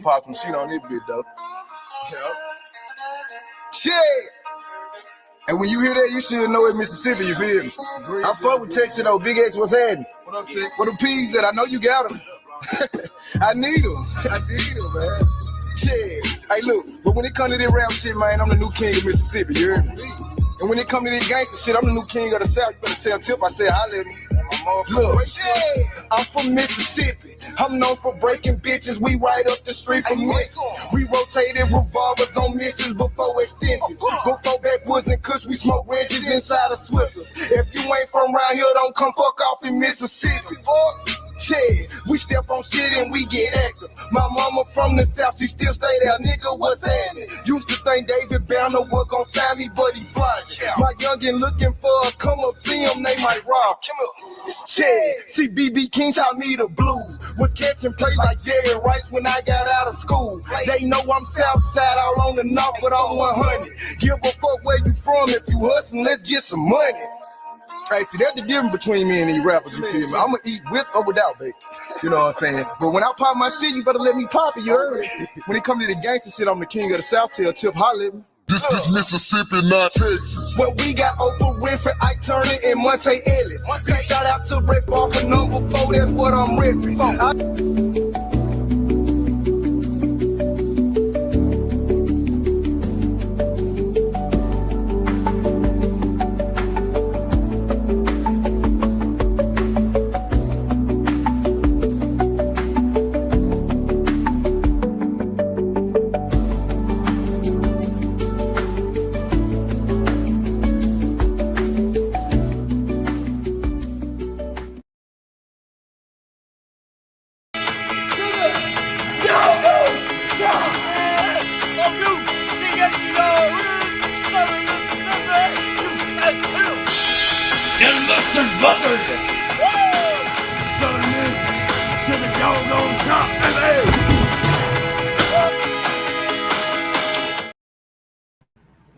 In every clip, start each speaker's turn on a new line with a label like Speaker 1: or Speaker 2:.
Speaker 1: pop some shit on this bit, though. Yep. Shit! And when you hear that, you should know it's Mississippi, you feel me? I fuck with Texas, though. Big X, what's happening? What up, Texas? Where the P's at? I know you got them. I need them, man. Shit. Hey, look, but when it comes to this rap shit, man, I'm the new king of Mississippi, you heard me? And when it comes to this gangster shit, I'm the new king of the South. You better tell Tip I said I let him. Look, I'm from Mississippi. I'm known for breaking bitches. We right up the street from me. We rotated revolvers on missions before extensions. Before backwoods and kush, we smoke wedges inside of Swifters. If you ain't from around here, don't come fuck off in Mississippi. Yeah, we step on shit and we get active. My mama from the South, she still stay there. Nigga, what's happening? Used to think David Banner was gon' sign me, but he flying. My youngin' looking for a come up, see him, they might rob. Yeah, see BB King taught me the blues. Was catching play like Jerry Rice when I got out of school. They know I'm Southside, all on the north, but I'm 100. Give a fuck where you from. If you hustlin', let's get some money. Hey, see, that's the difference between me and these rappers, you feel me? I'm gonna eat with or without, baby. You know what I'm saying? But when I pop my shit, you better let me pop it, you heard me? When it come to the gangster shit, I'm the king of the South. Tell Tip, holla at me.
Speaker 2: This Mississippi, not Texas.
Speaker 1: Well, we got Oprah Winfrey, Ike Turner, and Monte Ellis. Shout out to Brett Barker, number 4, that's what I'm ripping.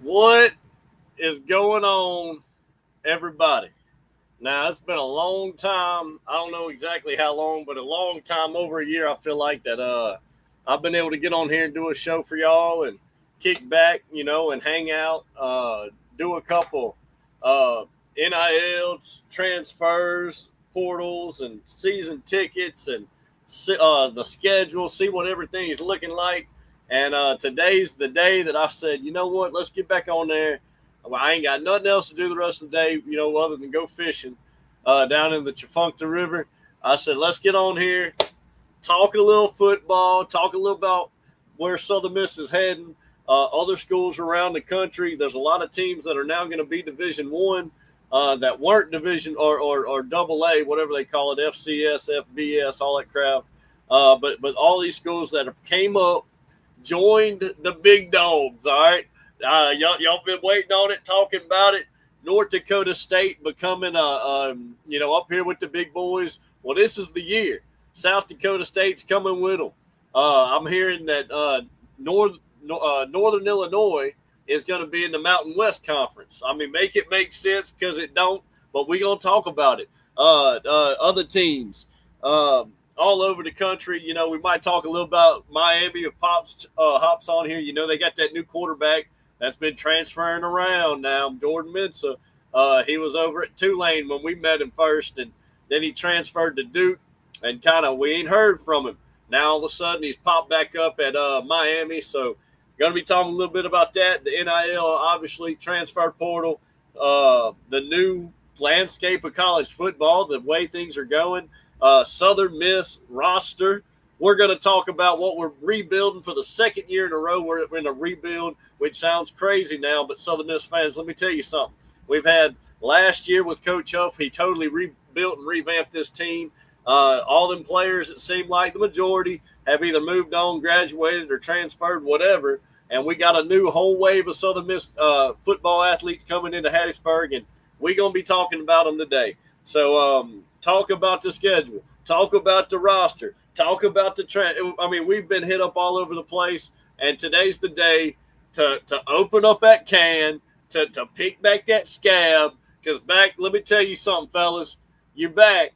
Speaker 3: What is going on, everybody? Now, it's been a long time. I don't know exactly how long, but a long time, over a year, I feel like, that I've been able to get on here and do a show for y'all and kick back, you know, and hang out, do a couple NILs, transfers, portals, and season tickets, and the schedule, see what everything is looking like. And today's the day that I said, you know what, let's get back on there. Well, I ain't got nothing else to do the rest of the day, you know, other than go fishing down in the Chafuncta River. I said, let's get on here, talk a little football, talk a little about where Southern Miss is heading, other schools around the country. There's a lot of teams that are now going to be Division I that weren't Division or Double A, whatever they call it, FCS, FBS, all that crap. But all these schools that have came up, joined the big dogs, all right? Y'all been waiting on it, talking about it. North Dakota State becoming, up here with the big boys. Well, this is the year. South Dakota State's coming with them. I'm hearing that Northern Illinois is going to be in the Mountain West Conference. I mean, make it make sense because it don't, but we're going to talk about it. Other teams. All over the country, you know, we might talk a little about Miami if Pops hops on here. You know, they got that new quarterback that's been transferring around now, Jordan Mensah. He was over at Tulane when we met him first, and then he transferred to Duke, and we ain't heard from him. Now, all of a sudden, he's popped back up at Miami, so going to be talking a little bit about that. The NIL, obviously, transfer portal, the new landscape of college football, the way things are going. Southern Miss roster. We're going to talk about what we're rebuilding for the second year in a row. We're in a rebuild, which sounds crazy now, but Southern Miss fans, let me tell you something. We've had last year with Coach Huff, he totally rebuilt and revamped this team. All them players, it seemed like the majority, have either moved on, graduated, or transferred, whatever. And we got a new whole wave of Southern Miss football athletes coming into Hattiesburg, and we're going to be talking about them today. So, talk about the schedule, talk about the roster, talk about the I mean, we've been hit up all over the place, and today's the day to open up that can, to pick back that scab, because let me tell you something, fellas, you're back.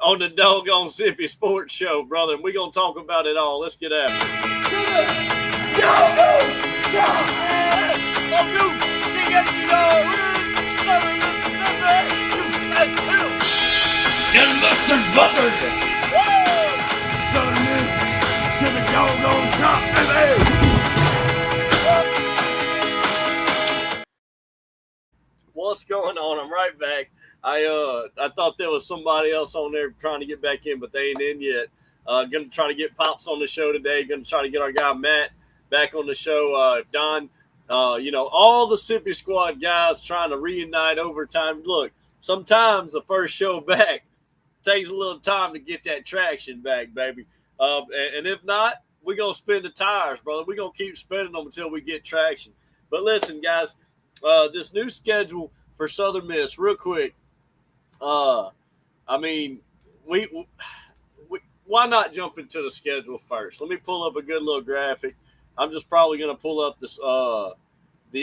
Speaker 3: on the doggone Sippi Sports Show, brother. And we're going to talk about it all. Let's get after it.
Speaker 4: Southern Miss to the doggone top, baby.
Speaker 3: What's going on? I'm right back. I thought there was somebody else on there trying to get back in, but they ain't in yet. Going to try to get Pops on the show today. Going to try to get our guy Matt back on the show. Don, all the Sippi Squad guys trying to reunite over time. Look, sometimes the first show back takes a little time to get that traction back, baby. And if not, we're going to spin the tires, brother. We're going to keep spinning them until we get traction. But listen, guys, this new schedule for Southern Miss, real quick. We why not jump into the schedule first? Let me pull up a good little graphic. I'm just probably going to pull up this the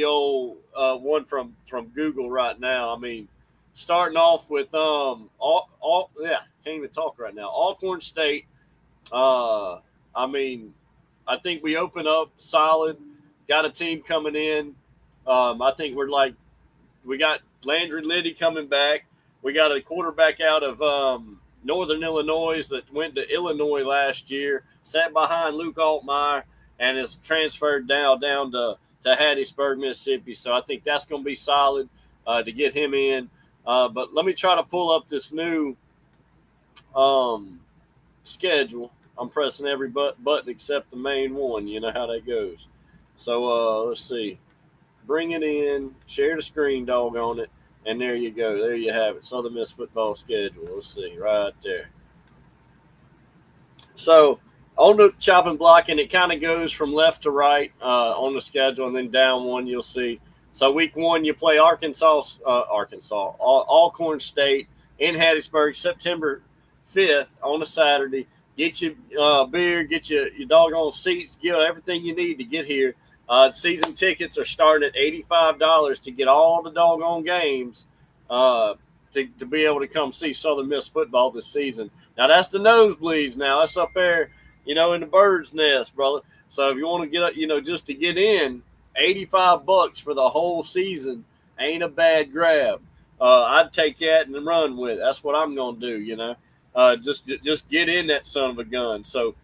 Speaker 3: old one from Google right now. I mean, starting off with can't even talk right now. Alcorn State. I think we open up solid. Got a team coming in. I think we got Landry Liddy coming back. We got a quarterback out of Northern Illinois that went to Illinois last year, sat behind Luke Altmaier, and is transferred down to Hattiesburg, Mississippi. So I think that's going to be solid to get him in. But let me try to pull up this new schedule. I'm pressing every button except the main one. You know how that goes. So let's see. Bring it in. Share the screen, doggone it. And there you go. There you have it. Southern Miss football schedule. Let's see. Right there. So on the chopping block, and it kind of goes from left to right on the schedule, and then down one you'll see. So week 1, you play Alcorn State in Hattiesburg, September 5th on a Saturday. Get your beer, get your doggone seats, get everything you need to get here. Season tickets are starting at $85 to get all the doggone games to be able to come see Southern Miss football this season. Now, that's the nosebleeds now. That's up there, in the bird's nest, brother. So if you want to get up, just to get in, $85 for the whole season ain't a bad grab. I'd take that and run with it. That's what I'm going to do, just get in that son of a gun. So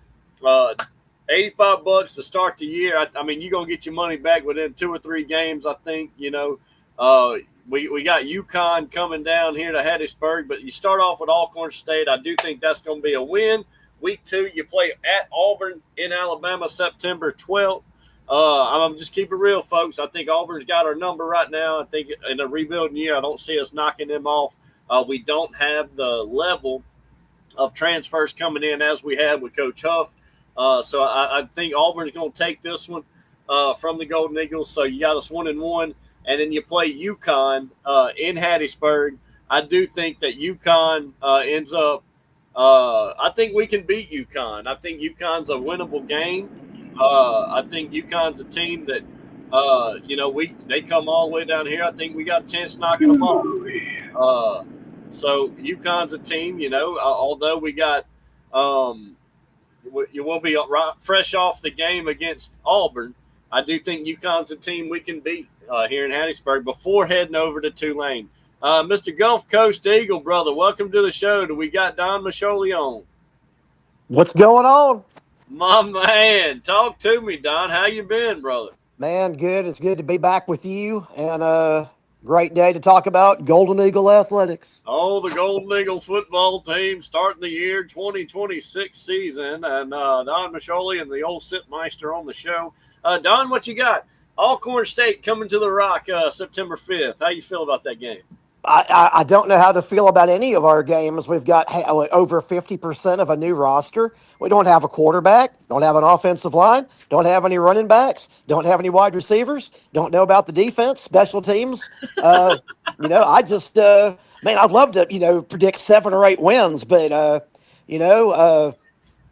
Speaker 3: $85 to start the year. I mean, you're going to get your money back within 2 or 3 games, I think. We got UConn coming down here to Hattiesburg, but you start off with Alcorn State. I do think that's going to be a win. Week 2, you play at Auburn in Alabama, September 12th. I'm just keep it real, folks. I think Auburn's got our number right now. I think in a rebuilding year, I don't see us knocking them off. We don't have the level of transfers coming in as we had with Coach Huff. So I think Auburn's going to take this one from the Golden Eagles. So you got us 1-1, and then you play UConn in Hattiesburg. I do think that UConn ends up. I think we can beat UConn. I think UConn's a winnable game. I think UConn's a team that they come all the way down here. I think we got a chance of knocking them off. So UConn's a team. Although we got. You will be fresh off the game against Auburn. I do think UConn's a team we can beat here in Hattiesburg before heading over to Tulane. Mr. Gulf Coast Eagle, brother, welcome to the show. Do we got Don Masholi on?
Speaker 5: What's going on?
Speaker 3: My man, talk to me, Don. How you been, brother?
Speaker 5: Man, good. It's good to be back with you, and great day to talk about Golden Eagle athletics.
Speaker 3: Oh, the Golden Eagle football team starting the year 2026 season, and Don Masholi and the old Sipmeister on the show. Don, what you got? Alcorn State coming to the Rock September 5th. How you feel about that game?
Speaker 5: I don't know how to feel about any of our games. We've got over 50% of a new roster. We don't have a quarterback, don't have an offensive line, don't have any running backs, don't have any wide receivers, don't know about the defense, special teams. I just, I'd love to, predict 7 or 8 wins, but,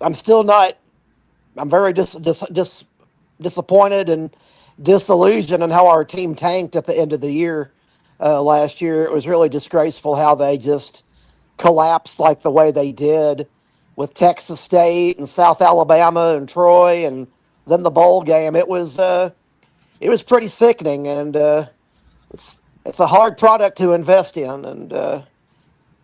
Speaker 5: I'm still not, I'm very disappointed and disillusioned in how our team tanked at the end of the year. Last year, it was really disgraceful how they just collapse like the way they did with Texas State and South Alabama and Troy, and then the bowl game. It was pretty sickening, and it's a hard product to invest in, and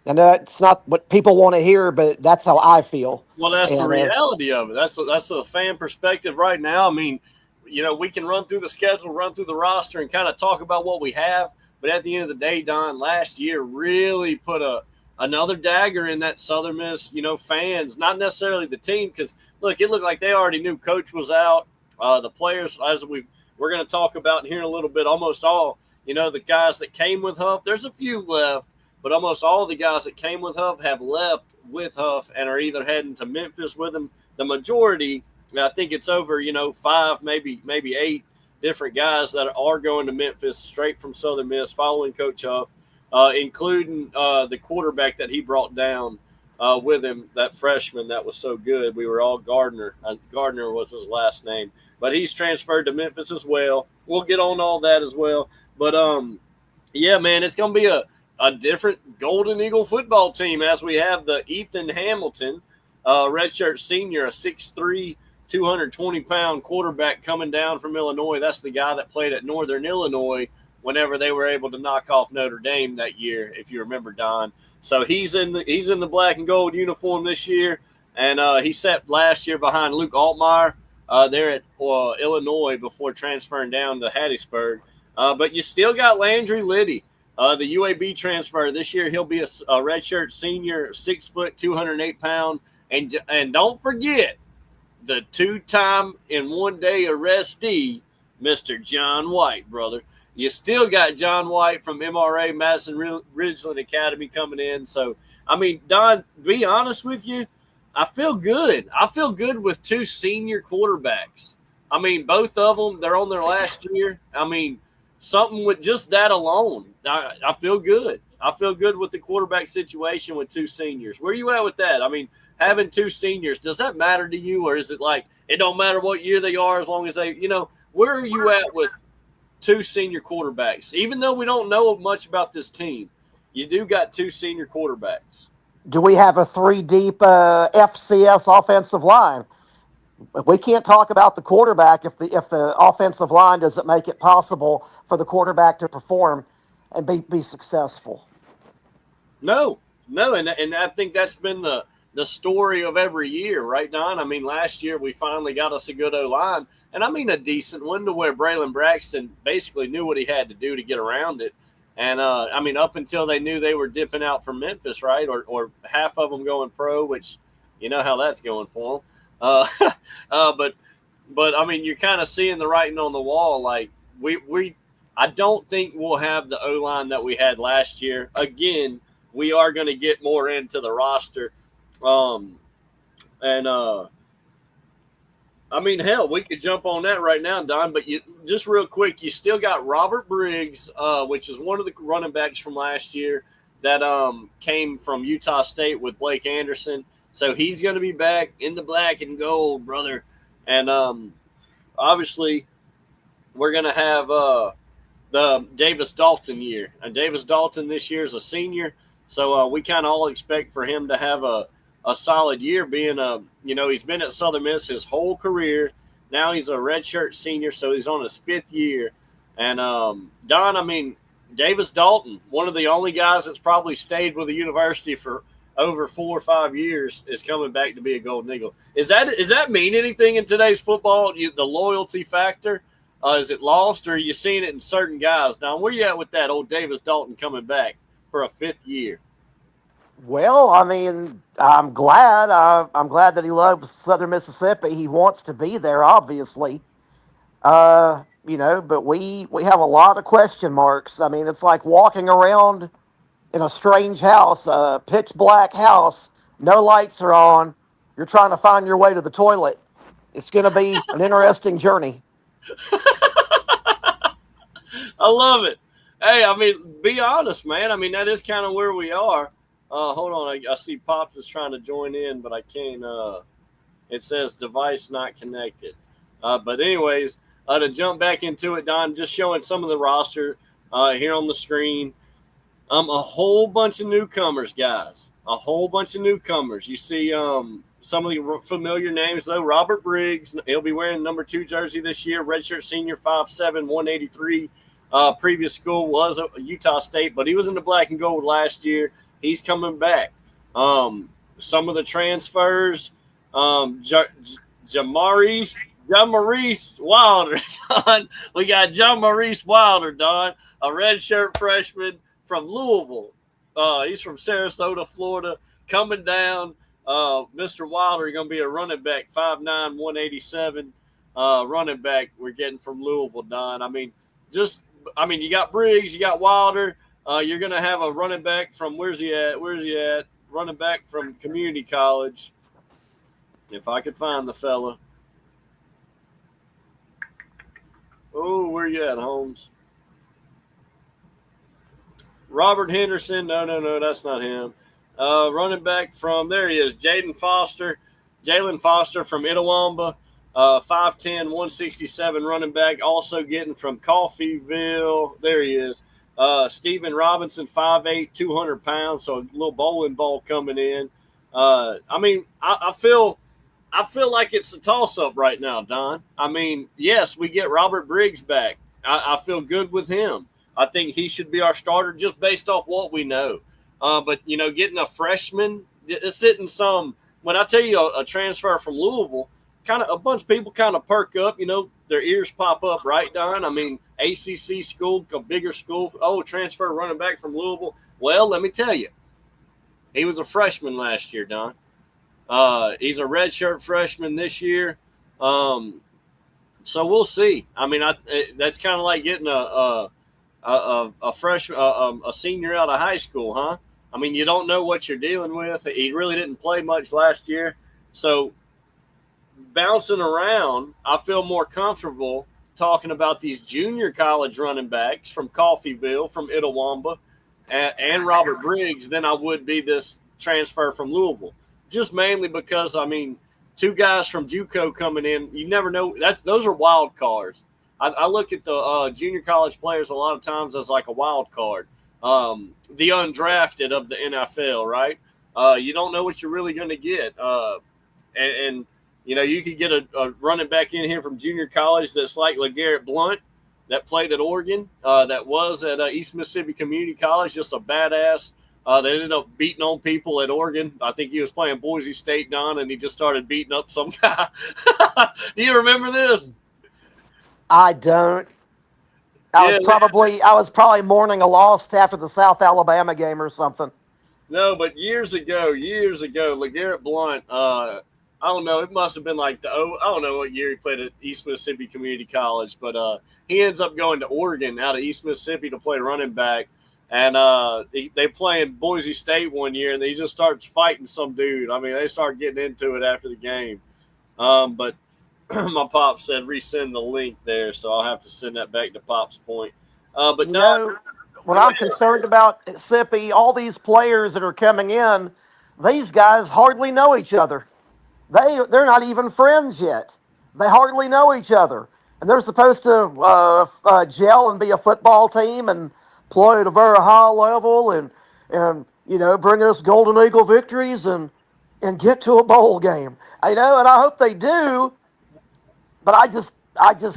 Speaker 5: it's not what people want to hear, but that's how I feel.
Speaker 3: Well, that's the
Speaker 5: And
Speaker 3: reality of it. That's the fan perspective right now. I mean, we can run through the schedule, run through the roster, and kind of talk about what we have. But at the end of the day, Don, last year really put another dagger in that Southern Miss, fans, not necessarily the team, because look, it looked like they already knew coach was out. The players, as we're going to talk about here in a little bit, almost all, the guys that came with Huff. There's a few left, but almost all the guys that came with Huff have left with Huff and are either heading to Memphis with him. The majority, I think it's over, 5, maybe 8 different guys that are going to Memphis straight from Southern Miss following Coach Huff, including the quarterback that he brought down with him, that freshman that was so good. We were all Gardner. Gardner was his last name. But he's transferred to Memphis as well. We'll get on all that as well. But, yeah, man, it's going to be a different Golden Eagle football team as we have the Ethan Hamilton, redshirt senior, a 6'3", 220-pound quarterback coming down from Illinois. That's the guy that played at Northern Illinois whenever they were able to knock off Notre Dame that year, if you remember, Don. So he's in the black and gold uniform this year, and he sat last year behind Luke Altmaier there at Illinois before transferring down to Hattiesburg. But you still got Landry Liddy, the UAB transfer. This year he'll be a redshirt senior, 6 foot, 208 pound, and don't forget the 2-time in 1 day arrestee, Mr. John White, brother. You still got John White from MRA, Madison Ridgeland Academy, coming in. So, I mean, Don, be honest with you, I feel good. I feel good with 2 senior quarterbacks. I mean, both of them, they're on their last year. I mean, something with just that alone, I feel good. I feel good with the quarterback situation with 2 seniors. Where are you at with that? I mean, having 2 seniors, does that matter to you, or is it like it don't matter what year they are as long as they, where are you at with 2 senior quarterbacks? Even though we don't know much about this team, you do got 2 senior quarterbacks.
Speaker 5: do we have a 3-deep FCS offensive line? We can't talk about the quarterback if the offensive line doesn't make it possible for the quarterback to perform and be successful.
Speaker 3: No, and I think that's been the story of every year, right, Don? I mean, last year we finally got us a good O-line, and I mean a decent one to where Braylon Braxton basically knew what he had to do to get around it. And, I mean, up until they knew they were dipping out from Memphis, right, or half of them going pro, which you know how that's going for them. But I mean, you're kind of seeing the writing on the wall. Like I don't think we'll have the O-line that we had last year. Again, we are going to get more into the roster. I mean, hell, we could jump on that right now, Don, but just real quick, you still got Robert Briggs, which is one of the running backs from last year that came from Utah State with Blake Anderson. So he's going to be back in the black and gold, brother. And obviously we're going to have the Davis Dalton year. And Davis Dalton this year is a senior, so we kind of all expect for him to have a solid year, being he's been at Southern Miss his whole career. Now he's a redshirt senior, so he's on his 5th year. And Don, I mean, Davis Dalton, one of the only guys that's probably stayed with the university for over 4 or 5 years, is coming back to be a Golden Eagle. Does that mean anything in today's football? The loyalty factor, is it lost, or are you seeing it in certain guys? Don, where you at with that old Davis Dalton coming back for a 5th year?
Speaker 5: Well, I mean, I'm glad. I'm glad that he loves Southern Mississippi. He wants to be there, obviously. But we have a lot of question marks. I mean, it's like walking around in a strange house, a pitch black house. No lights are on. You're trying to find your way to the toilet. It's going to be an interesting journey.
Speaker 3: I love it. Hey, I mean, be honest, man. I mean, that is kind of where we are. Hold on. I see Pops is trying to join in, but I can't. It says device not connected. But anyways, to jump back into it, Don, just showing some of the roster here on the screen. A whole bunch of newcomers, guys. a whole bunch of newcomers. You see some of the familiar names, though. Robert Briggs, he'll be wearing number 2 jersey this year, redshirt senior, 5'7", 183. Previous school was Utah State, but he was in the black and gold last year. He's coming back. Some of the transfers, Jamarice Wilder, Don. We got Jamarice Wilder, Don, a redshirt freshman from Louisville. He's from Sarasota, Florida, coming down. Mr. Wilder going to be a running back, 5'9", 187 running back we're getting from Louisville, Don. I mean, you got Briggs, you got Wilder. You're going to have a running back from, where's he at? Running back from community college. If I could find the fella. Oh, where you at, Holmes? Robert Henderson. No, that's not him. Running back from, there he is, Jalen Foster from Itawamba, 5'10", 167 running back, also getting from Coffeyville. There he is. Stephen Robinson, 5'8", 200 pounds, so a little bowling ball coming in. I feel like it's a toss-up right now, Don. I mean, yes, we get Robert Briggs back. I feel good with him. I think he should be our starter just based off what we know. But, getting a freshman, it's sitting some – when I tell you a transfer from Louisville, kind of a bunch of people kind of perk up, their ears pop up, right, Don? I mean, ACC school, a bigger school. Oh, transfer running back from Louisville. Well, let me tell you, he was a freshman last year, Don. He's a redshirt freshman this year. So we'll see. I mean, that's kind of like getting a freshman, a senior out of high school, huh? I mean, you don't know what you're dealing with. He really didn't play much last year. So bouncing around, I feel more comfortable talking about these junior college running backs from Coffeyville, from Itawamba, and Robert Briggs than I would be this transfer from Louisville. Just mainly because, I mean, 2 guys from JUCO coming in, you never know. Those are wild cards. I look at the junior college players a lot of times as like a wild card. The undrafted of the NFL, right? You don't know what you're really going to get. And you could get a running back in here from junior college that's like LeGarrette Blount that played at Oregon, that was at East Mississippi Community College, just a badass. They ended up beating on people at Oregon. I think he was playing Boise State, Don, and he just started beating up some guy. Do you remember this?
Speaker 5: I don't. I was probably mourning a loss after the South Alabama game or something.
Speaker 3: No, but years ago, LeGarrette Blount, I don't know, it must have been like I don't know what year he played at East Mississippi Community College, but he ends up going to Oregon out of East Mississippi to play running back. And they play in Boise State one year, and he just starts fighting some dude. I mean, they start getting into it after the game. But my pop said resend the link there, so I'll have to send that back to Pop's point. But
Speaker 5: what I'm concerned about, Sippi, all these players that are coming in, these guys hardly know each other. They're not even friends yet. They hardly know each other. And they're supposed to gel and be a football team and play at a very high level and bring us Golden Eagle victories and get to a bowl game. And I hope they do, but I just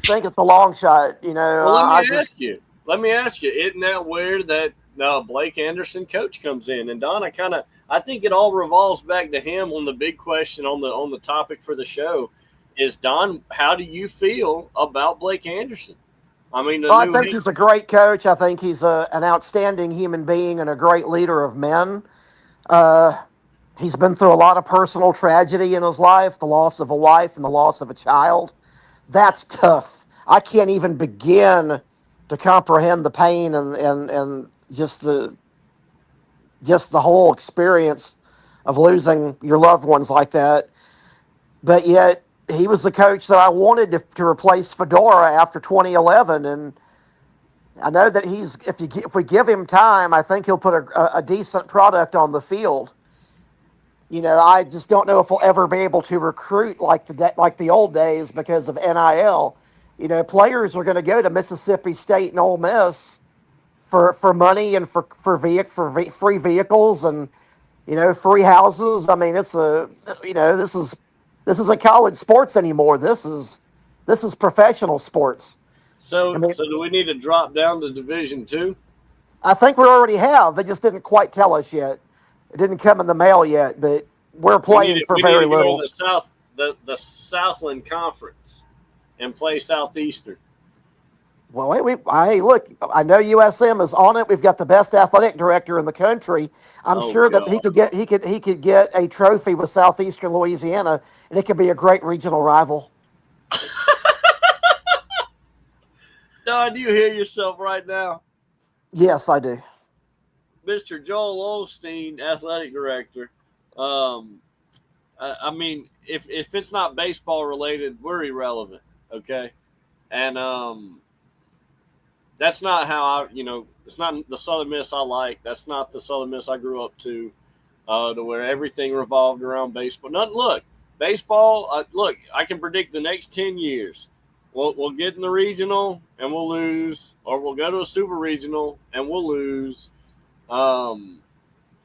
Speaker 5: think it's a long shot.
Speaker 3: Well, let me ask you, isn't that where that Blake Anderson coach comes in? And Don, I think it all revolves back to him on the big question on the topic for the show is, Don, how do you feel about Blake Anderson? I mean,
Speaker 5: I think he's a great coach. I think he's an outstanding human being and a great leader of men. He's been through a lot of personal tragedy in his life, the loss of a wife and the loss of a child. That's tough. I can't even begin to comprehend the pain and just the whole experience of losing your loved ones like that. But yet, he was the coach that I wanted to replace Fedora after 2011, and I know that if we give him time, I think he'll put a decent product on the field. I just don't know if we'll ever be able to recruit like the old days because of NIL. Players are going to go to Mississippi State and Ole Miss for money and for free vehicles and Free houses. I mean, it's this is a college sports anymore. This is professional sports. I
Speaker 3: So
Speaker 5: mean,
Speaker 3: so do we need to drop down to Division Two?
Speaker 5: I think we already have. They just didn't quite tell us yet. It didn't come in the mail yet, but we're playing for
Speaker 3: We need
Speaker 5: very
Speaker 3: to go to
Speaker 5: little.
Speaker 3: the Southland Conference and play Southeastern.
Speaker 5: Well, hey, look, I know USM is on it. We've got the best athletic director in the country. I'm
Speaker 3: Oh
Speaker 5: sure that
Speaker 3: God.
Speaker 5: he could get a trophy with Southeastern Louisiana, and it could be a great regional rival.
Speaker 3: Don, do you hear yourself right now?
Speaker 5: Yes, I do.
Speaker 3: Mr. Joel Osteen, athletic director. Um, I mean, if it's not baseball related, we're irrelevant. Okay, and that's not how it's not the Southern Miss I like. That's not the Southern Miss I grew up to where everything revolved around baseball. Nothing. Look, baseball. Look, I can predict the next 10 years. We'll get in the regional and we'll lose, or we'll go to a super regional and we'll lose. Um,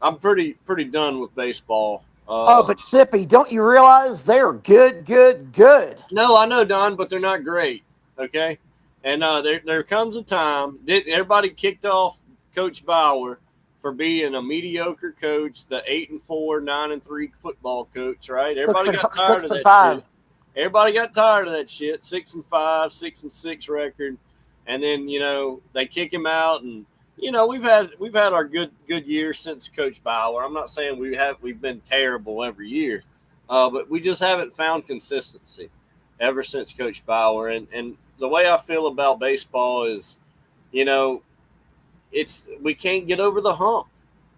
Speaker 3: I'm pretty done with baseball.
Speaker 5: Oh, but Sippi, don't you realize they're good, good, good?
Speaker 3: No, I know, Don, but they're not great. Okay, and there comes a time. Everybody kicked off Coach Bauer for being a mediocre coach, the 8-4, 9-3 football coach. Right? Everybody got tired of
Speaker 5: Six and
Speaker 3: that
Speaker 5: five.
Speaker 3: shit. Everybody got tired of that shit. 6-5, 6-6 record, and then they kick him out, and we've had our good years since Coach Bauer. I'm not saying we've been terrible every year, but we just haven't found consistency ever since Coach Bauer. And the way I feel about baseball is, we can't get over the hump.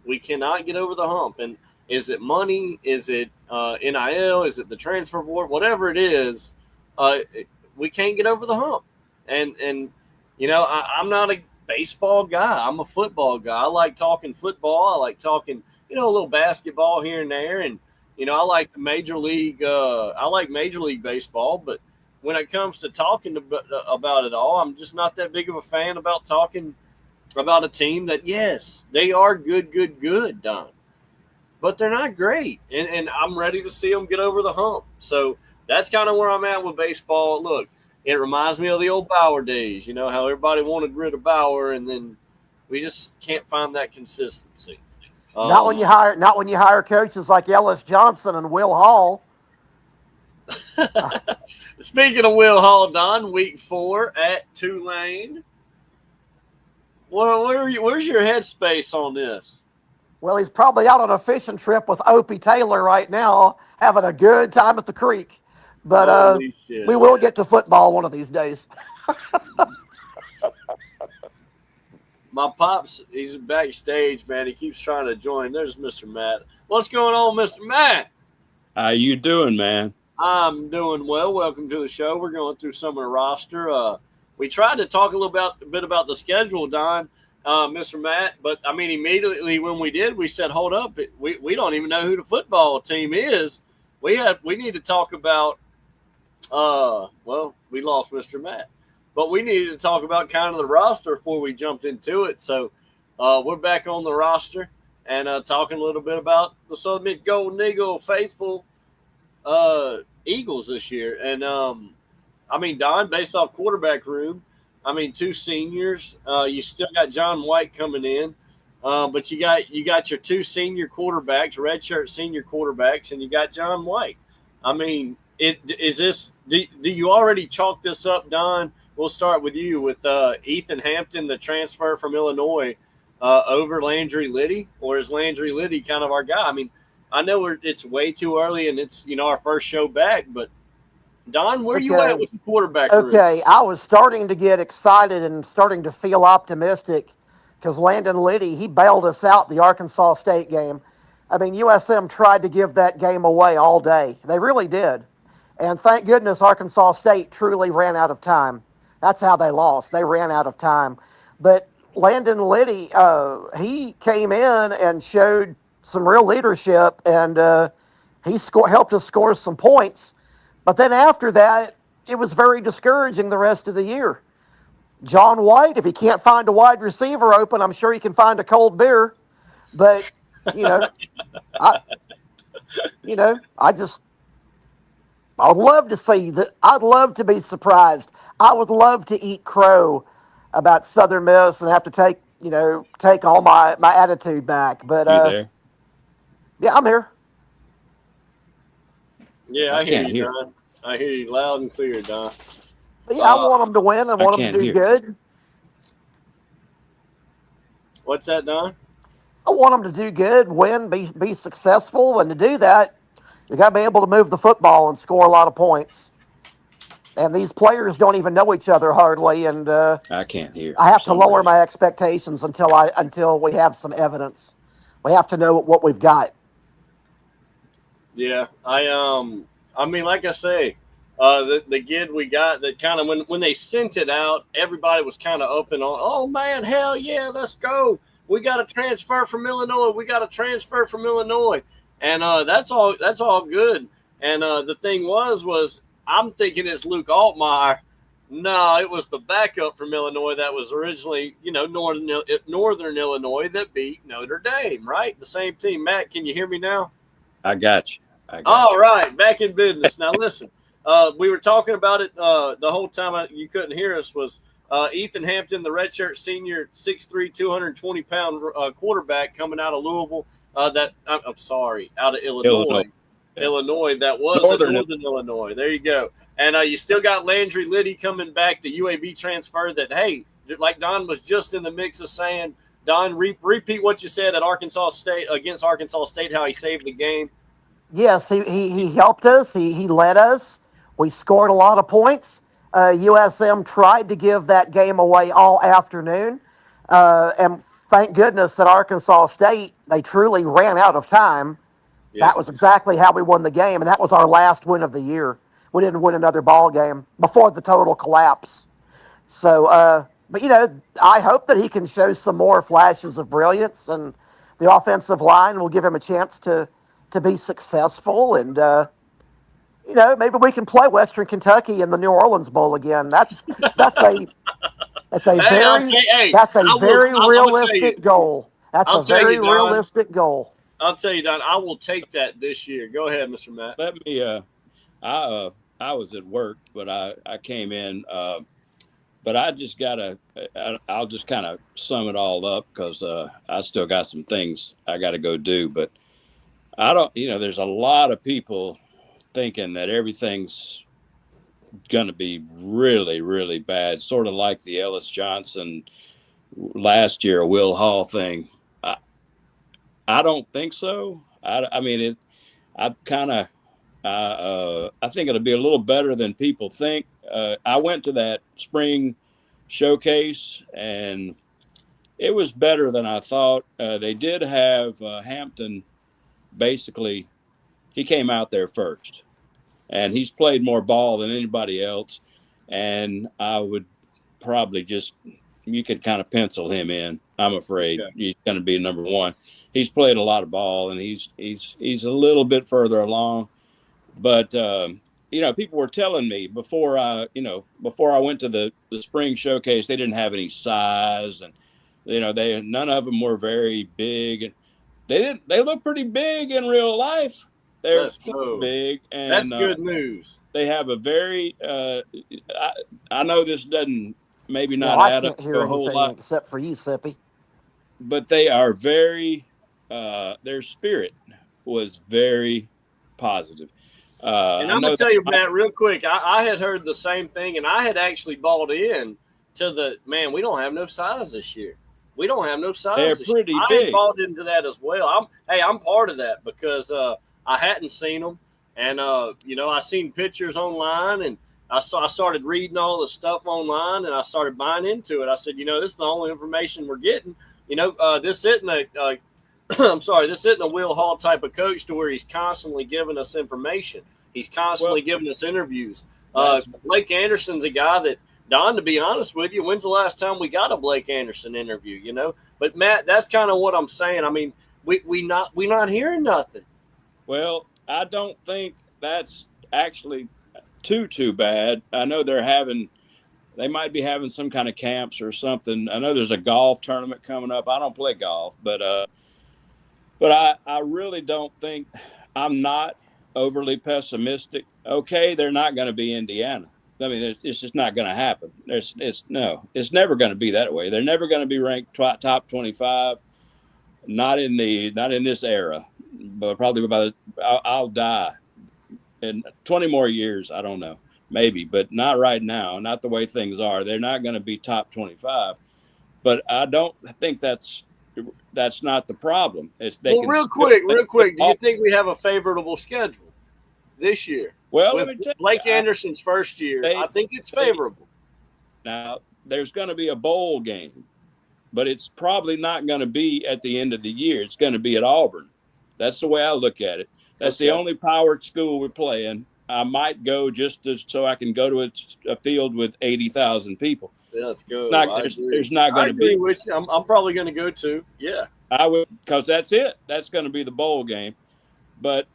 Speaker 3: We cannot get over the hump. And is it money? Is it NIL? Is it the transfer board? Whatever it is, we can't get over the hump. And I'm not a baseball guy. I'm a football guy. I like talking football. I like talking, a little basketball here and there. And I like major league. I like Major League Baseball. But when it comes to talking about it all, I'm just not that big of a fan about talking about a team that, yes, they are good, Don, but they're not great. And I'm ready to see them get over the hump. So that's kind of where I'm at with baseball. Look, it reminds me of the old Bauer days, how everybody wanted rid of Bauer, and then we just can't find that consistency.
Speaker 5: Not when you hire coaches like Ellis Johnson and Will Hall.
Speaker 3: Speaking of Will Hall, Don, week 4 at Tulane. Well, where's your headspace on this?
Speaker 5: Well, he's probably out on a fishing trip with Opie Taylor right now, having a good time at the creek. But
Speaker 3: Holy shit.
Speaker 5: we will get to football one of these days.
Speaker 3: My pops, he's backstage, man. He keeps trying to join. There's Mr. Matt. What's going on, Mr. Matt?
Speaker 6: How you doing, man?
Speaker 3: I'm doing well. Welcome to the show. We're going through some of the roster. We tried to talk a bit about the schedule, Don, Mr. Matt, but I mean, immediately when we did, we said, hold up, we don't even know who the football team is. We need to talk about, we lost Mr. Matt, but we needed to talk about kind of the roster before we jumped into it. So we're back on the roster and talking a little bit about the Southern Miss Golden Eagle faithful Eagles this year. And I mean, Don, based off quarterback room, I mean, 2 seniors. You still got John White coming in, but you got your 2 senior quarterbacks, redshirt senior quarterbacks, and you got John White. I mean, is this? Do you already chalk this up, Don? We'll start with you with Ethan Hampton, the transfer from Illinois, over Landry Liddy, or is Landry Liddy kind of our guy? I mean, I know it's way too early and it's our first show back, but Don, where you at with the quarterback room?
Speaker 5: Okay, I was starting to get excited and starting to feel optimistic because Landon Liddy, he bailed us out the Arkansas State game. I mean, USM tried to give that game away all day. They really did. And thank goodness Arkansas State truly ran out of time. That's how they lost. They ran out of time. But Landon Liddy, he came in and showed some real leadership, and he helped us score some points. But then after that, it was very discouraging the rest of the year. John White, if he can't find a wide receiver open, I'm sure he can find a cold beer. But you know, I, I would love to see that. I'd love to be surprised. I would love to eat crow about Southern Miss and have to take all my attitude back. But
Speaker 6: You there?
Speaker 5: yeah, I'm here.
Speaker 3: Yeah,
Speaker 6: I
Speaker 3: I hear
Speaker 6: can't
Speaker 3: you,
Speaker 6: hear.
Speaker 3: Don. I hear you loud and clear, Don.
Speaker 5: But yeah, I
Speaker 3: Uh,
Speaker 5: want them to win. I
Speaker 6: I
Speaker 5: want them
Speaker 6: can't
Speaker 5: to do
Speaker 6: hear.
Speaker 5: good.
Speaker 3: what's that, Don?
Speaker 5: I want them to do good, win, be successful, and to do that, you got to be able to move the football and score a lot of points. And these players don't even know each other hardly, and
Speaker 6: I can't hear
Speaker 5: I
Speaker 6: for
Speaker 5: have to
Speaker 6: some
Speaker 5: lower
Speaker 6: reason.
Speaker 5: my expectations until we have some evidence. We have to know what we've got.
Speaker 3: Yeah, I mean, like I say, the kid we got that kind of when they sent it out, everybody was kind of up and on. Oh man, hell yeah, let's go! We got a transfer from Illinois. We got a transfer from Illinois, and that's all. That's all good. And the thing was I'm thinking it's Luke Altmaier. No, it was the backup from Illinois that was originally, Northern Illinois that beat Notre Dame, right? The same team. Matt, can you hear me now?
Speaker 6: I got you. I got
Speaker 3: All
Speaker 6: you.
Speaker 3: right, back in business. Now listen, we were talking about it the whole time you couldn't hear us. Was Ethan Hampton, the redshirt senior, 6'3", 220-pound quarterback coming out of Louisville? I'm sorry, out of
Speaker 6: Illinois.
Speaker 3: Illinois.
Speaker 6: Yeah.
Speaker 3: Illinois, that was
Speaker 6: Northern
Speaker 3: Northern Illinois. There you go. And you still got Landry Liddy coming back, the UAB transfer. That hey, like Don was just in the mix of saying, Don, repeat what you said at Arkansas State against Arkansas State, how he saved the game.
Speaker 5: Yes, he helped us. He led us. We scored a lot of points. USM tried to give that game away all afternoon. And thank goodness that Arkansas State, they truly ran out of time.
Speaker 3: Yeah.
Speaker 5: That was exactly how we won the game. And that was our last win of the year. We didn't win another ball game before the total collapse. So, but I hope that he can show some more flashes of brilliance, and the offensive line will give him a chance to be successful. And maybe we can play Western Kentucky in the New Orleans Bowl again. That's a very realistic goal. That's a very realistic goal.
Speaker 3: I'll tell you, Don, I will take that this year. Go ahead, Mr. Matt.
Speaker 6: Let me. I was at work, but I came in. But I just gotta. I'll just kind of sum it all up because I still got some things I got to go do. But I don't. There's a lot of people thinking that everything's going to be really, really bad, sort of like the Ellis Johnson last year Will Hall thing. I don't think so. I mean, it. I kind of. I think it'll be a little better than people think. I went to that spring showcase, and it was better than I thought. They did have Hampton. Basically, he came out there first, and he's played more ball than anybody else. And I would probably you could kind of pencil him in. I'm afraid he's going to be number one. He's played a lot of ball, and he's a little bit further along. But people were telling me before I went to the spring showcase, they didn't have any size, and none of them were very big. They look pretty big in real life. They're big, and
Speaker 3: that's good news.
Speaker 6: They have a very. I know this doesn't maybe not add up to a whole lot,
Speaker 5: except for you, Sippi.
Speaker 6: But they are very. Their spirit was very positive.
Speaker 3: And I'm gonna tell you, Matt, real quick. I had heard the same thing, and I had actually bought in to the man. We don't have no size this year. We don't have no size.
Speaker 6: They're pretty big.
Speaker 3: I bought into that as well. I'm part of that because I hadn't seen them, and I seen pictures online, and I started reading all the stuff online, and I started buying into it. I said, this is the only information we're getting. This isn't a I'm sorry, this isn't a Will Hall type of coach to where he's constantly giving us information. He's constantly giving us interviews. Blake Anderson's a guy that, Don, to be honest with you, when's the last time we got a Blake Anderson interview, But, Matt, that's kind of what I'm saying. I mean, we not hearing nothing.
Speaker 6: Well, I don't think that's actually too bad. I know they might be having some kind of camps or something. I know there's a golf tournament coming up. I don't play golf, but But I really don't think I'm not overly pessimistic. Okay, they're not going to be Indiana. I mean, it's just not going to happen. It's never going to be that way. They're never going to be ranked top 25. Not in this era, but probably I'll die in 20 more years. I don't know, maybe, but not right now. Not the way things are. They're not going to be top 25. But I don't think that's not the problem. They
Speaker 3: Well,
Speaker 6: can
Speaker 3: real
Speaker 6: still
Speaker 3: quick, do you
Speaker 6: all,
Speaker 3: think we have a favorable schedule this year?
Speaker 6: well.
Speaker 3: With
Speaker 6: Let me tell
Speaker 3: Blake
Speaker 6: you,
Speaker 3: Anderson's first year,
Speaker 6: they,
Speaker 3: I think it's
Speaker 6: they
Speaker 3: favorable.
Speaker 6: now there's going to be a bowl game, but it's probably not going to be at the end of the year. It's going to be at Auburn. That's the way I look at it. That's the only power school we're playing. I might go so I can go to a field with 80,000 people.
Speaker 3: Yeah, let's go.
Speaker 6: There's not going to be.
Speaker 3: With you. I'm probably going to go too. Yeah,
Speaker 6: I would, because that's it. That's going to be the bowl game. But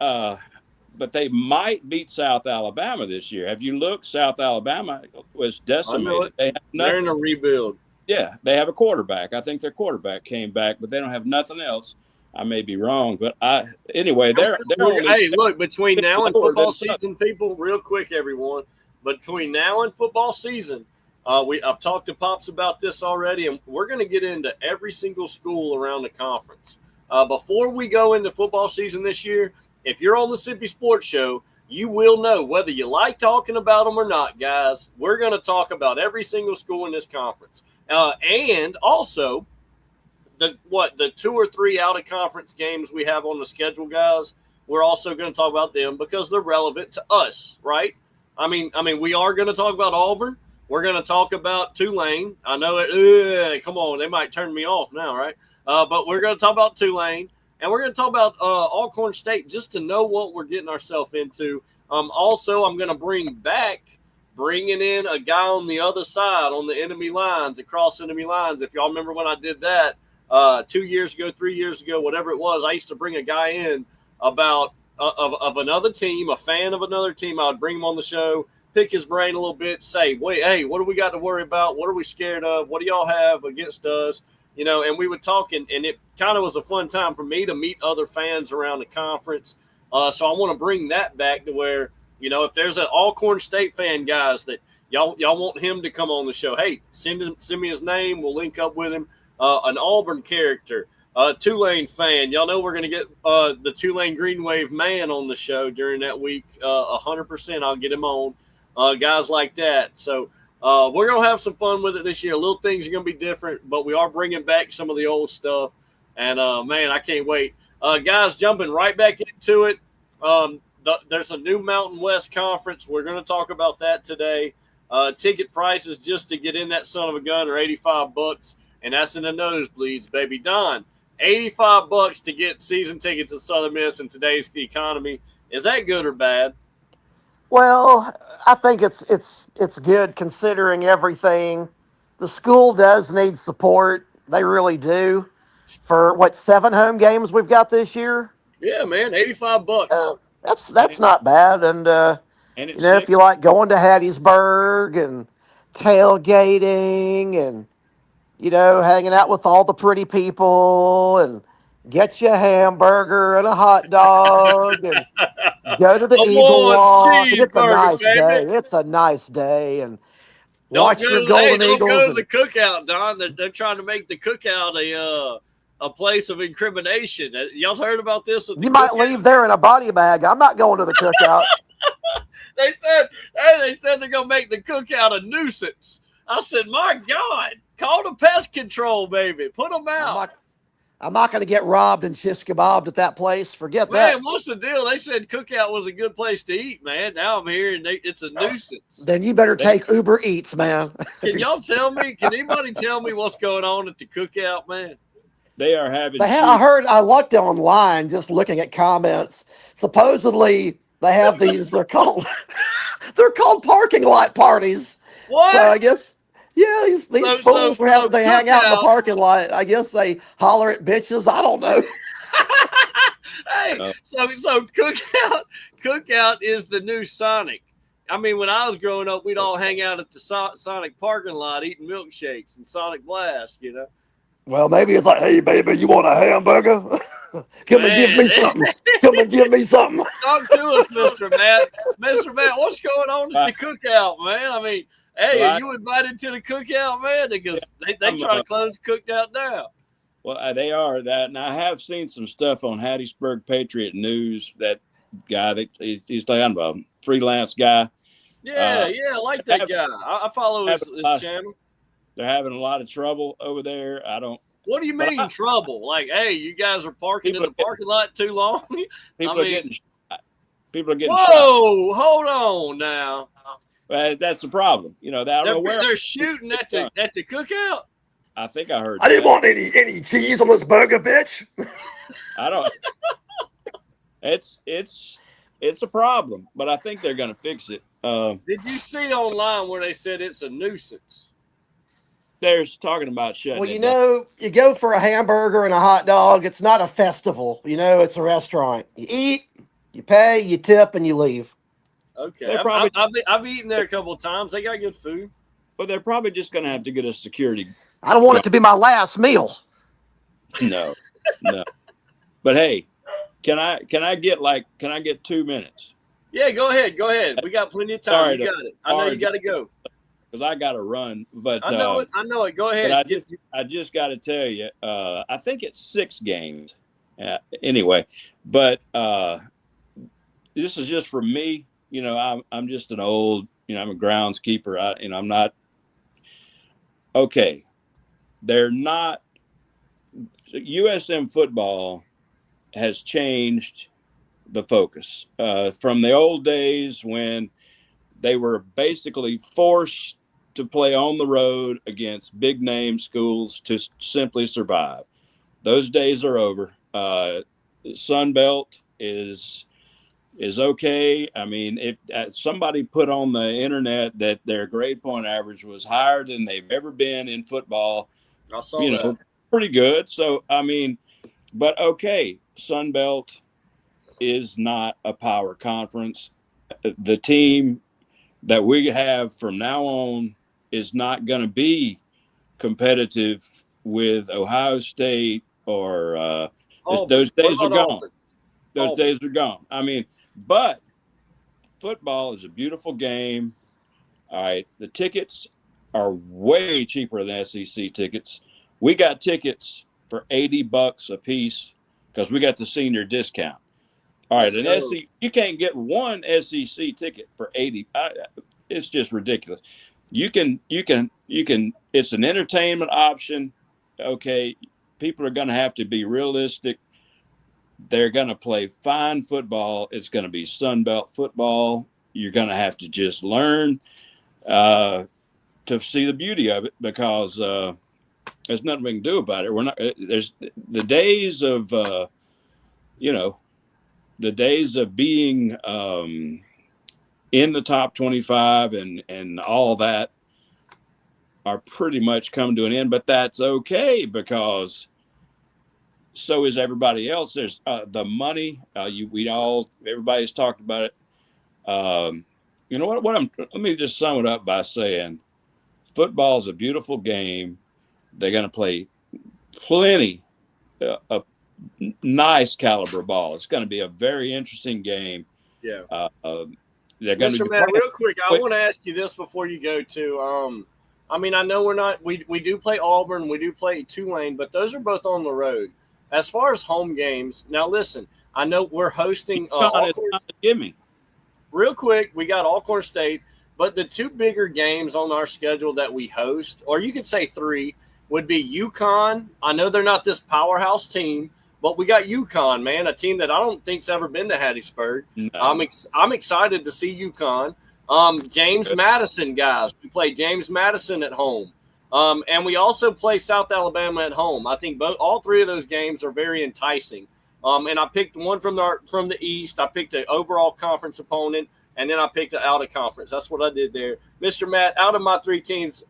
Speaker 6: they might beat South Alabama this year. Have you looked? South Alabama was decimated. They have nothing.
Speaker 3: They're in a rebuild.
Speaker 6: Yeah, they have a quarterback. I think their quarterback came back, but they don't have nothing else. I may be wrong, but anyway, they're only.
Speaker 3: Hey, look, between now and football season, people, real quick, everyone. Between now and football season, I've talked to Pops about this already, and we're going to get into every single school around the conference. Before we go into football season this year, if you're on the Sippi Sports Show, you will know whether you like talking about them or not, guys. We're going to talk about every single school in this conference. And also the 2 or 3 out of conference games we have on the schedule, guys. We're also going to talk about them because they're relevant to us, right? I mean, we are going to talk about Auburn. We're going to talk about Tulane. I know it. Come on, they might turn me off now, right? But we're going to talk about Tulane, and we're going to talk about Alcorn State just to know what we're getting ourselves into. Also, I'm going to bringing in a guy on the other side, on the enemy lines, across enemy lines. If y'all remember when I did that 2 years ago, 3 years ago, whatever it was, I used to bring a guy in about of another team, a fan of another team. I would bring him on the show, pick his brain a little bit, say, wait, hey, what do we got to worry about? What are we scared of? What do y'all have against us? And we would talk, and it kind of was a fun time for me to meet other fans around the conference. So I want to bring that back to where, if there's an Alcorn State fan, guys, that y'all want him to come on the show, hey, send me his name. We'll link up with him. An Auburn character, Tulane fan. Y'all know we're going to get the Tulane Green Wave man on the show during that week. 100% I'll get him on. Guys like that. So we're going to have some fun with it this year. Little things are going to be different, but we are bringing back some of the old stuff. And, man, I can't wait. Guys, jumping right back into it. There's a new Mountain West Conference. We're going to talk about that today. Ticket prices just to get in that son of a gun are $85, and that's in the nosebleeds, baby. Don, $85 to get season tickets to Southern Miss in today's economy. Is that good or bad?
Speaker 5: Well, I think it's good considering everything. The school does need support. They really do. For 7 home games we've got this year?
Speaker 3: Yeah, man, $85.
Speaker 5: That's not bad. And if you like going to Hattiesburg and tailgating and hanging out with all the pretty people and get you a hamburger and a hot dog and go to the Eagle Walk. It's a nice day. It's a nice day. And watch your Golden Eagles.
Speaker 3: Don't go to the cookout, Don. They're trying to make the cookout a place of incrimination. Y'all heard about this?
Speaker 5: You might leave there in a body bag. I'm not going to the cookout.
Speaker 3: They said they're gonna make the cookout a nuisance. I said, my God, call the pest control, baby. Put them out.
Speaker 5: I'm not going to get robbed and shish kebabbed at that place. Forget that.
Speaker 3: Man, what's the deal? They said cookout was a good place to eat, man. Now I'm here, and it's a nuisance.
Speaker 5: Then you better take Uber Eats, man.
Speaker 3: Can y'all tell me? Can anybody tell me what's going on at the cookout, man?
Speaker 6: They are having.
Speaker 5: I looked online just looking at comments. Supposedly they have these. They're called parking lot parties.
Speaker 3: What?
Speaker 5: So I guess. Yeah, these fools they hang out in the parking lot. I guess they holler at bitches. I don't know.
Speaker 3: Hey, so cookout is the new Sonic. I mean, when I was growing up, we'd all hang out at the Sonic parking lot eating milkshakes and Sonic Blast,
Speaker 5: Well, maybe it's like, hey, baby, you want a hamburger? Come and give
Speaker 3: Man,
Speaker 5: me something. Come and give me something.
Speaker 3: talk to us, Mr. Matt. Mr. Matt, what's going on at the cookout, man? I mean, hey,
Speaker 6: Well,
Speaker 3: are you invited to the cookout, man? Because they
Speaker 6: I'm,
Speaker 3: try to close the cookout down.
Speaker 6: well, they are that, and I have seen some stuff on Hattiesburg Patriot News. That guy that he's kind of a freelance guy.
Speaker 3: Yeah, I like that guy. I follow his channel.
Speaker 6: They're having a lot of trouble over there. I don't.
Speaker 3: What do you mean trouble? Like, hey, you guys are parking in the parking lot too long?
Speaker 6: People are getting shot. People are getting
Speaker 3: whoa,
Speaker 6: shot.
Speaker 3: Hold on now.
Speaker 6: That's the problem. You know, I don't know where
Speaker 3: they're shooting at the cookout.
Speaker 6: I think I heard.
Speaker 5: I didn't want any cheese on this burger, bitch.
Speaker 6: I don't. It's a problem, but I think they're going to fix it.
Speaker 3: Did you see online where they said it's a nuisance?
Speaker 6: They're talking about shutting.
Speaker 5: Well, you know, you go for a hamburger and a hot dog. It's not a festival. You know, it's a restaurant. You eat, you pay, you tip, and you leave.
Speaker 3: Okay, I've eaten there a couple of times. They got good food.
Speaker 6: But they're probably just going to have to get a security.
Speaker 5: I don't want it to be my last meal.
Speaker 6: No. But hey, can I get 2 minutes?
Speaker 3: Yeah, go ahead. We got plenty of time.
Speaker 6: Sorry
Speaker 3: you got it. I know you got to go.
Speaker 6: Because I got to run. But
Speaker 3: I know it. Go ahead.
Speaker 6: I just got to tell you, I think it's 6 games. Anyway, but this is just for me. You know, I'm just an old. You know, I'm a groundskeeper. I'm not. Okay, they're not. USM football has changed the focus from the old days when they were basically forced to play on the road against big name schools to simply survive. Those days are over. Sun Belt is okay. I mean, if somebody put on the internet that their grade point average was higher than they've ever been in football,
Speaker 3: I saw that.
Speaker 6: pretty good. So, I mean, but okay, Sun Belt is not a power conference. The team that we have from now on is not going to be competitive with Ohio State or those days are gone. Those days are gone. I mean, but football is a beautiful game. All right. The tickets are way cheaper than SEC tickets. We got tickets for $80 a piece because we got the senior discount. All right. You can't get one SEC ticket for 80. It's just ridiculous. You can, it's an entertainment option. Okay. People are going to have to be realistic. They're going to play fine football. It's going to be Sun Belt football. You're going to have to just learn to see the beauty of it because there's nothing we can do about it. We're not. There's the days of the days of being in the top 25 and all that are pretty much come to an end. But that's okay because so is everybody else. There's the money. Everybody's talked about it. You know what? Let me just sum it up by saying, football is a beautiful game. They're going to play plenty of nice caliber ball. It's going to be a very interesting game.
Speaker 3: Yeah.
Speaker 6: They're going
Speaker 3: Mr. Matt, real quick, I want to ask you this before you go to. I mean, I know we're not. We do play Auburn. We do play Tulane, but those are both on the road. As far as home games, now listen, I know we're hosting
Speaker 6: Gimme.
Speaker 3: Real quick, we got Alcorn State, but the 2 bigger games on our schedule that we host, or you could say 3, would be UConn. I know they're not this powerhouse team, but we got UConn, man, a team that I don't think's ever been to Hattiesburg. No. I'm excited to see UConn. James Madison, guys. We play James Madison at home. And we also play South Alabama at home. I think all 3 of those games are very enticing. And I picked one from the East. I picked an overall conference opponent, and then I picked an out of conference. That's what I did there. Mr. Matt, out of my 3 teams,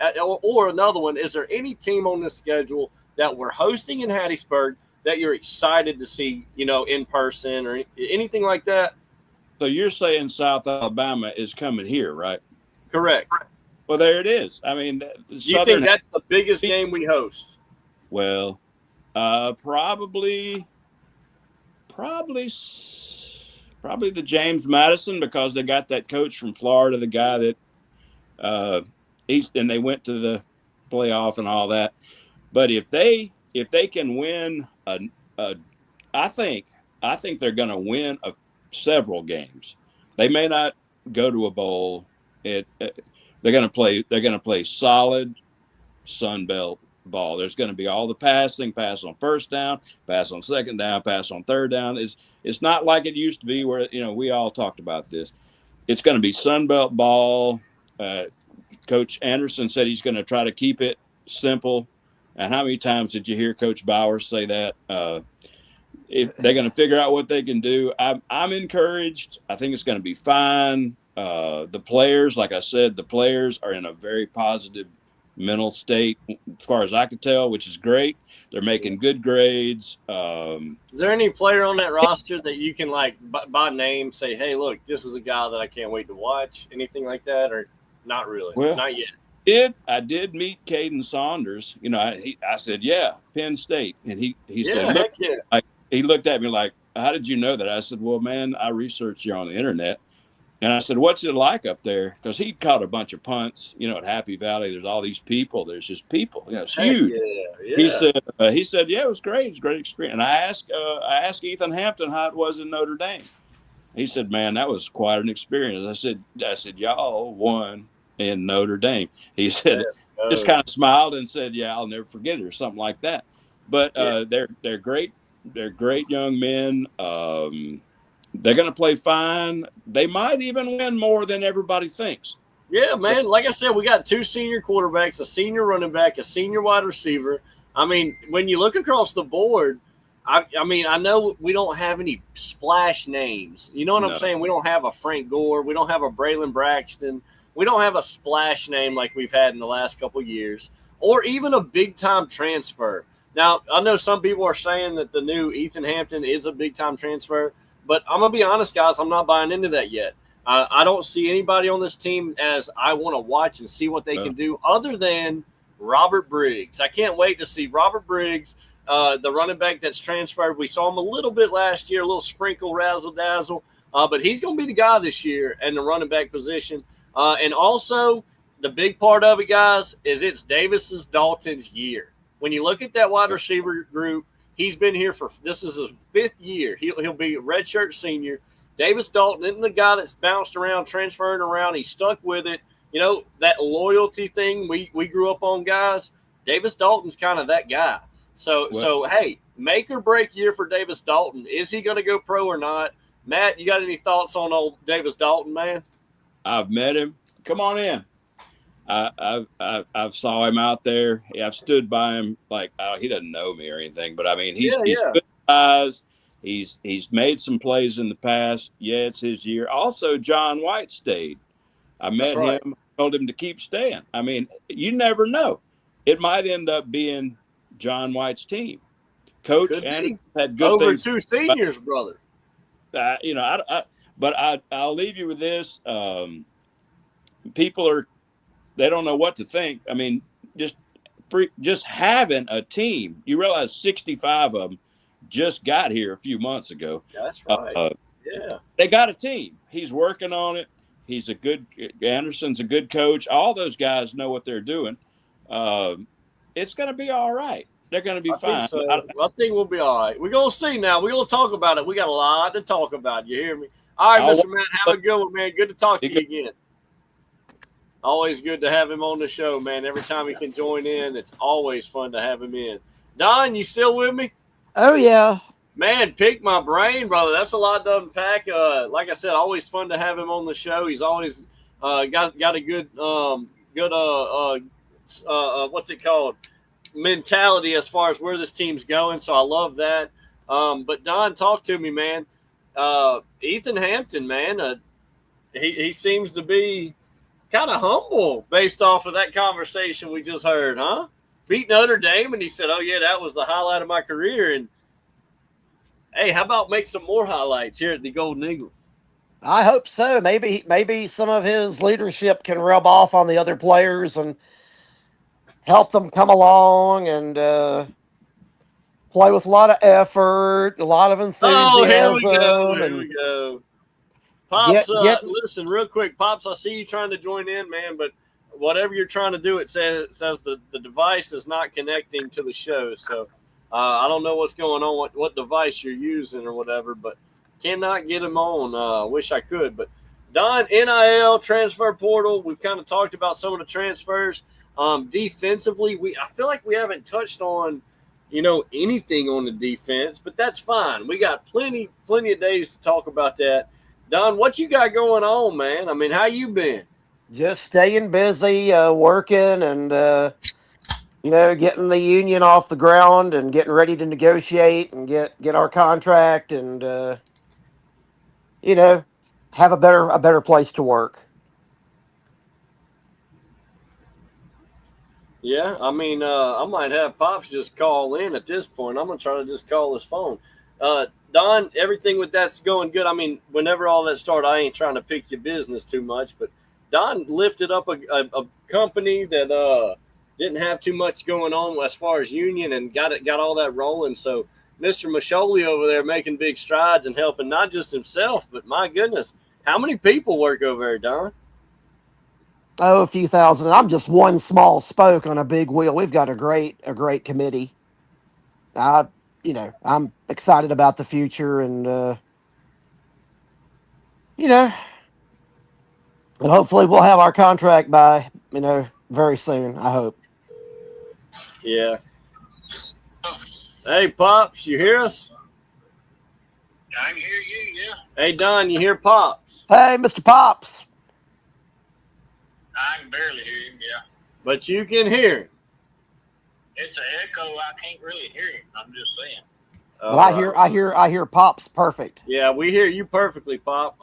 Speaker 3: or another one, is there any team on the schedule that we're hosting in Hattiesburg that you're excited to see, in person or anything like that?
Speaker 6: So you're saying South Alabama is coming here, right?
Speaker 3: Correct.
Speaker 6: Well, there it is. I mean,
Speaker 3: you think that's the biggest game we host?
Speaker 6: Well, probably the James Madison, because they got that coach from Florida, the guy that and they went to the playoff and all that. But if they can win I think they're going to win several games. They may not go to a bowl. They're going to play solid Sun Belt ball. There's going to be all the passing, pass on first down, pass on second down, pass on third down. It's not like it used to be where, we all talked about this. It's going to be Sun Belt ball. Coach Anderson said he's going to try to keep it simple. And how many times did you hear Coach Bowers say that? If they're going to figure out what they can do. I'm encouraged. I think it's going to be fine. The players, like I said, are in a very positive mental state, as far as I could tell, which is great. They're making good grades.
Speaker 3: Is there any player on that roster that you can, like, by name say, hey, look, this is a guy that I can't wait to watch? Anything like that, or not really?
Speaker 6: Well,
Speaker 3: not yet.
Speaker 6: I did meet Caden Saunders. I said, yeah, Penn State. And he said,
Speaker 3: heck yeah.
Speaker 6: He looked at me like, how did you know that? I said, well, man, I researched you on the internet. And I said, what's it like up there? Because he caught a bunch of punts, at Happy Valley. There's all these people. There's just people. It's huge.
Speaker 3: Yeah.
Speaker 6: He said, yeah, it was great. It was a great experience. And I asked Ethan Hampton how it was in Notre Dame. He said, man, that was quite an experience. I said, y'all won in Notre Dame. He said, just kind of smiled and said, yeah, I'll never forget it, or something like that. But they're great. They're great young men. They're going to play fine. They might even win more than everybody thinks.
Speaker 3: Yeah, man. Like I said, we got 2 senior quarterbacks, a senior running back, a senior wide receiver. I mean, when you look across the board, I know we don't have any splash names. You know what I'm saying? We don't have a Frank Gore. We don't have a Braylon Braxton. We don't have a splash name like we've had in the last couple of years, or even a big-time transfer. Now, I know some people are saying that the new Ethan Hampton is a big-time transfer, but I'm going to be honest, guys, I'm not buying into that yet. I don't see anybody on this team as I want to watch and see what they can do other than Robert Briggs. I can't wait to see Robert Briggs, the running back that's transferred. We saw him a little bit last year, a little sprinkle, razzle-dazzle, but he's going to be the guy this year in the running back position. And also, the big part of it, guys, is it's Dalton's year. When you look at that wide receiver group, he's been here this is his 5th year. He'll be a redshirt senior. Davis Dalton isn't the guy that's bounced around, transferring around. He's stuck with it. That loyalty thing we grew up on, guys. Davis Dalton's kind of that guy. So hey, make or break year for Davis Dalton. Is he going to go pro or not? Matt, you got any thoughts on old Davis Dalton, man?
Speaker 6: I've met him. Come on in. I've saw him out there. I've stood by him like he doesn't know me or anything, but I mean he's good guys. He's made some plays in the past. Yeah, it's his year. Also, John White stayed. I met him. Told him to keep staying. I mean, you never know. It might end up being John White's team. Coach and had good
Speaker 3: over
Speaker 6: things.
Speaker 3: 2 seniors, brother.
Speaker 6: But I'll leave you with this. People they don't know what to think. I mean, just having a team. You realize 65 of them just got here a few months ago.
Speaker 3: That's right.
Speaker 6: They got a team. He's working on it. Anderson's a good coach. All those guys know what they're doing. It's going to be all right. They're going to be fine.
Speaker 3: I think we'll be all right. We're going to see now. We're going to talk about it. We got a lot to talk about. You hear me? All right, Mr. Matt, have a good one, man. Good to talk to you again. Always good to have him on the show, man. Every time he can join in, it's always fun to have him in. Don, you still with me?
Speaker 5: Oh, yeah.
Speaker 3: Man, pick my brain, brother. That's a lot to unpack. Like I said, always fun to have him on the show. He's always got a good what's it called? Mentality as far as where this team's going. So I love that. But Don, talk to me, man. Ethan Hampton, man, he seems to be kind of humble based off of that conversation we just heard, huh? Beat Notre Dame, and he said, oh, yeah, that was the highlight of my career. And, hey, how about make some more highlights here at the Golden Eagle?
Speaker 5: I hope so. Maybe some of his leadership can rub off on the other players and help them come along. And play with a lot of effort, a lot of
Speaker 3: Oh, here we go.
Speaker 5: enthusiasm,
Speaker 3: Here we
Speaker 5: and
Speaker 3: go. Pops,
Speaker 5: get
Speaker 3: listen, real quick. Pops, I see you trying to join in, man, but whatever you're trying to do, it says the device is not connecting to the show. So I don't know what's going on, what device you're using or whatever, but cannot get him on. Wish I could. But Don, NIL, transfer portal, we've kind of talked about some of the transfers. Defensively, I feel like we haven't touched on anything on the defense, but that's fine. We got plenty of days to talk about that. Don, what you got going on, man? I mean, how you been?
Speaker 5: just staying busy, working, and getting the union off the ground and getting ready to negotiate and get our contract and have a better place to work.
Speaker 3: Yeah, I mean, I might have Pops just call in at this point. I'm gonna try to just call his phone. Don, everything with that's going good. I mean, whenever all that started, I ain't trying to pick your business too much, but Don lifted up a company that didn't have too much going on as far as union and got all that rolling. So Mr. Masholi over there making big strides and helping not just himself, but my goodness, how many people work over there, Don?
Speaker 5: Oh, a few thousand. I'm just one small spoke on a big wheel. We've got a great committee. I'm excited about the future, and and hopefully we'll have our contract by very soon. I hope.
Speaker 3: Yeah. Hey, Pops, you hear us?
Speaker 7: I can hear you, yeah.
Speaker 3: Hey, Don, you hear Pops?
Speaker 5: Hey, Mr. Pops.
Speaker 7: I can barely hear him, yeah.
Speaker 3: But you can hear him.
Speaker 7: It's an echo. I can't really hear him. I'm just saying.
Speaker 5: But I hear Pops perfect.
Speaker 3: Yeah, we hear you perfectly, Pop.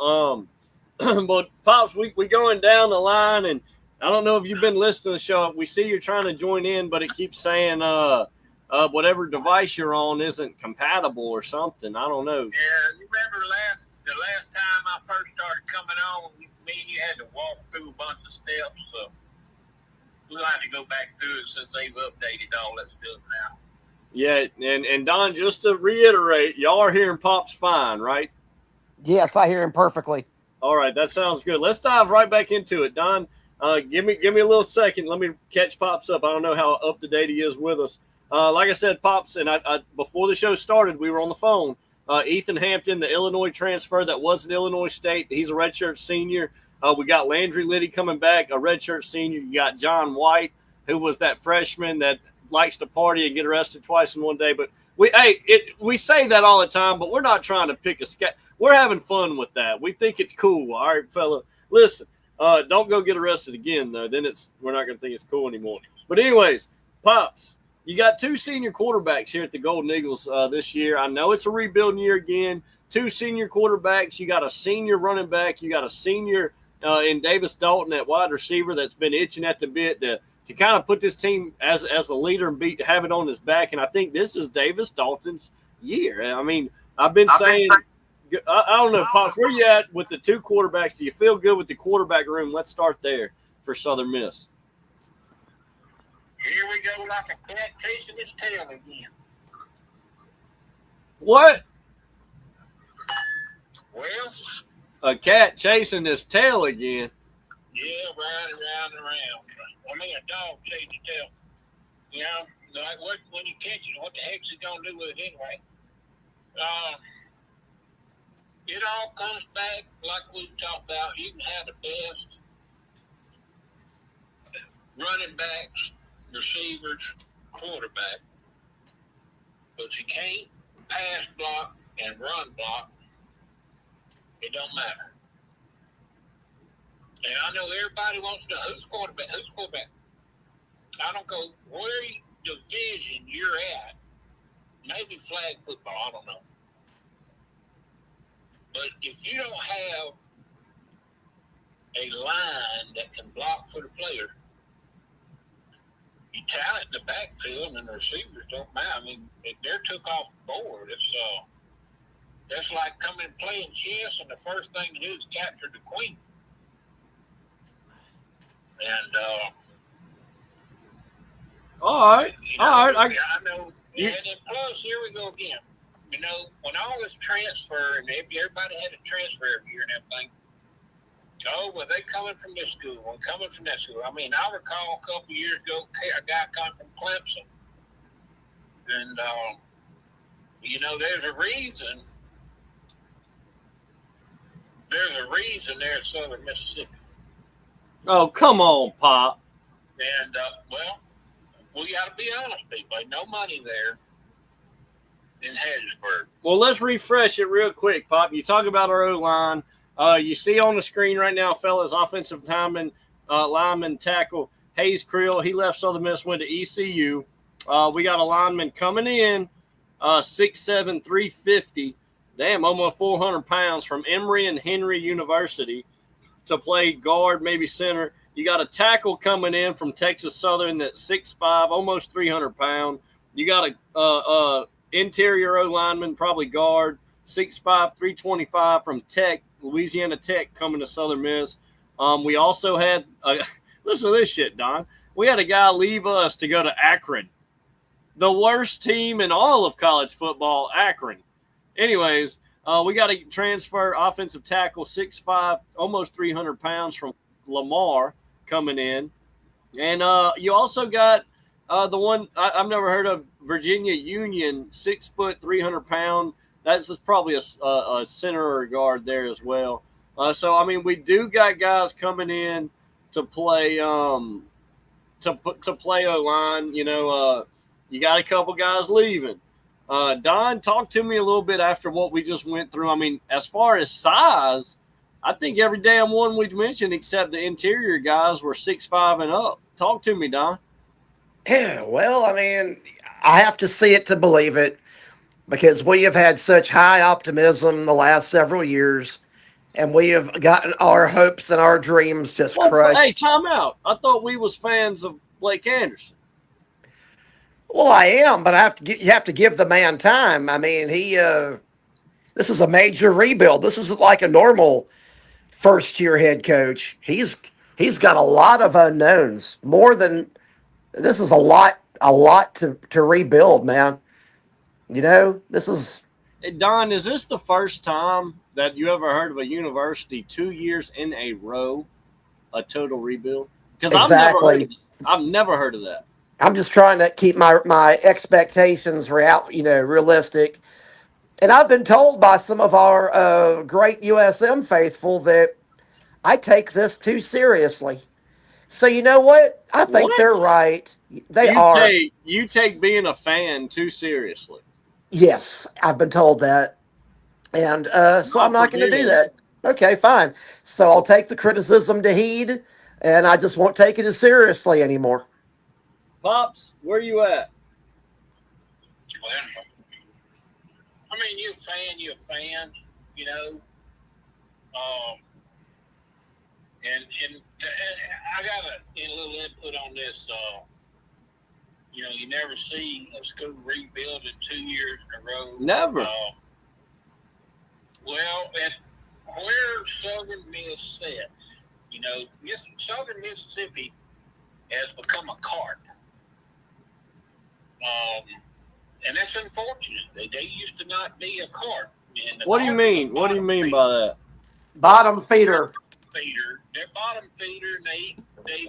Speaker 3: But Pops, we going down the line, and I don't know if you've been listening to the show. We see you're trying to join in, but it keeps saying whatever device you're on isn't compatible or something. I don't know.
Speaker 7: Yeah, you remember the last time I first started coming on, me and you had to walk through a bunch of steps, so we'll have to go back through it since they've updated all that stuff now.
Speaker 3: Yeah, and Don, just to reiterate, y'all are hearing Pops fine, right?
Speaker 5: Yes, I hear him perfectly.
Speaker 3: All right, that sounds good. Let's dive right back into it. Don, give me a little second. Let me catch Pops up. I don't know how up to date he is with us. Like I said, Pops, and I before the show started, we were on the phone. Ethan Hampton, the Illinois transfer that was in Illinois State, he's a redshirt senior. We got Landry Liddy coming back, a redshirt senior. You got John White, who was that freshman that likes to party and get arrested twice in one day. But we say that all the time, but we're not trying to pick a scat. We're having fun with that. We think it's cool. All right, fella. Listen, don't go get arrested again, though. Then we're not going to think it's cool anymore. But anyways, Pops, you got two senior quarterbacks here at the Golden Eagles this year. I know it's a rebuilding year again. Two senior quarterbacks. You got a senior running back. You got a senior in Davis Dalton at wide receiver that's been itching at the bit to kind of put this team as a leader and have it on his back. And I think this is Davis Dalton's year. I mean, I've been saying – I don't know, Pops, where you at with the two quarterbacks? Do you feel good with the quarterback room? Let's start there for Southern Miss.
Speaker 7: Here we go, like a cat chasing its tail again.
Speaker 3: What?
Speaker 7: Well,
Speaker 3: a cat chasing his tail again?
Speaker 7: Yeah, round and round and round. I mean, a dog chasing his tail. You know, like when you catch it, what the heck's he going to do with it anyway? It all comes back like we talked about. You can have the best running backs, receivers, quarterback, but you can't pass block and run block. It don't matter. And I know everybody wants to know who's quarterback. I don't go where division you're at. Maybe flag football, I don't know. But if you don't have a line that can block for the player, you talent in the backfield and the receivers don't matter. I mean, if they're took off the board, that's like coming and playing chess, and the first thing to do is capture the queen. And
Speaker 3: all right.
Speaker 7: I know Yeah, and then plus, here we go again. You know, when all this transfer, and everybody had to transfer every year and everything, oh, well, they coming from this school, and coming from that school. I mean, I recall a couple years ago, a guy coming from Clemson. And, you know, there's a reason there at Southern Mississippi.
Speaker 3: Oh, come on, Pop.
Speaker 7: And, well, we got to be honest, people. Ain't no money there in Hattiesburg.
Speaker 3: Well, let's refresh it real quick, Pop. You talk about our O-line. You see on the screen right now, fellas, offensive lineman tackle Hayes Creel. He left Southern Miss, went to ECU. We got a lineman coming in, 6'7", 350. Damn, almost 400 pounds from Emory and Henry University to play guard, maybe center. You got a tackle coming in from Texas Southern that's 6'5", almost 300 pounds. You got a interior O-lineman, probably guard, 6'5", 325 from Tech, Louisiana Tech, coming to Southern Miss. We also had, listen to this shit, Don. We had a guy leave us to go to Akron. The worst team in all of college football, Akron. Anyways, we got a transfer offensive tackle, 6'5", almost 300 pounds from Lamar coming in. And you also got the one I've never heard of, Virginia Union, 6 foot, 300 pound. That's probably a center or a guard there as well. So, I mean, we do got guys coming in to play to play O-line. You know, you got a couple guys leaving. Don, talk to me a little bit after what we just went through. I mean, as far as size, I think every damn one we mentioned except the interior guys were 6'5" and up. Talk to me, Don.
Speaker 5: Yeah, well, I mean, I have to see it to believe it because we have had such high optimism the last several years, and we have gotten our hopes and our dreams just crushed.
Speaker 3: Hey, time out. I thought we was fans of Blake Anderson.
Speaker 5: Well, I am, but you have to give the man time. I mean, this is a major rebuild. This isn't like a normal first-year head coach. He's got a lot of unknowns. This is a lot to rebuild, man. You know, this is.
Speaker 3: Hey, Don, is this the first time that you ever heard of a university 2 years in a row, a total rebuild? Because
Speaker 5: Exactly.
Speaker 3: I've never heard of that.
Speaker 5: I'm just trying to keep my expectations realistic. And I've been told by some of our great USM faithful that I take this too seriously. So you know what? I think
Speaker 3: What?
Speaker 5: they're right. They are.
Speaker 3: You take being a fan too seriously.
Speaker 5: Yes, I've been told that. And so I'm not going to do that. Okay, fine. So I'll take the criticism to heed, and I just won't take it as seriously anymore.
Speaker 3: Pops, where you at?
Speaker 7: Well, I mean, you're a fan, you know. And I got a little input on this. You know, you never see a school rebuild in 2 years in a row.
Speaker 3: Never.
Speaker 7: Well, at where Southern Miss sits, you know, Southern Mississippi has become a cart. And that's unfortunate. They used to not be a cart.
Speaker 3: What do you mean? What do you mean by that?
Speaker 5: Bottom feeder.
Speaker 7: They're bottom feeder, and they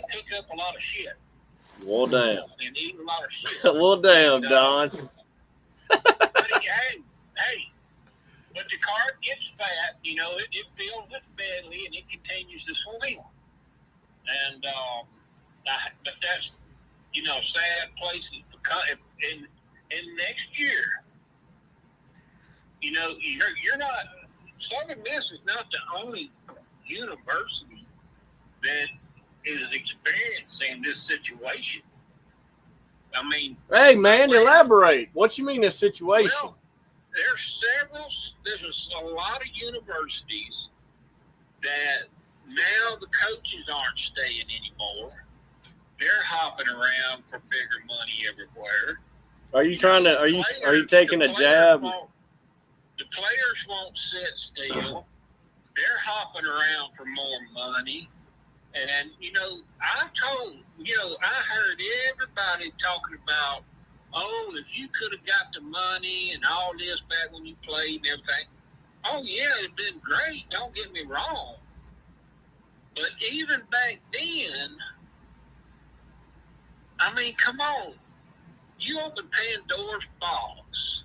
Speaker 7: pick up a lot of shit.
Speaker 3: Well, damn.
Speaker 7: And eat a lot of shit.
Speaker 3: Well, damn, Don.
Speaker 7: Hey, but the cart gets fat, you know, it fills its belly, and it continues to swim. And, but that's, you know, sad places. And next year, you know, you're not, Southern Miss is not the only university that is experiencing this situation. I mean,
Speaker 3: hey, man, elaborate. What you mean this situation?
Speaker 7: Well, there's a lot of universities that now the coaches aren't staying anymore. They're hopping around for bigger money everywhere.
Speaker 3: Are you trying to? Are you taking a jab?
Speaker 7: The players won't sit still. They're hopping around for more money. And, you know, I heard everybody talking about, oh, if you could have got the money and all this back when you played and everything, oh, yeah, it'd been great. Don't get me wrong. But even back then, I mean, come on. You open Pandora's box.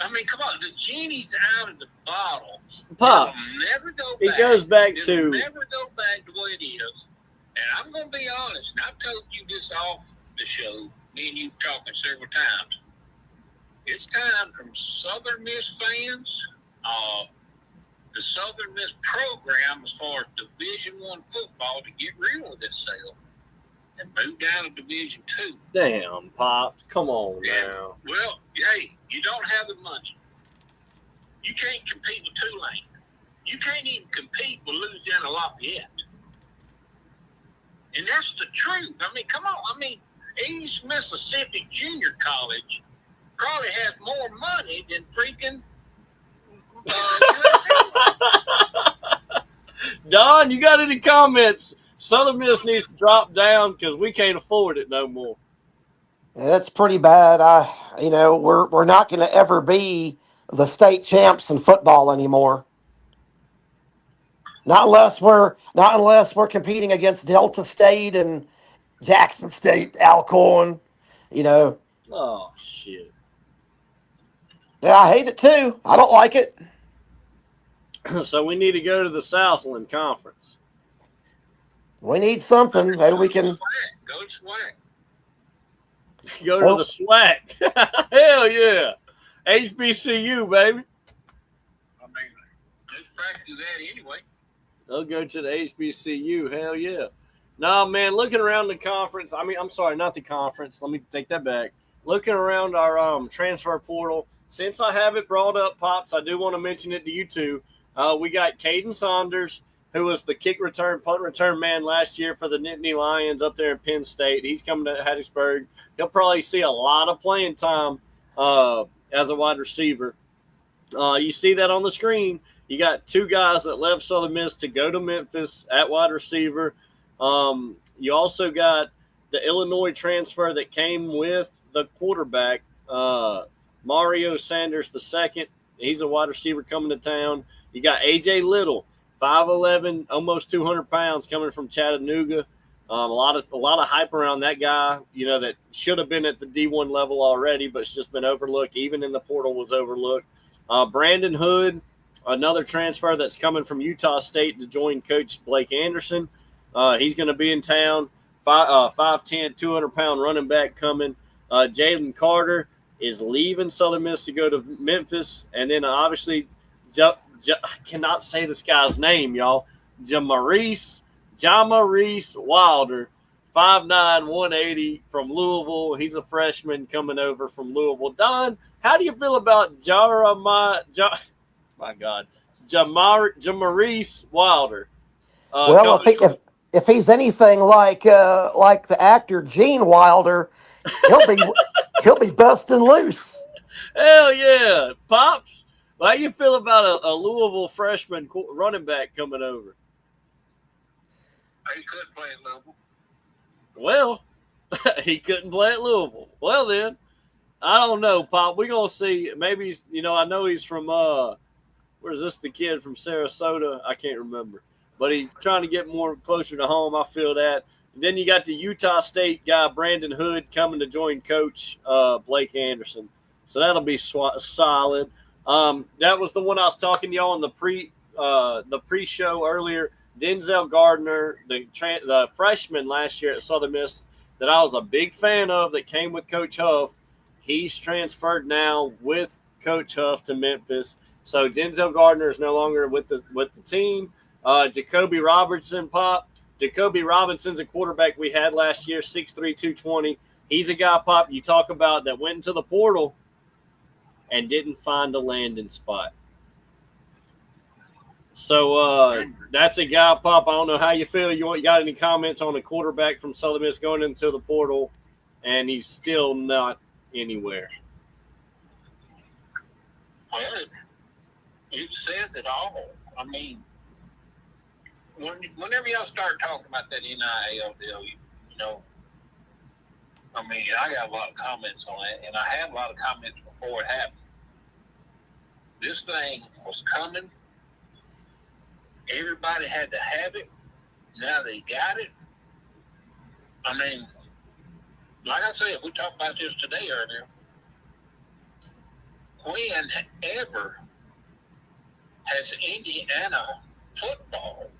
Speaker 7: I mean, come on. The genie's out of the bottle.
Speaker 3: Pops,
Speaker 7: It'll never go back.
Speaker 3: it goes back
Speaker 7: It'll
Speaker 3: to
Speaker 7: never go back to what it is. And I'm going to be honest, and I've told you this off the show, me and you talking several times. It's time from Southern Miss fans, the Southern Miss program as far as Division I football to get real with itself and move down to Division II.
Speaker 3: damn Pops. Come on now.
Speaker 7: Well, hey, you don't have the money. You can't compete with Tulane. You can't even compete with Louisiana Lafayette. And that's the truth. I mean, come on. I mean, East Mississippi Junior College probably has more money than freaking
Speaker 3: Don, you got any comments? Southern Miss needs to drop down because we can't afford it no more.
Speaker 5: That's pretty bad. We're not going to ever be the state champs in football anymore. Not unless we're competing against Delta State and Jackson State, Alcorn.
Speaker 3: Oh shit.
Speaker 5: Yeah, I hate it too. I don't like it.
Speaker 3: So we need to go to the Southland Conference.
Speaker 5: We need something. Maybe we can
Speaker 7: go to SWAC.
Speaker 3: Go to the SWAC. Hell yeah. HBCU, baby.
Speaker 7: I mean, let's practice that anyway.
Speaker 3: They'll go to the HBCU. Hell yeah. Nah, man, looking around the conference. I mean, I'm sorry, not the conference. Let me take that back. Looking around our transfer portal. Since I have it brought up, Pops, I do want to mention it to you too. We got Caden Saunders, who was the kick return, punt return man last year for the Nittany Lions up there in Penn State. He's coming to Hattiesburg. He'll probably see a lot of playing time as a wide receiver. You see that on the screen. You got two guys that left Southern Miss to go to Memphis at wide receiver. You also got the Illinois transfer that came with the quarterback, Mario Sanders II. He's a wide receiver coming to town. You got A.J. Little, 5'11", almost 200 pounds, coming from Chattanooga. A lot of hype around that guy, that should have been at the D1 level already, but it's just been overlooked. Even in the portal was overlooked. Brandon Hood, another transfer that's coming from Utah State to join Coach Blake Anderson. He's going to be in town. 5'10", 200-pound running back coming. Jalen Carter is leaving Southern Miss to go to Memphis. And then obviously, I cannot say this guy's name, y'all. Jamarice Wilder, 5'9", 180 from Louisville. He's a freshman coming over from Louisville. Don, how do you feel about Jamarice Wilder?
Speaker 5: If he's anything like the actor Gene Wilder, he'll be busting loose.
Speaker 3: Hell yeah, Pops! How you feel about a Louisville freshman running back coming over?
Speaker 7: He could play at Louisville.
Speaker 3: Well, he couldn't play at Louisville. Well then, I don't know, Pop. We're gonna see. Maybe he's, I know he's from where's this? The kid from Sarasota? I can't remember. But he's trying to get more closer to home. I feel that. And then you got the Utah State guy, Brandon Hood, coming to join Coach Blake Anderson. So that'll be solid. That was the one I was talking to y'all on the pre-show earlier. Denzel Gardner, the freshman last year at Southern Miss that I was a big fan of that came with Coach Huff. He's transferred now with Coach Huff to Memphis. So Denzel Gardner is no longer with the team. Jacoby Robinson's a quarterback we had last year, 6'3", 220. He's a guy, Pop, you talk about that went into the portal and didn't find a landing spot. So that's a guy, Pop. I don't know how you feel. You got any comments on a quarterback from Southern Miss going into the portal and he's still not anywhere?
Speaker 7: Well, it says it all. I mean, whenever y'all start talking about that NIL deal, I mean, I got a lot of comments on it, and I had a lot of comments before it happened. This thing was coming. Everybody had to have it. Now they got it. I mean, like I said, we talked about this today earlier. When ever has Indiana football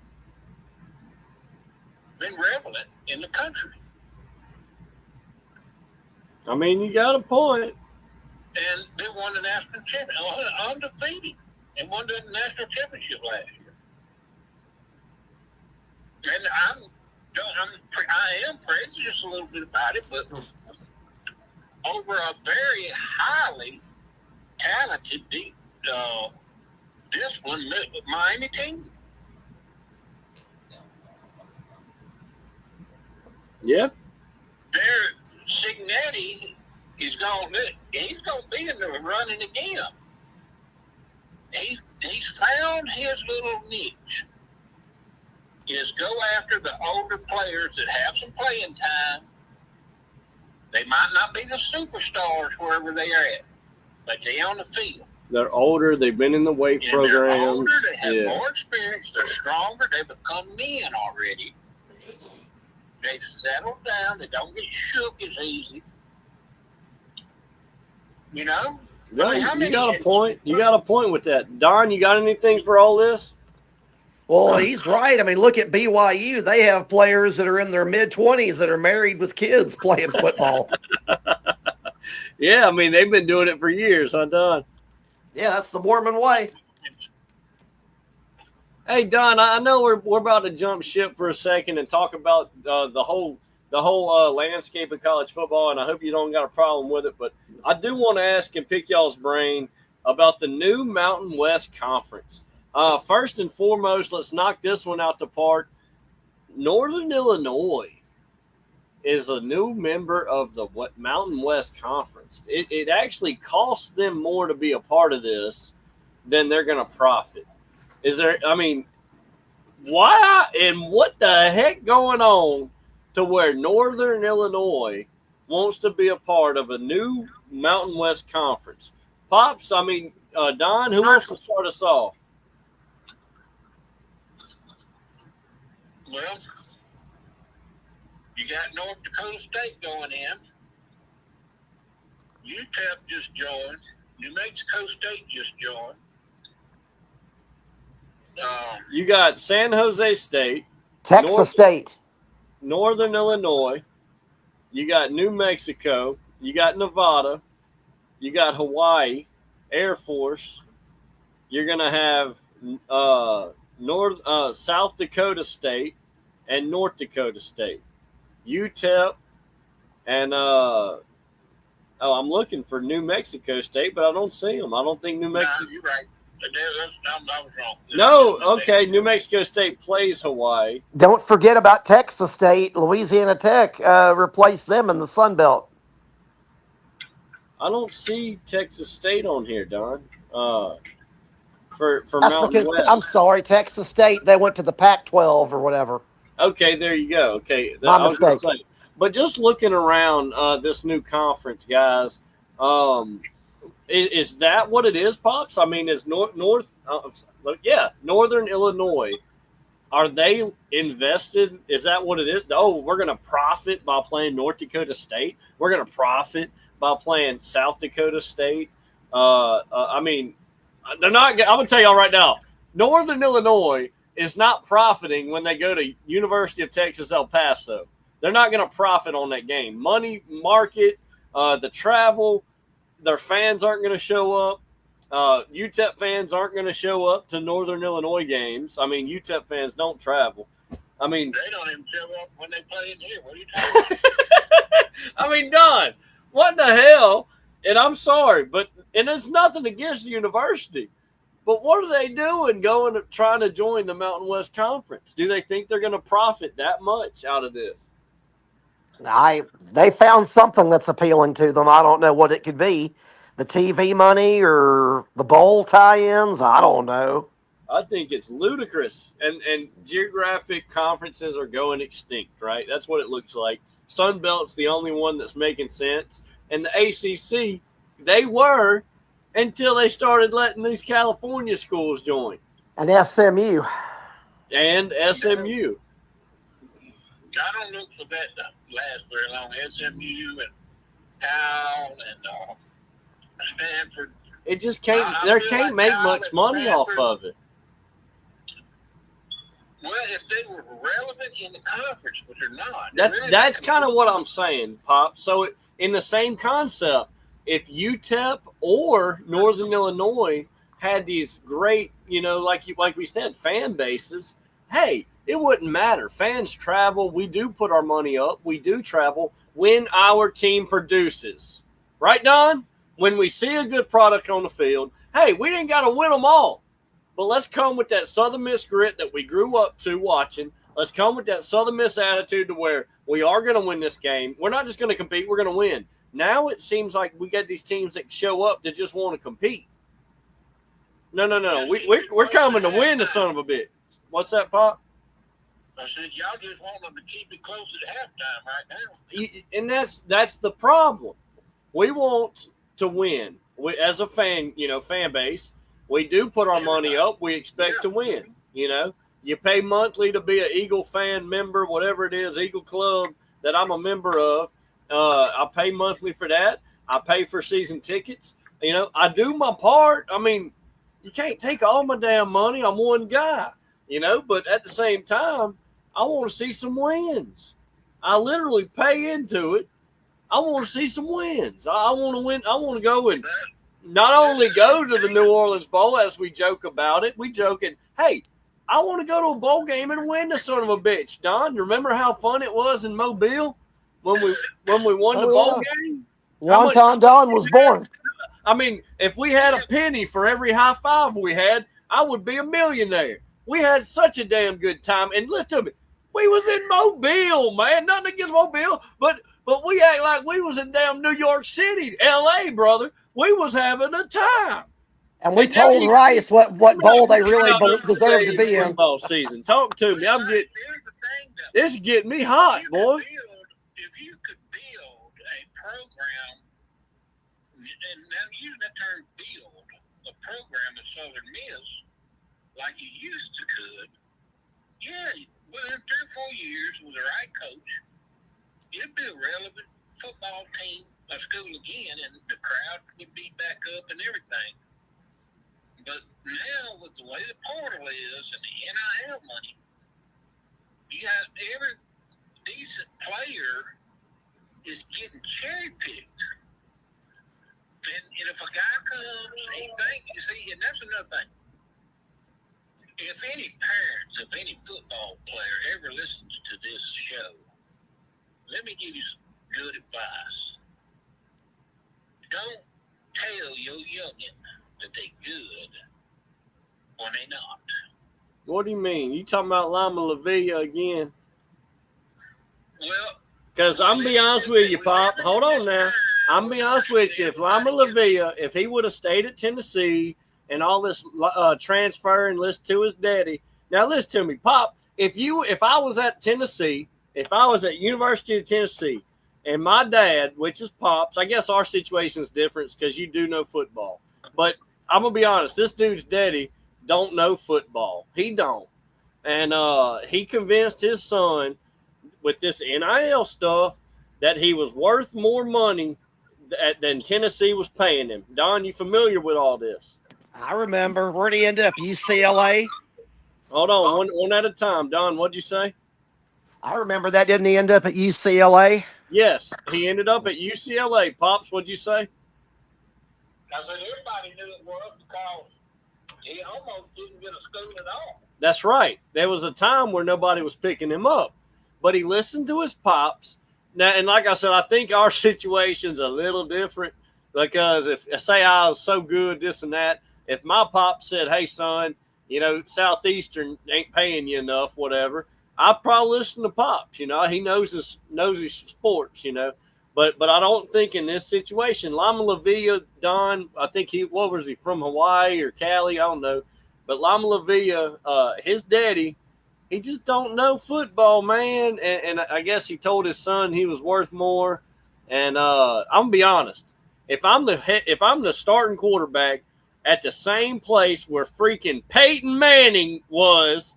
Speaker 7: been relevant in the country?
Speaker 3: I mean, you got a point.
Speaker 7: And they won the national championship, undefeated, and won the national championship last year. And I am prejudiced a little bit about it, but over a very highly talented, disciplined Miami team.
Speaker 3: Yeah.
Speaker 7: Signetti he's going to be in the running again. He's found his little niche. Is go after the older players that have some playing time. They might not be the superstars wherever they are at, but they on the field.
Speaker 3: They're older. They've been in the weight programs.
Speaker 7: They're older. They have more experience. They're stronger. They become men already. They settle down. They don't get shook as easy. You know?
Speaker 3: No, you got a point. You got a point with that. Don, you got anything for all this?
Speaker 5: Well, he's right. I mean, look at BYU. They have players that are in their mid-20s that are married with kids playing football.
Speaker 3: Yeah, I mean, they've been doing it for years, huh, Don?
Speaker 5: Yeah, that's the Mormon way.
Speaker 3: Hey, Don, I know we're about to jump ship for a second and talk about the whole landscape of college football, and I hope you don't got a problem with it. But I do want to ask and pick y'all's brain about the new Mountain West Conference. First and foremost, let's knock this one out the park. Northern Illinois is a new member of the Mountain West Conference. It actually costs them more to be a part of this than they're going to profit. Why and what the heck going on to where Northern Illinois wants to be a part of a new Mountain West Conference? Pops, Don, who wants to start us off?
Speaker 7: Well, you got North Dakota State going in. UTEP just joined. New Mexico State just joined.
Speaker 3: You got San Jose State.
Speaker 5: Texas State.
Speaker 3: Northern Illinois. You got New Mexico. You got Nevada. You got Hawaii. Air Force. You're going to have South Dakota State and North Dakota State. UTEP and I'm looking for New Mexico State, but I don't see them. I don't think New Mexico.
Speaker 7: No, you're right. I was wrong.
Speaker 3: No, okay. New Mexico State plays Hawaii.
Speaker 5: Don't forget about Texas State. Louisiana Tech replaced them in the Sun Belt.
Speaker 3: I don't see Texas State on here, Don. For
Speaker 5: That's
Speaker 3: Mountain
Speaker 5: because
Speaker 3: West.
Speaker 5: I'm sorry, Texas State. They went to the Pac-12 or whatever.
Speaker 3: Okay, there you go. Okay,
Speaker 5: My mistake.
Speaker 3: But just looking around this new conference, guys, is that what it is, Pops? I mean, is Northern Illinois, are they invested? Is that what it is? Oh, we're going to profit by playing North Dakota State. We're going to profit by playing South Dakota State. They're not. I'm going to tell y'all right now, Northern Illinois is not profiting when they go to University of Texas El Paso. They're not going to profit on that game. Money, market, the travel, their fans aren't going to show up. UTEP fans aren't going to show up to Northern Illinois games. I mean, UTEP fans don't travel. I mean,
Speaker 7: they don't even show up when they play in here. What are you talking about?
Speaker 3: I mean, Don, what the hell? And I'm sorry, and it's nothing against the university. But what are they doing trying to join the Mountain West Conference? Do they think they're going to profit that much out of this?
Speaker 5: They found something that's appealing to them. I don't know what it could be. The TV money or the bowl tie-ins. I don't know.
Speaker 3: I think it's ludicrous. And geographic conferences are going extinct, right? That's what it looks like. Sun Belt's the only one that's making sense. And the ACC, they were until they started letting these California schools join.
Speaker 5: And SMU.
Speaker 3: And SMU.
Speaker 7: I don't look for that to last very long. SMU and Cal and Stanford.
Speaker 3: It just can't. They can't make much money off of it.
Speaker 7: Well, if they were relevant in the conference, but they're not.
Speaker 3: That's kind of what I'm saying, Pop. So in the same concept, if UTEP or Northern Illinois had these great, like we said, fan bases, hey, it wouldn't matter. Fans travel. We do put our money up. We do travel when our team produces. Right, Don? When we see a good product on the field, hey, we didn't got to win them all. But let's come with that Southern Miss grit that we grew up to watching. Let's come with that Southern Miss attitude to where we are going to win this game. We're not just going to compete. We're going to win. Now it seems like we got these teams that show up that just want to compete. No. We're coming to win the son of a bitch. What's that, Pop?
Speaker 7: I said, y'all just want them to keep it close at halftime right now.
Speaker 3: And that's the problem. We want to win. As a fan base, we do put our money up. We expect to win. You pay monthly to be an Eagle fan member, whatever it is, Eagle Club that I'm a member of. I pay monthly for that. I pay for season tickets. I do my part. I mean, you can't take all my damn money. I'm one guy, but at the same time, I want to see some wins. I literally pay into it. I want to see some wins. I want to win. I want to go and not only go to the New Orleans Bowl as we joke about it. We joking, hey, I want to go to a bowl game and win the son of a bitch. Don, you remember how fun it was in Mobile when we won the bowl game?
Speaker 5: Wonton Don was born.
Speaker 3: I mean, if we had a penny for every high five we had, I would be a millionaire. We had such a damn good time. And listen to me, we was in Mobile, man. Nothing against Mobile, but we act like we was in damn New York City, L.A., brother. We was having a time.
Speaker 5: And we told Rice what bowl they really deserved to be in.
Speaker 3: Football season. Talk to me. This is getting me hot, boy.
Speaker 7: If you could build a program, and I'm using that term build, a program at Southern Miss like you used to could, within 3 or 4 years with the right coach, you'd be a relevant football team, a school again, and the crowd would be back up and everything. But now, with the way the portal is and the NIL money, you have every decent player is getting cherry picked. And if a guy comes, he thinks, you see, and that's another thing. If any parents of any football player ever listens to this show, let me give you some good advice. Don't tell your youngin' that they good when they not.
Speaker 3: What do you mean? You talking about Lima LaVilla again?
Speaker 7: Well,
Speaker 3: because I'm going to be honest with you, Pop. Hold on now. I'm going to be honest with you. If Lima LaVilla, if he would have stayed at Tennessee and all this transfer and listen to his daddy. Now, listen to me, Pop. If I was at Tennessee, if I was at University of Tennessee, and my dad, which is Pops, I guess our situation is different because you do know football. But I'm going to be honest, this dude's daddy don't know football. He don't. And he convinced his son with this NIL stuff that he was worth more money than Tennessee was paying him. Don, you familiar with all this?
Speaker 5: I remember. Where'd he end up? UCLA?
Speaker 3: Hold on, one at a time. Don, what'd you say?
Speaker 5: I remember that. Didn't he end up at UCLA?
Speaker 3: Yes, he ended up at UCLA. Pops, what'd you say?
Speaker 7: I said everybody knew it was because he almost didn't get a school at all.
Speaker 3: That's right. There was a time where nobody was picking him up, but he listened to his pops. Now, and like I said, I think our situation's a little different because if say I was so good, this and that, if my pop said, "Hey, son, Southeastern ain't paying you enough, whatever," I'd probably listen to Pops. He knows his sports. But I don't think in this situation, Lima LaVilla, Don, I think what was he from Hawaii or Cali? I don't know. But Lima LaVilla, his daddy he just don't know football, man. And I guess he told his son he was worth more. And I'm gonna be honest. If I'm the starting quarterback at the same place where freaking Peyton Manning was,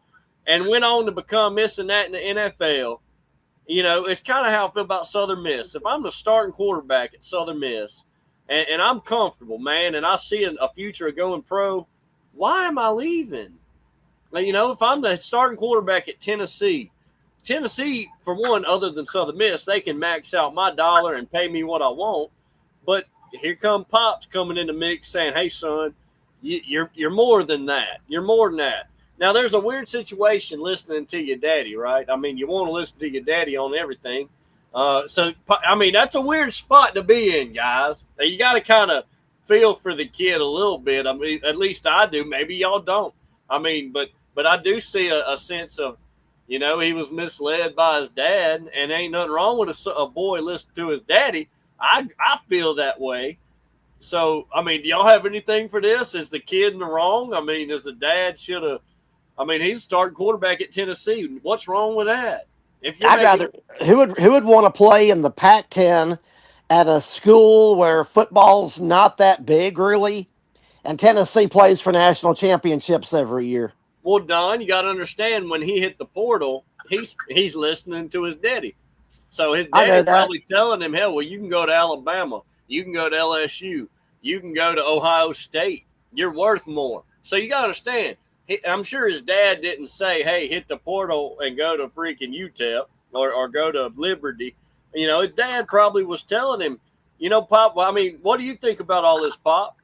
Speaker 3: and went on to become this and that in the NFL, it's kind of how I feel about Southern Miss. If I'm the starting quarterback at Southern Miss, and I'm comfortable, man, and I see a future of going pro, why am I leaving? If I'm the starting quarterback at Tennessee, for one, other than Southern Miss, they can max out my dollar and pay me what I want. But here come Pops coming in the mix saying, hey, son, you're more than that. You're more than that. Now, there's a weird situation listening to your daddy, right? I mean, you want to listen to your daddy on everything. That's a weird spot to be in, guys. You got to kind of feel for the kid a little bit. I mean, at least I do. Maybe y'all don't. I mean, but I do see a sense of, he was misled by his dad, and ain't nothing wrong with a boy listening to his daddy. I feel that way. So, I mean, do y'all have anything for this? Is the kid in the wrong? I mean, is the dad should have? I mean, he's starting quarterback at Tennessee. What's wrong with that?
Speaker 5: I'd rather who would want to play in the Pac-10 at a school where football's not that big, really, and Tennessee plays for national championships every year.
Speaker 3: Well, Don, you got to understand when he hit the portal, he's listening to his daddy. So his daddy's probably telling him, hell, well, you can go to Alabama, you can go to LSU, you can go to Ohio State. You're worth more. So you got to understand. I'm sure his dad didn't say, hey, hit the portal and go to freaking UTEP or go to Liberty. His dad probably was telling him, Pop, I mean, what do you think about all this, Pop?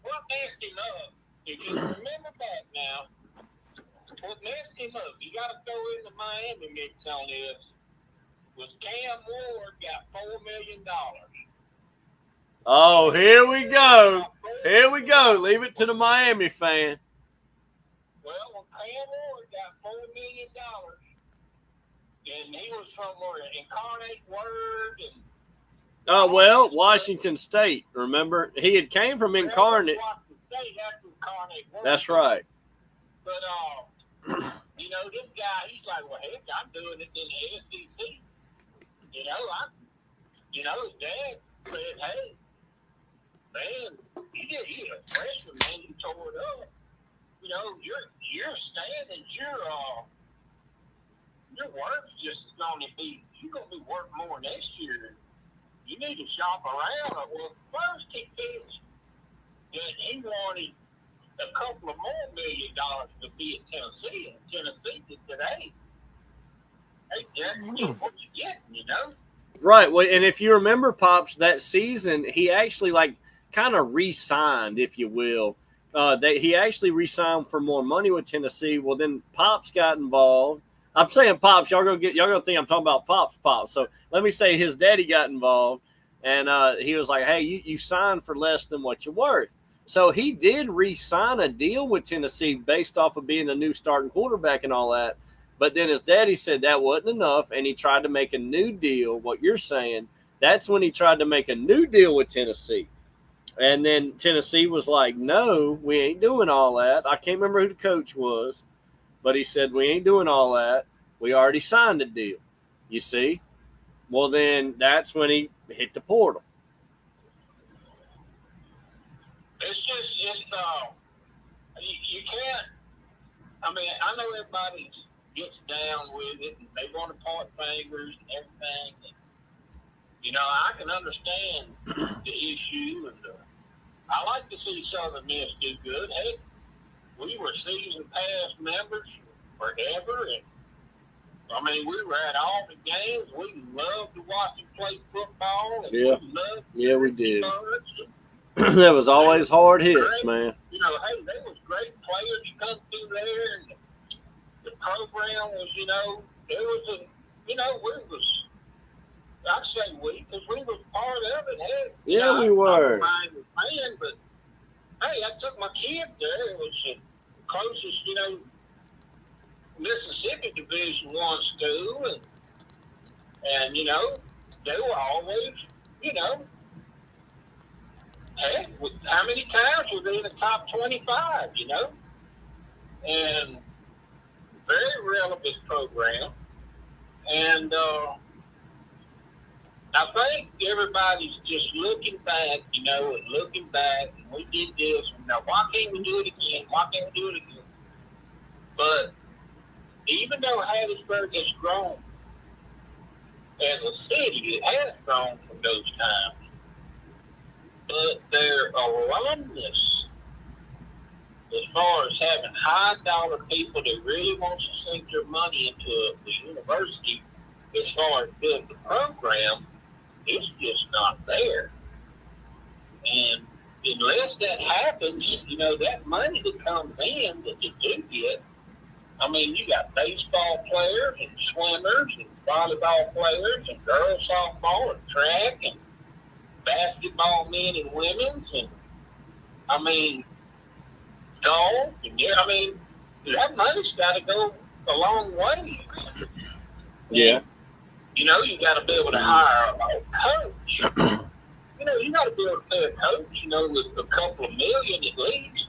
Speaker 7: What messed him up, if you remember back now, what messed him up, you got to throw in the Miami mix on this, was Cam Ward got $4 million.
Speaker 3: Oh, here we go. Here we go. Leave it to the Miami fan.
Speaker 7: Well, Cam Ward got $4 million, and he was from Incarnate Word and.
Speaker 3: Oh well, Washington State. Remember, he had came from Incarnate.
Speaker 7: Washington State after Incarnate Word.
Speaker 3: That's right.
Speaker 7: But this guy, he's like, well, heck, I'm doing it in the SEC. His dad said, hey, man, you're a freshman, man, you tore it up. Your standings, your worth's just going to be, you're going to be worth more next year. You need to shop around. Well, first he pitched that he wanted a couple of more $1 million to be at Tennessee. And Tennessee just said, hey, Jack, you get what you get,
Speaker 3: Right. Well, and if you remember, Pops, that season, he actually kind of re-signed, if you will. He actually re-signed for more money with Tennessee. Well, then Pops got involved. I'm saying Pops. Y'all gonna think I'm talking about Pops. So let me say his daddy got involved, and he was like, "Hey, you signed for less than what you're worth." So he did re-sign a deal with Tennessee based off of being the new starting quarterback and all that. But then his daddy said that wasn't enough, and he tried to make a new deal. What you're saying, that's when he tried to make a new deal with Tennessee. And then Tennessee was like, no, we ain't doing all that. I can't remember who the coach was, but he said, we ain't doing all that. We already signed a deal, you see? Well, then that's when he hit the portal.
Speaker 7: You can't, I know everybody gets down with it, and they want to point fingers and everything. I can understand the issue, and I like to see Southern Miss do good. Hey, we were season pass members forever, and we were at all the games. We loved to watch them play football. And
Speaker 3: we did. That was always hard hits, man.
Speaker 7: Hey, they was great players come through there, and the program was, there was we was. I say we, because we was part of it. Hey,
Speaker 3: we were.
Speaker 7: Man, but hey, I took my kids there. It was the closest, Mississippi Division I school, and they were always, hey, how many times were they in the top 25? And very relevant program. And I think everybody's just looking back, and looking back, and we did this. Now, why can't we do it again? Why can't we do it again? But even though Hattiesburg has grown as a city, it has grown from those times. But their alumnus, as far as having high-dollar people that really wants to sink their money into the university, as far as building the program, it's just not there. And unless that happens, that money that comes in that you do get, I mean, you got baseball players and swimmers and volleyball players and girls softball and track and basketball men and women's and, I mean, golf. And, that money's got to go a long way.
Speaker 3: Yeah.
Speaker 7: You got to be able to hire a coach. You got to be able to pay a coach, with a couple of million at least.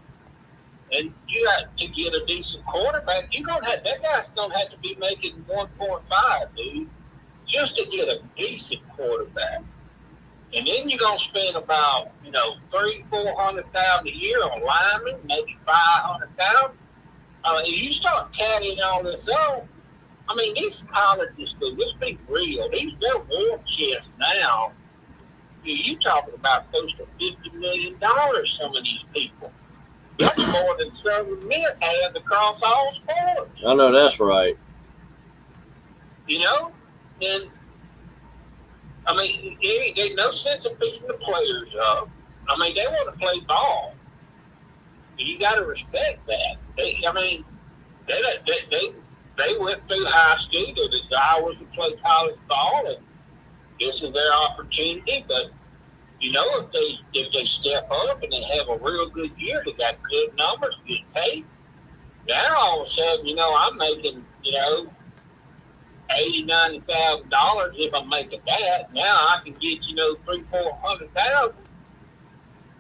Speaker 7: And you got to get a decent quarterback. That guy's gonna have to be making 1.5, dude, just to get a decent quarterback. And then you're gonna spend about $300,000-$400,000 a year on linemen, maybe $500,000. You start carrying all this up. I mean, these colleges, dude, let's be real. They're war chests now. You talking about close to $50 million, some of these people. That's more than Southern Miss has across all sports.
Speaker 3: I know that's right.
Speaker 7: And I mean, there's no sense of beating the players up. I mean, they want to play ball. You got to respect that. They went through high school. Their desire was to play college ball, and this is their opportunity. But if they step up and they have a real good year, they got good numbers, good tape. Now all of a sudden, I'm making $80,000-$90,000 if I'm making that. Now I can get $300,000-$400,000.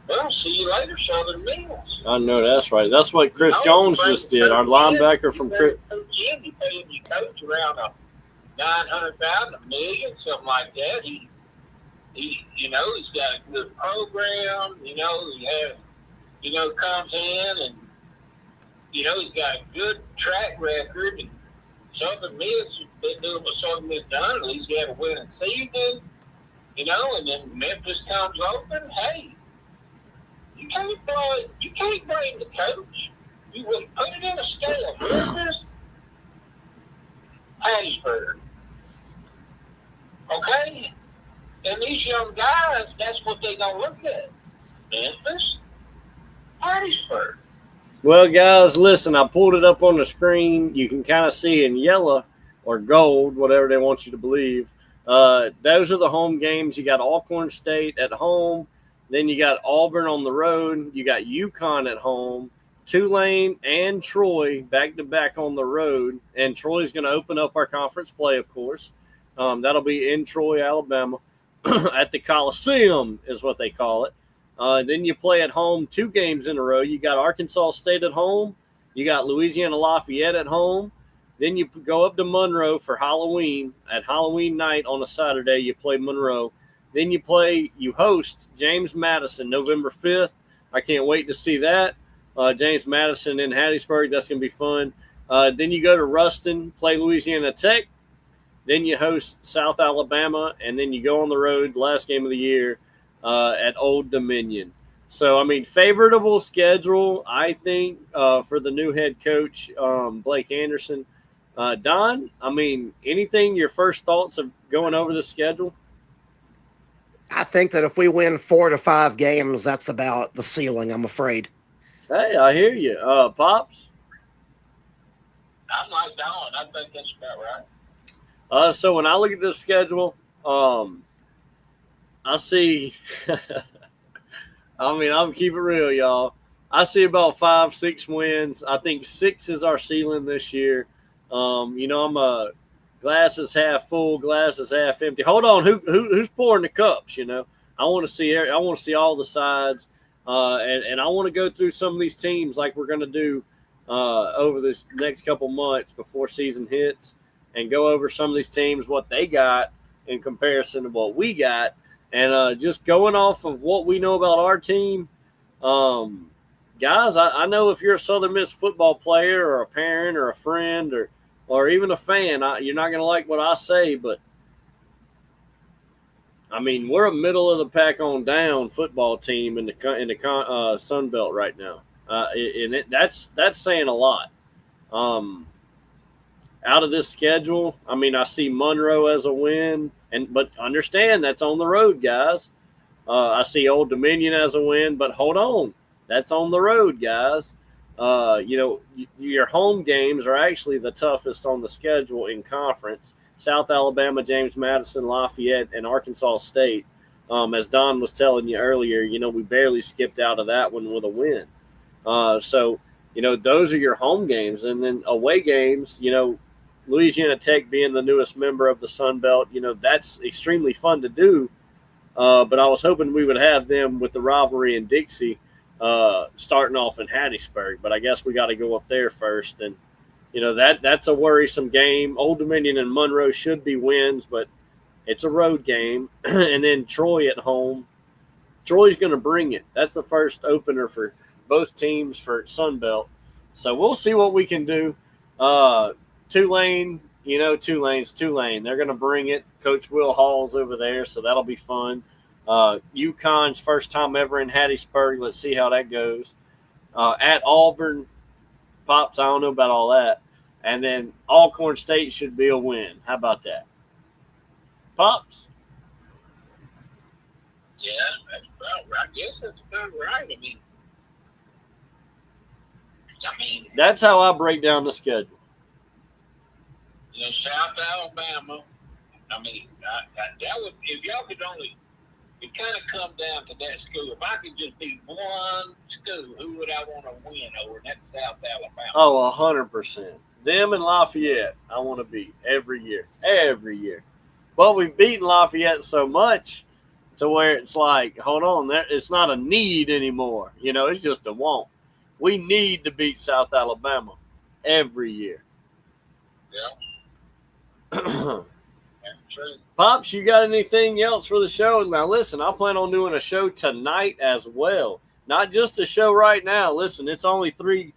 Speaker 7: Well, see you later, Southern Miss.
Speaker 3: I know that's right. That's what Chris Jones just did. Our linebacker from Chris.
Speaker 7: You pay your coach around $900,000, $1 million, something like that. He's got a good program. He has, comes in and, he's got a good track record. And Southern Miss has been doing what Southern Miss done. At least he had a winning season, and then Memphis comes open. Hey, you can't blame the coach. You will put it in a scale. Memphis, Hattiesburg. Okay? And these young guys, that's what they're going to look at. Memphis, Hattiesburg.
Speaker 3: Well, guys, listen, I pulled it up on the screen. You can kind of see in yellow or gold, whatever they want you to believe. Those are the home games. You got Alcorn State at home. Then you got Auburn on the road. You got UConn at home. Tulane and Troy back-to-back on the road. And Troy's going to open up our conference play, of course. That'll be in Troy, Alabama. At the Coliseum is what they call it. Then you play at home 2 games in a row. You got Arkansas State at home. You got Louisiana Lafayette at home. Then you go up to Monroe for Halloween. At Halloween night on a Saturday, you play Monroe. Then you host James Madison November 5th. I can't wait to see that. James Madison in Hattiesburg. That's going to be fun. Then you go to Ruston, play Louisiana Tech. Then you host South Alabama, and then you go on the road, last game of the year, at Old Dominion. So, I mean, favorable schedule, I think, for the new head coach, Blake Anderson. Don, I mean, anything, your first thoughts of going over the schedule?
Speaker 5: I think that if we win 4 to 5 games, that's about the ceiling, I'm afraid.
Speaker 3: Hey, I hear you. Pops?
Speaker 7: I'm like Don. I think that's about right.
Speaker 3: So when I look at this schedule, I see, I mean, I'm keep it real, y'all. I see about 5-6 wins. I think 6 is our ceiling this year. I'm a glass is half full, glass is half empty. Hold on, who's pouring the cups? I want to see all the sides, and I want to go through some of these teams like we're going to do over this next couple months before season hits and go over some of these teams, what they got in comparison to what we got. And just going off of what we know about our team, guys, I know if you're a Southern Miss football player or a parent or a friend or even a fan, you're not going to like what I say, but I mean, we're a middle of the pack on down football team in the Sun Belt right now, and that's saying a lot. Out of this schedule, I mean, I see Monroe as a win, but understand that's on the road, guys. I see Old Dominion as a win, but hold on, that's on the road, guys. Your home games are actually the toughest on the schedule in conference. South Alabama, James Madison, Lafayette, and Arkansas State. As Don was telling you earlier, we barely skipped out of that one with a win. So those are your home games. And then away games, Louisiana Tech being the newest member of the Sun Belt, that's extremely fun to do. But I was hoping we would have them with the rivalry in Dixie starting off in Hattiesburg. But I guess we got to go up there first. And that's a worrisome game. Old Dominion and Monroe should be wins, but it's a road game. And then Troy at home. Troy's going to bring it. That's the first opener for both teams for Sun Belt. So we'll see what we can do. Tulane, Tulane. They're going to bring it. Coach Will Hall's over there, so that'll be fun. UConn's first time ever in Hattiesburg. Let's see how that goes. At Auburn, Pops, I don't know about all that. And then Alcorn State should be a win. How about that? Pops?
Speaker 7: Yeah, that's about right. I guess that's about right. I mean,
Speaker 3: that's how I break down the schedule.
Speaker 7: South Alabama. I mean, that would, if y'all could only, it kind of come down to that school. If I could just be one school, who would I want to win over? And that's South Alabama.
Speaker 3: Oh, 100%. Them and Lafayette, I want to beat every year. Every year. But we've beaten Lafayette so much to where it's like, hold on, it's not a need anymore. It's just a want. We need to beat South Alabama every year.
Speaker 7: Yeah. That's true.
Speaker 3: Pops, you got anything else for the show? Now, listen, I plan on doing a show tonight as well. Not just a show right now. Listen, it's only 3.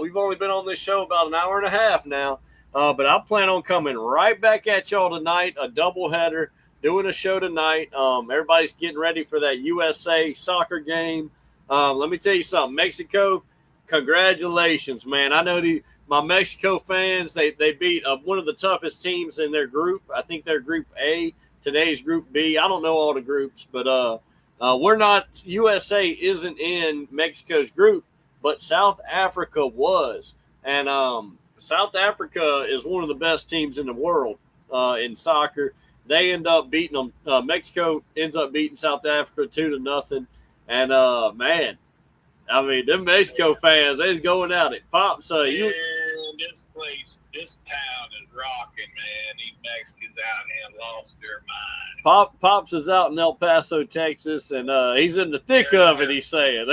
Speaker 3: We've only been on this show about an hour and a half now. But I plan on coming right back at y'all tonight, a doubleheader, doing a show tonight. Everybody's getting ready for that USA soccer game. Let me tell you something. Mexico, congratulations, man. I know my Mexico fans, they beat one of the toughest teams in their group. I think they're Group A. Today's Group B. I don't know all the groups, but we're not – USA isn't in Mexico's group, but South Africa was. And South Africa is one of the best teams in the world in soccer. They end up beating them. Mexico ends up beating South Africa 2-0. And, man, I mean, them Mexico fans, they's going at it. Pops,
Speaker 7: this town is rocking, man. These Mexicans out here lost their mind.
Speaker 3: Pops is out in El Paso, Texas, and he's in the thick of it, he's saying.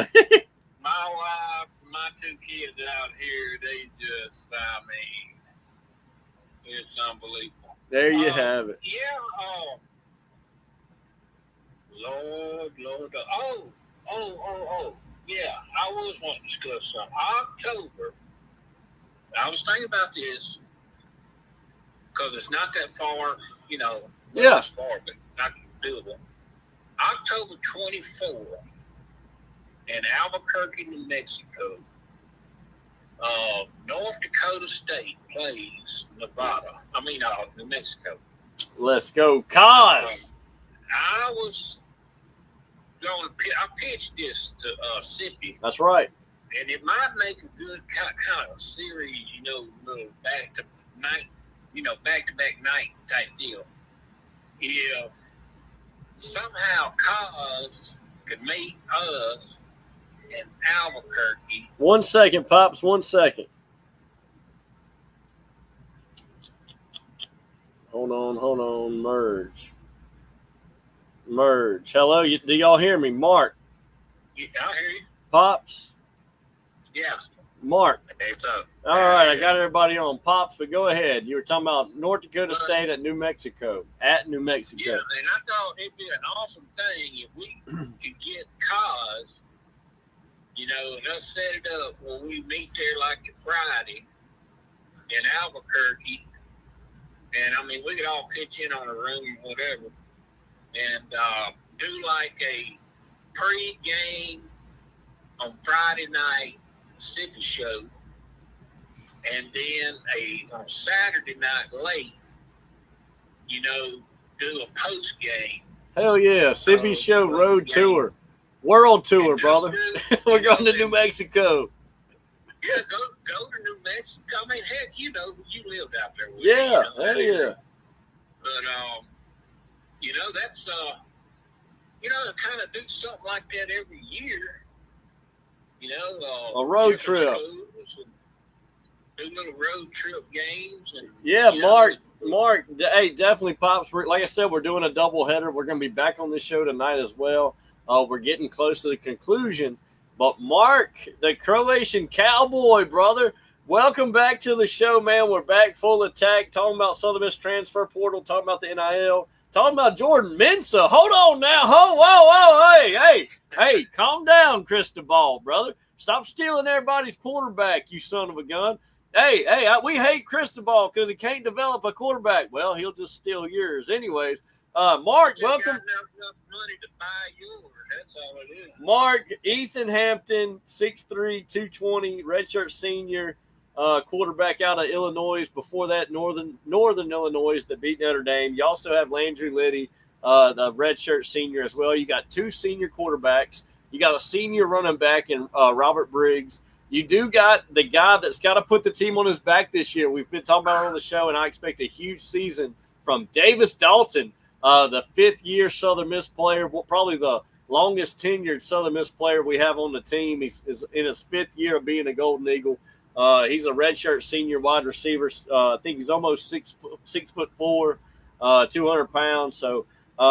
Speaker 7: My wife, my 2 kids out here, they just, I mean, it's unbelievable.
Speaker 3: There you have it.
Speaker 7: Yeah, Lord. Yeah, I was wanting to discuss something. October, I was thinking about this because it's not that far,
Speaker 3: Yeah.
Speaker 7: It's far, but not doable. October 24th in Albuquerque, New Mexico, North Dakota State plays New Mexico.
Speaker 3: Let's go, Cause.
Speaker 7: I pitched this to Sippi.
Speaker 3: That's right.
Speaker 7: And it might make a good kind of series, little back-to-back night type deal. If somehow Cause could meet us in Albuquerque.
Speaker 3: 1 second, Pops, 1 second. Hold on. Merge. Hello, do y'all hear me? Mark.
Speaker 7: Yeah, I hear you.
Speaker 3: Pops.
Speaker 7: Yeah.
Speaker 3: Mark.
Speaker 7: Hey, what's up?
Speaker 3: All right, I got everybody on Pops, but go ahead. You were talking about North Dakota State at New Mexico. At New Mexico.
Speaker 7: Yeah, and I thought it'd be an awesome thing if we could get cars, and us set it up when we meet there like Friday in Albuquerque. And, I mean, we could all pitch in on a room or whatever and do like a pre-game on Friday night Sippi show. And then on Saturday night late, do a post game.
Speaker 3: Hell yeah. Sippi Show Road Tour. World Tour, brother. We're going to New Mexico.
Speaker 7: Yeah, go to New Mexico. I mean, heck, you lived out there with
Speaker 3: Yeah,
Speaker 7: me,
Speaker 3: hell yeah.
Speaker 7: But, that's, to kind of do something like that every year.
Speaker 3: A road trip.
Speaker 7: Do little road trip games. And,
Speaker 3: yeah, Mark, hey, definitely Pops. Like I said, we're doing a doubleheader. We're going to be back on this show tonight as well. We're getting close to the conclusion. But Mark, the Croatian Cowboy, brother, welcome back to the show, man. We're back full attack, talking about Southern Miss transfer portal, talking about the NIL, talking about Jordan Mensah. Hold on now. Whoa. Hey, calm down, Cristobal, brother. Stop stealing everybody's quarterback, you son of a gun. Hey, we hate Cristobal because he can't develop a quarterback. Well, he'll just steal yours. Anyways, Mark, welcome.
Speaker 7: Got enough money to buy yours. That's all it is.
Speaker 3: Mark, Ethan Hampton, 6'3", 220, redshirt senior, quarterback out of Illinois. Before that, Northern Illinois that beat Notre Dame. You also have Landry Liddy, the redshirt senior as well. You got two senior quarterbacks. You got a senior running back in Robert Briggs. You do got the guy that's got to put the team on his back this year. We've been talking about it on the show, and I expect a huge season from Davis Dalton, the fifth-year Southern Miss player, probably the longest tenured Southern Miss player we have on the team. He's in his fifth year of being a Golden Eagle. He's a redshirt senior wide receiver. I think he's almost 6'4", 200 pounds. So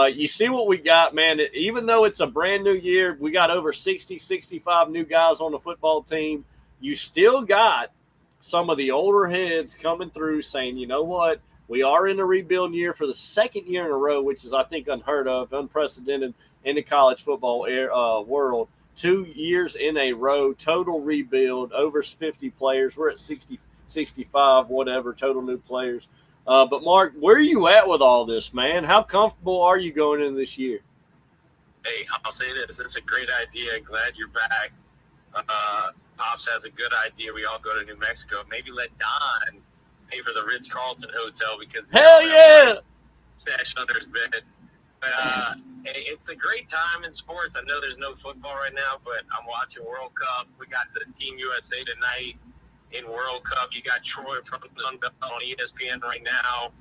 Speaker 3: you see what we got, man. Even though it's a brand new year, we got over 60, 65 new guys on the football team. You still got some of the older heads coming through saying, you know what, we are in a rebuild year for the second year in a row, which is, I think, unheard of, unprecedented in the college football world. 2 years in a row, total rebuild, over 50 players. We're at 60, 65, whatever, total new players. But, Mark, where are you at with all this, man? How comfortable are you going into this year?
Speaker 7: Hey, I'll say this. It's a great idea. Glad you're back. Pops has a good idea. We all go to New Mexico. Maybe let Don pay for the Ritz-Carlton Hotel because
Speaker 3: hell yeah,
Speaker 7: stash under his bed. But hey, it's a great time in sports. I know there's no football right now, but I'm watching World Cup. We got the Team USA tonight in World Cup. You got Troy from Sunbelt on ESPN right now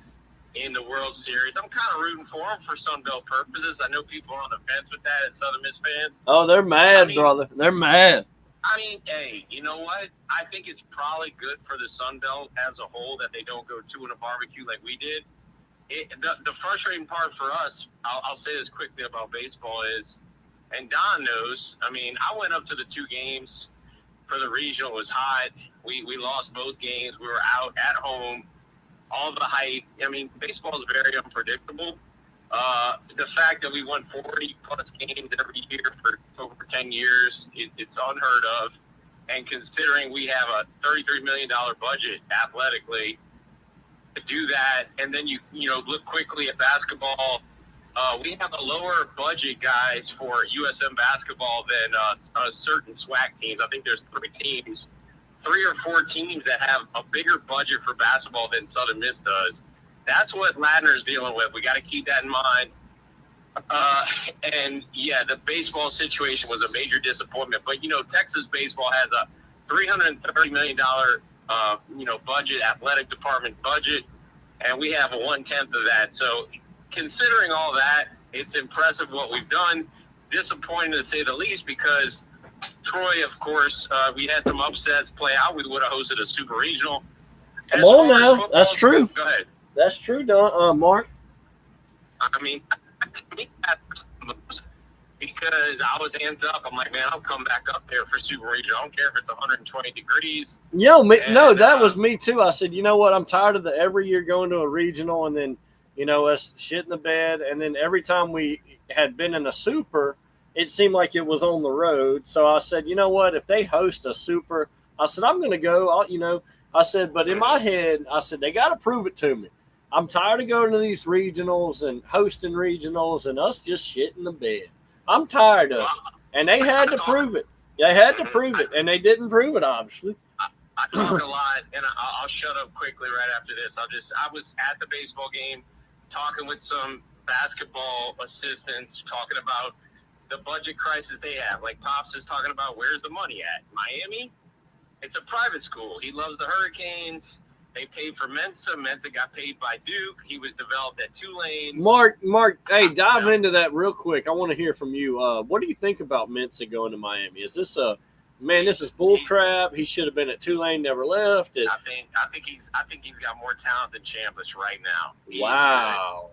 Speaker 7: in the World Series. I'm kind of rooting for them for Sunbelt purposes. I know people are on the fence with that as Southern Miss fans.
Speaker 3: Oh, they're mad, brother. They're mad.
Speaker 7: I mean, hey, you know what? I think it's probably good for the Sun Belt as a whole that they don't go two in a barbecue like we did. The frustrating part for us, I'll say this quickly about baseball is, and Don knows, I mean, I went up to the two games for the regional. It was hot. We lost both games. We were out at home. All the hype. I mean, baseball is very unpredictable. The fact that we won 40-plus games every year for over 10 years, it's unheard of. And considering we have a $33 million budget athletically, to do that, and then you look quickly at basketball, we have a lower budget, guys, for USM basketball than certain SWAC teams. I think there's 3 or 4 teams that have a bigger budget for basketball than Southern Miss does. That's what Ladner's dealing with. We got to keep that in mind. And, yeah, the baseball situation was a major disappointment. But, Texas baseball has a $330 million, budget, athletic department budget, and we have a 1/10 of that. So considering all that, it's impressive what we've done. Disappointing to say the least because Troy, of course, we had some upsets play out. We would have hosted a super regional.
Speaker 3: Come on now. That's true.
Speaker 7: Go ahead.
Speaker 3: That's true, Mark.
Speaker 7: I mean, to me, that's the most because I was amped up. I'm like, man, I'll come back up there for Super Regional. I don't care if it's 120 degrees.
Speaker 3: No, that was me too. I said, you know what? I'm tired of every year going to a regional and then, us shit in the bed. And then every time we had been in a super, it seemed like it was on the road. So I said, you know what? If they host a super, I said, I'm going to go. I said, but in my head, I said, they got to prove it to me. I'm tired of going to these regionals and hosting regionals and us just shitting the bed. I'm tired of it. And they had to prove it. They had to prove it, and they didn't prove it, obviously.
Speaker 7: I talk a lot, and I'll shut up quickly right after this. I was at the baseball game talking with some basketball assistants, talking about the budget crisis they have. Like Pops is talking about, where's the money at? Miami? It's a private school. He loves the Hurricanes. They paid for Mensa. Mensa got paid by Duke. He was developed at Tulane.
Speaker 3: Mark, hey, dive into that real quick. I want to hear from you. What do you think about Mensa going to Miami? Is this this is bull crap? He should have been at Tulane, never left.
Speaker 7: I think he's got more talent than Chambliss right now.
Speaker 3: Wow.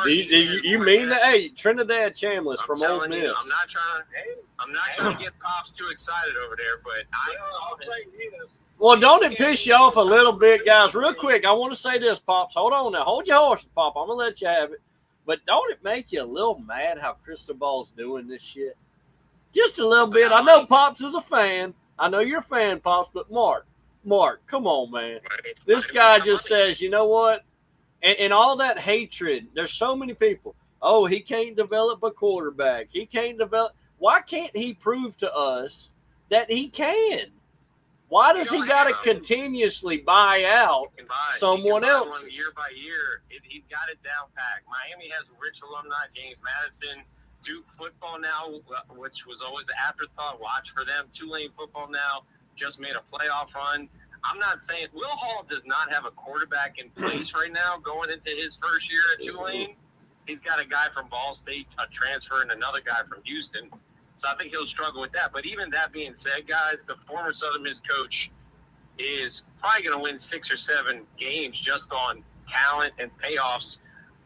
Speaker 3: Do you mean that? Hey, Trinidad Chambliss from Ole Miss.
Speaker 7: I'm not trying to get Pops too excited over there, but I saw him.
Speaker 3: Well, don't it piss you off a little bit, guys? Real quick, I want to say this, Pops. Hold on now. Hold your horses, Pop. I'm going to let you have it. But don't it make you a little mad how Cristobal's doing this shit? Just a little bit. I know Pops is a fan. I know you're a fan, Pops, but Mark, come on, man. This guy just says, you know what? And all that hatred, there's so many people. Oh, he can't develop a quarterback. He can't develop. Why can't he prove to us that he can? Why does he got to continuously buy out someone else?
Speaker 7: Year by year, he's got it down packed. Miami has rich alumni, James Madison. Duke football now, which was always an afterthought. Watch for them. Tulane football now just made a playoff run. I'm not saying Will Hall does not have a quarterback in place right now going into his first year at Tulane. He's got a guy from Ball State, a transfer, and another guy from Houston. So I think he'll struggle with that. But even that being said, guys, the former Southern Miss coach is probably going to win 6 or 7 games just on talent and payoffs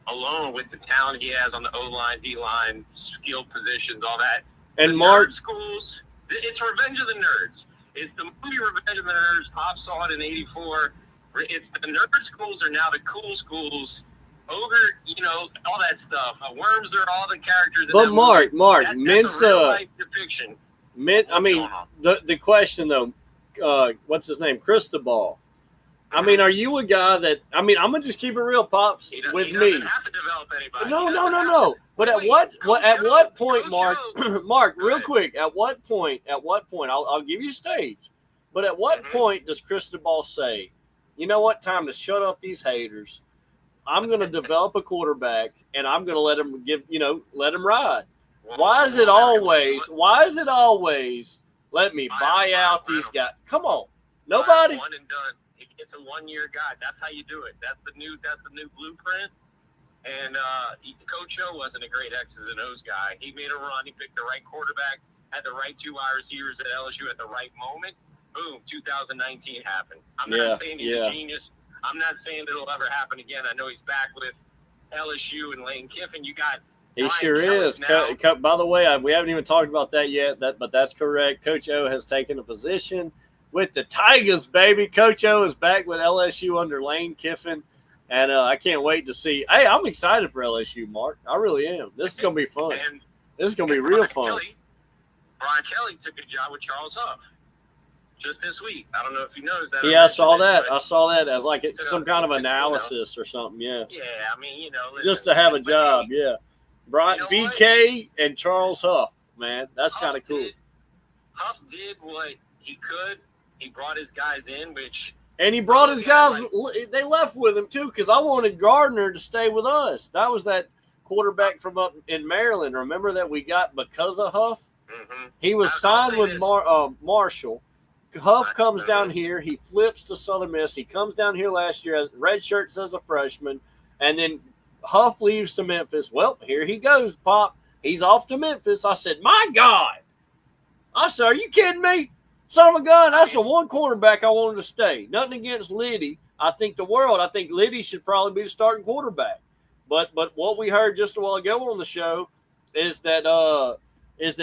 Speaker 7: alone with the talent he has on the O-line, D-line, skilled positions, all that.
Speaker 3: And
Speaker 7: the
Speaker 3: Mark,
Speaker 7: nerd schools, it's Revenge of the Nerds. It's the movie Revenge of the Nerds. Pop saw it in '84. It's the nerd schools are now the cool schools. Ogre, all that stuff. Worms are all the characters.
Speaker 3: But Mark,
Speaker 7: that's
Speaker 3: Mensa.
Speaker 7: a real life depiction.
Speaker 3: The question though, what's his name? Cristobal. I mean, are you a guy that? I mean, I'm gonna just keep it real, Pops, with
Speaker 7: he
Speaker 3: me.
Speaker 7: doesn't have to develop anybody.
Speaker 3: No. But at what point, Mark? Mark, real quick. At what point? I'll give you a stage. But at what point does Cristobal say, you know what? Time to shut up these haters. I'm going to develop a quarterback, and I'm going to let him ride. Why is it always? Let me buy out these guys. Come on, nobody.
Speaker 7: One and done. It's a one-year guy. That's how you do it. That's the new blueprint. And Coach O wasn't a great X's and O's guy. He made a run. He picked the right quarterback, had the right 2 wide receivers at LSU at the right moment. Boom, 2019 happened. I'm not saying he's a genius. I'm not saying it'll ever happen again. I know he's back with LSU and Lane Kiffin. You got
Speaker 3: he sure is. By the way, we haven't even talked about that yet. But that's correct. Coach O has taken a position with the Tigers, baby. Coach O is back with LSU under Lane Kiffin. And I can't wait to see. Hey, I'm excited for LSU, Mark. I really am. This is going to be fun. This is going to be real fun.
Speaker 7: Brian Kelly took a job with Charles Huff just this week. I don't know if you noticed that.
Speaker 3: Yeah, I saw that. I saw that as like it's some kind of analysis or something. Yeah.
Speaker 7: Yeah, I mean, listen,
Speaker 3: just to have a job. Yeah. Brian BK and Charles Huff, man, that's kind of cool.
Speaker 7: Huff did what he could. He brought his guys in,
Speaker 3: and he brought his guys. They left with him too, because I wanted Gardner to stay with us. That was that quarterback from up in Maryland. Remember that we got because of Huff. Mm-hmm. He was signed with Marshall. Huff comes down here. He flips to Southern Miss. He comes down here last year as red shirts as a freshman, and then Huff leaves to Memphis. Well, here he goes, Pop. He's off to Memphis. I said, my God. I said, are you kidding me? Son of a gun, that's the one quarterback I wanted to stay. Nothing against Liddy. I think Liddy should probably be the starting quarterback. But what we heard just a while ago on the show, is that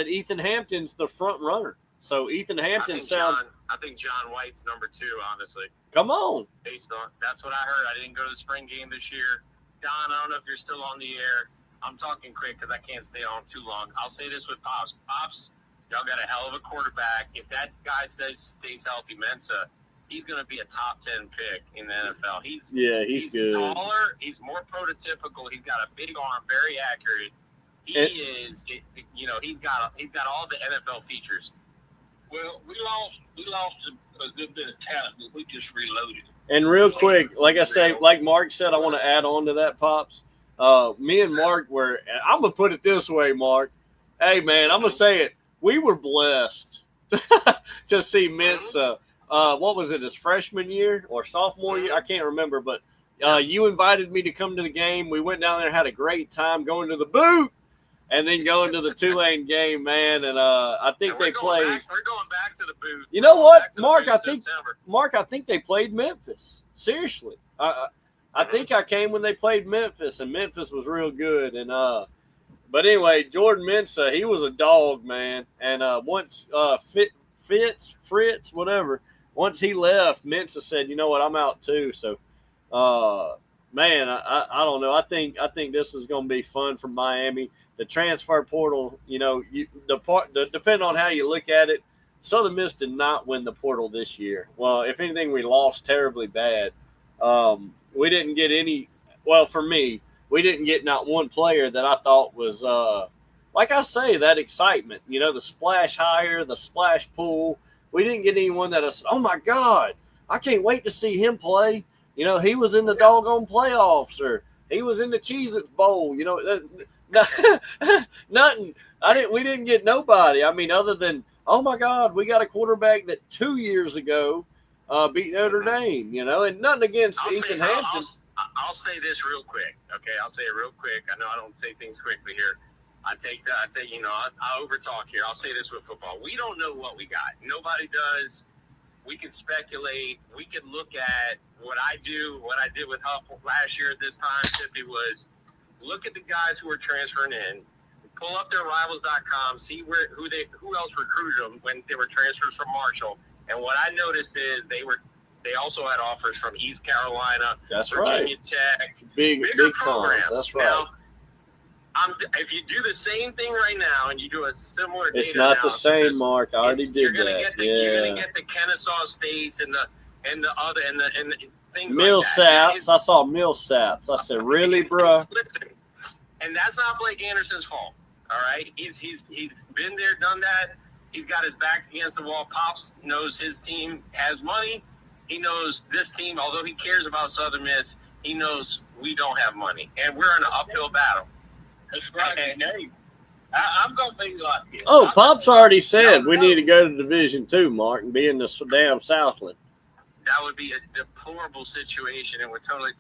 Speaker 3: Ethan Hampton's the front runner. So Ethan Hampton sounds.
Speaker 8: I think John White's number 2, honestly.
Speaker 3: Come on.
Speaker 8: Based on that's what I heard. I didn't go to the spring game this year. Don, I don't know if you're still on the air. I'm talking quick because I can't stay on too long. I'll say this with Pops. Pops, y'all got a hell of a quarterback. If that guy stays healthy, Mensa, he's going to be a top 10 pick in the NFL. He's
Speaker 3: good.
Speaker 8: Taller. He's more prototypical. He's got a big arm, very accurate. He's got all the NFL features.
Speaker 7: Well, we lost a good bit of talent, but we just reloaded.
Speaker 3: And real quick, like I say, like Mark said, I want to add on to that, Pops. Me and Mark were – I'm going to put it this way, Mark. Hey, man, I'm going to say it. We were blessed to see Mensa. What was it, his freshman year or sophomore year? I can't remember, but you invited me to come to the game. We went down there and had a great time going to the boot. And then going to the Tulane game, man, and I think they played.
Speaker 8: We're going back to the booth.
Speaker 3: You know what, Mark? I think they played Memphis. Seriously, I think I came when they played Memphis, and Memphis was real good. And but anyway, Jordan Mensa, he was a dog, man. And once Fritz, whatever, once he left, Mensa said, "You know what? I'm out too." So, man, I don't know. I think this is going to be fun for Miami. The transfer portal, depending on how you look at it, Southern Miss did not win the portal this year. Well, if anything, we lost terribly bad. We didn't get any. Well, for me, we didn't get not one player that I thought was, like I say, that excitement. The splash higher, the splash pool. We didn't get anyone that I said, "Oh my God, I can't wait to see him play." He was in the doggone playoffs, or he was in the Cheez-Its Bowl. Nothing. We didn't get nobody. I mean, other than, oh my God, we got a quarterback that 2 years ago beat Notre Dame. And nothing against Ethan Hampton.
Speaker 8: I'll say this real quick. Okay, I'll say it real quick. I know I don't say things quickly here. I overtalk here. I'll say this with football. We don't know what we got. Nobody does. We can speculate. We can look at what I did with Huff last year at this time, Sippi, was look at the guys who are transferring in, pull up their rivals.com, see who else recruited them when they were transfers from Marshall. And what I noticed is they also had offers from East Carolina, Virginia Tech, bigger programs.
Speaker 3: That's right.
Speaker 8: Now, if you do the same thing right now and you do a similar data
Speaker 3: it's not
Speaker 8: analysis,
Speaker 3: the same, Mark. I already did that.
Speaker 8: You're gonna get the Kennesaw States and the other and the things
Speaker 3: Millsaps.
Speaker 8: Like that.
Speaker 3: I saw Millsaps. I said, really, bro?
Speaker 8: Listen, and that's not Blake Anderson's fault. All right, he's been there, done that. He's got his back against the wall. Pops knows his team has money. He knows this team, although he cares about Southern Miss, he knows we don't have money, and we're in an uphill battle.
Speaker 7: That's right. And hey, I'm going to be like this.
Speaker 3: Oh, Pop's already said we need to go to Division II, Mark, and be in the damn Southland.
Speaker 8: That would be a deplorable situation. It would totally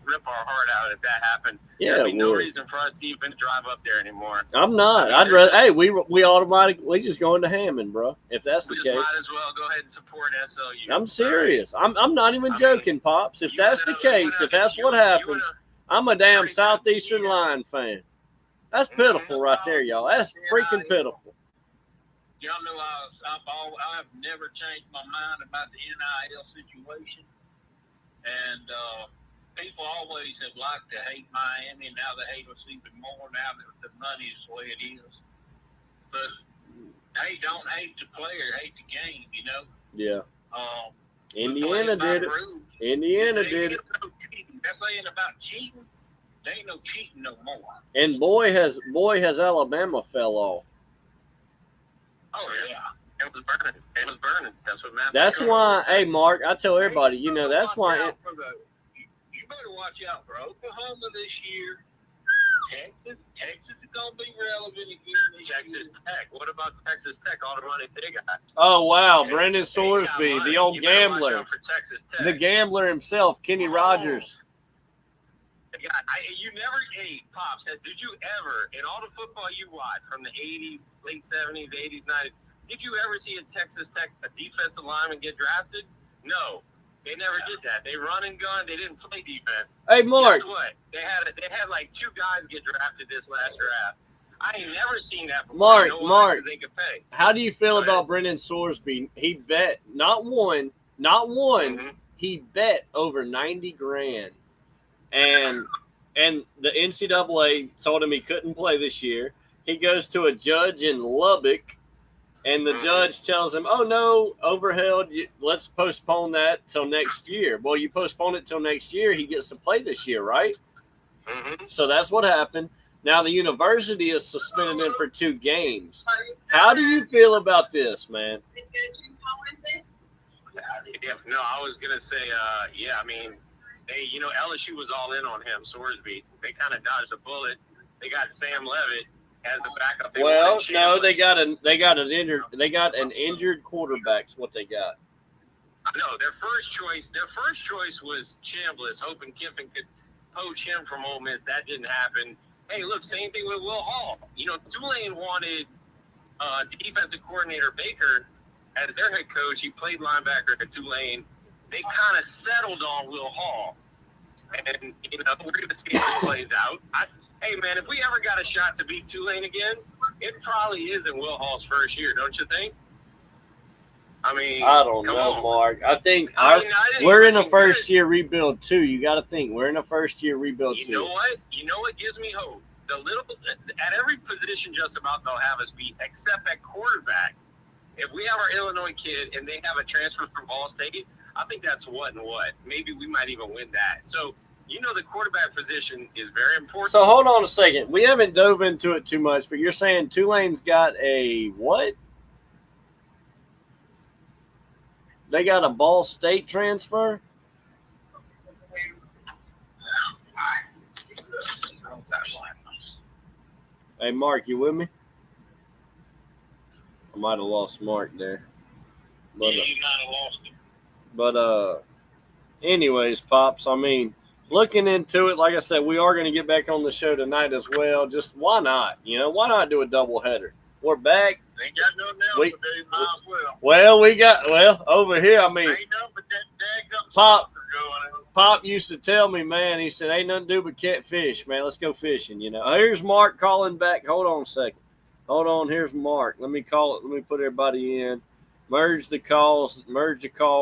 Speaker 8: rip our heart out if that happened.
Speaker 3: Yeah,
Speaker 8: there'd be no reason for us to even drive up there anymore.
Speaker 3: I'm not. I'd rather. Hey, we automatically just go into Hammond, bro. If that's the case,
Speaker 8: we might as well go ahead and support SLU.
Speaker 3: I'm serious. Right? I'm not even joking, Pops. If that's the case, if that's what happens, I'm a damn Southeastern Line fan. That's pitiful right there, y'all. That's freaking pitiful.
Speaker 7: Y'all know I've never changed my mind about the NIL situation. And people always have liked to hate Miami, and now they hate us even more now that the money is the way it is. But, hey, don't hate the player, hate the game,
Speaker 3: Yeah. Indiana did it. Indiana did it.
Speaker 7: No cheating. They're saying about cheating. There ain't no cheating no more.
Speaker 3: And boy has Alabama fell off.
Speaker 8: Oh yeah, it was burning. It was burning. That's what Matt.
Speaker 3: That's why. Hey, Mark, I tell everybody, that's why.
Speaker 7: You better watch out for Oklahoma this year. Texas is gonna be relevant again.
Speaker 8: Texas Tech. What about Texas Tech? All the money they got.
Speaker 3: Oh wow, Brendan Sorsby, the old gambler,
Speaker 8: for Texas Tech.
Speaker 3: the gambler himself, Kenny Rogers.
Speaker 8: Pops, did you ever, in all the football you watched from the 80s, late 70s, 80s, 90s, did you ever see a Texas Tech, a defensive lineman get drafted? No, they never did that. They run and gun. They didn't play defense.
Speaker 3: Hey, Mark.
Speaker 8: Guess what? They had like two guys get drafted this last draft. I ain't never seen that before.
Speaker 3: Mark,
Speaker 8: No
Speaker 3: Mark.
Speaker 8: they could pay.
Speaker 3: How do you feel
Speaker 8: Go ahead.
Speaker 3: about Brendan Sorsby? He bet not one,
Speaker 8: Mm-hmm.
Speaker 3: he bet over 90 grand. And the NCAA told him he couldn't play this year. He goes to a judge in Lubbock, and the judge tells him, "Oh no, overheld. Let's postpone that till next year." Well, you postpone it till next year, he gets to play this year, right?
Speaker 8: Mm-hmm.
Speaker 3: So that's what happened. Now the university is suspended him for 2 games. How do you feel about this, man?
Speaker 8: Yeah, no, I was gonna say, yeah. I mean, LSU was all in on him. Sorsby. They kind of dodged a bullet. They got Sam Levitt as the backup.
Speaker 3: Well, no, they got an injured quarterback's what they got.
Speaker 8: No, their first choice was Chambliss, hoping Kiffin could poach him from Ole Miss. That didn't happen. Hey, look, same thing with Will Hall. Tulane wanted defensive coordinator Baker as their head coach. He played linebacker at Tulane. They kind of settled on Will Hall. And, we're going to see how it plays out. Hey, man, if we ever got a shot to beat Tulane again, it probably isn't Will Hall's first year, don't you think? I mean,
Speaker 3: I don't know, Mark. I think we're in a first-year rebuild, too. You got to think. We're in a first-year rebuild, too.
Speaker 8: You know what gives me hope? At every position just about they'll have us beat, except at quarterback. If we have our Illinois kid and they have a transfer from Ball State, I think that's what and what. Maybe we might even win that. So, the quarterback position is very important.
Speaker 3: So, hold on a second. We haven't dove into it too much, but you're saying Tulane's got a what? They got a Ball State transfer? Hey, Mark, you with me? I might have lost Mark there. But,
Speaker 8: you might have lost him.
Speaker 3: But, anyways, Pops, I mean, looking into it, like I said, we are going to get back on the show tonight as well. Just why not? Why not do a doubleheader? We're back.
Speaker 8: Ain't got nothing else to do, might as well.
Speaker 3: Well, over here, I mean,
Speaker 8: Ain't nothing but that
Speaker 3: Pop,
Speaker 8: going on.
Speaker 3: Pop used to tell me, man, he said, ain't nothing to do but catfish, man. Let's go fishing, Here's Mark calling back. Hold on a second. Hold on. Here's Mark. Let me call it. Let me put everybody in. Merge the call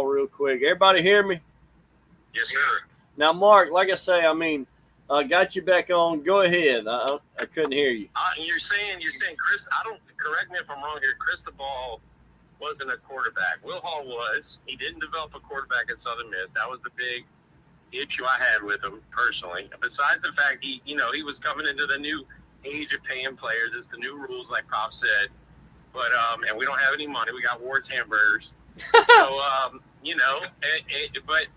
Speaker 3: real quick. Everybody hear me?
Speaker 8: Yes, sir.
Speaker 3: Now, Mark, like I say, I mean, got you back on. Go ahead. I couldn't hear you.
Speaker 8: You're saying, Chris, correct me if I'm wrong here, Cristobal wasn't a quarterback. Will Hall was. He didn't develop a quarterback at Southern Miss. That was the big issue I had with him personally. Besides the fact he was coming into the new age of paying players. It's the new rules, like Pop said. But, and we don't have any money. We got Ward's hamburgers. So, but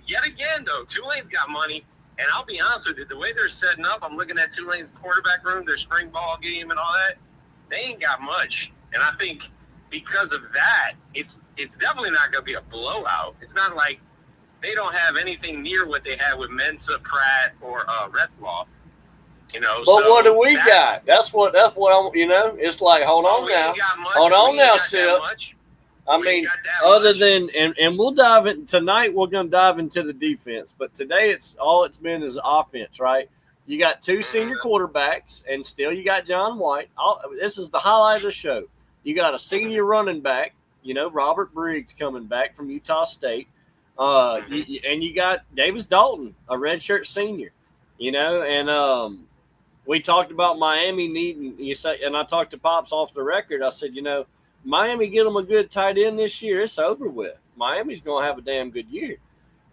Speaker 8: yet again, though, Tulane's got money. And I'll be honest with you, the way they're setting up, I'm looking at Tulane's quarterback room, their spring ball game and all that. They ain't got much. And I think because of that, it's definitely not going to be a blowout. It's not like they don't have anything near what they had with Mensa, Pratt, or Retzlaff. But
Speaker 3: so what do we got? That's what I'm. It's like, hold on now, Sip. I mean, other than and we'll dive in tonight. We're going to dive into the defense, but today it's been is offense, right? You got 2 senior quarterbacks, and still you got John White. This is the highlight of the show. You got a senior running back, Robert Briggs coming back from Utah State, and you got Davis Dalton, a redshirt senior, and we talked about Miami needing and I talked to Pops off the record. I said, Miami get them a good tight end this year, it's over with. Miami's going to have a damn good year.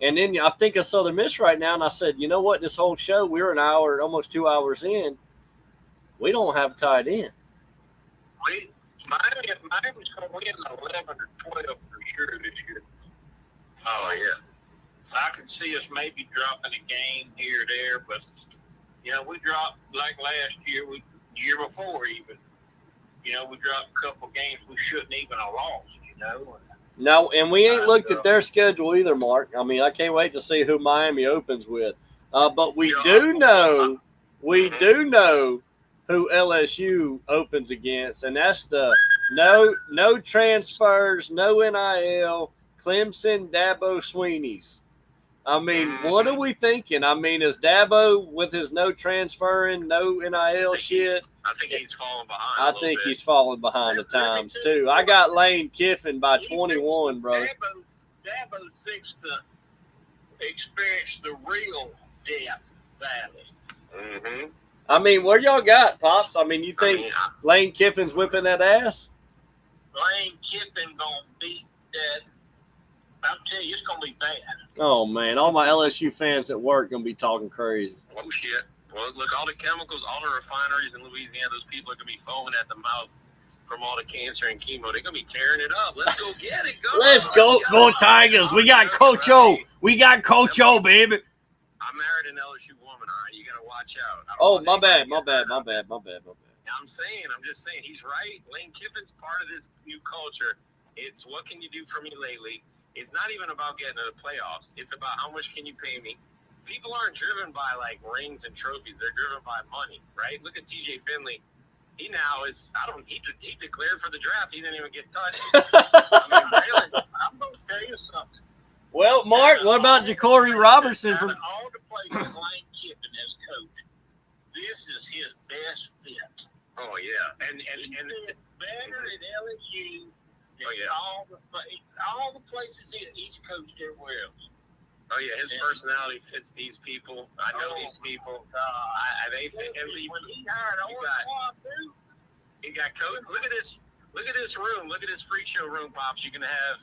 Speaker 3: And then I think of Southern Miss right now, and I said, you know what, this whole show, we're an hour, almost 2 hours in, we don't have a tight end.
Speaker 8: Miami's going to win 11 or 12 for sure this year. Oh, yeah. I can see us maybe dropping a game here or there, but, we dropped like last year, year before even. We dropped a couple games we shouldn't even have lost,
Speaker 3: No, and we ain't looked at their schedule either, Mark. I mean, I can't wait to see who Miami opens with. But we do know who LSU opens against, and that's the no transfers, no NIL, Clemson, Dabo Sweeney's. I mean, what are we thinking? I mean, is Dabo with his no transferring, no NIL shit?
Speaker 8: I think he's falling behind.
Speaker 3: I think he's falling behind the times too. I got Lane Kiffin by 21, brother.
Speaker 7: Dabo's fixed to experience the real Death Valley.
Speaker 8: Mm-hmm.
Speaker 3: I mean, what y'all got, Pops? I mean, you think Lane Kiffin's whipping that ass?
Speaker 7: Lane Kiffin gonna beat that. I'll tell you, it's gonna be bad.
Speaker 3: Oh man, all my LSU fans at work gonna be talking crazy.
Speaker 8: Oh shit! Well, look, all the chemicals, all the refineries in Louisiana, those people are gonna be foaming at the mouth from all the cancer and chemo. They're gonna be tearing it up. Let's go get it.
Speaker 3: Let's go Tigers! We got Coach O. We got Coach O, baby.
Speaker 8: I married an LSU woman. All right, you gotta watch out.
Speaker 3: Oh, my bad. I'm
Speaker 8: just saying, he's right. Lane Kiffin's part of this new culture. It's what can you do for me lately? It's not even about getting to the playoffs. It's about how much can you pay me. People aren't driven by like rings and trophies. They're driven by money, right? Look at TJ Finley. He now is, he declared for the draft. He didn't even get touched. I mean, really,
Speaker 7: I'm gonna tell you something.
Speaker 3: Well, Mark, what about Ja'Cory Robertson from
Speaker 7: all the places Lane Kiffin has coached? This is his best fit.
Speaker 8: Oh yeah, and
Speaker 7: better at LSU.
Speaker 8: Oh yeah,
Speaker 7: all the places he's coached everywhere else.
Speaker 8: Oh yeah, his personality fits these people. I know these people. He got coach. Look at this room. Look at this freak show room, Pops. You're gonna have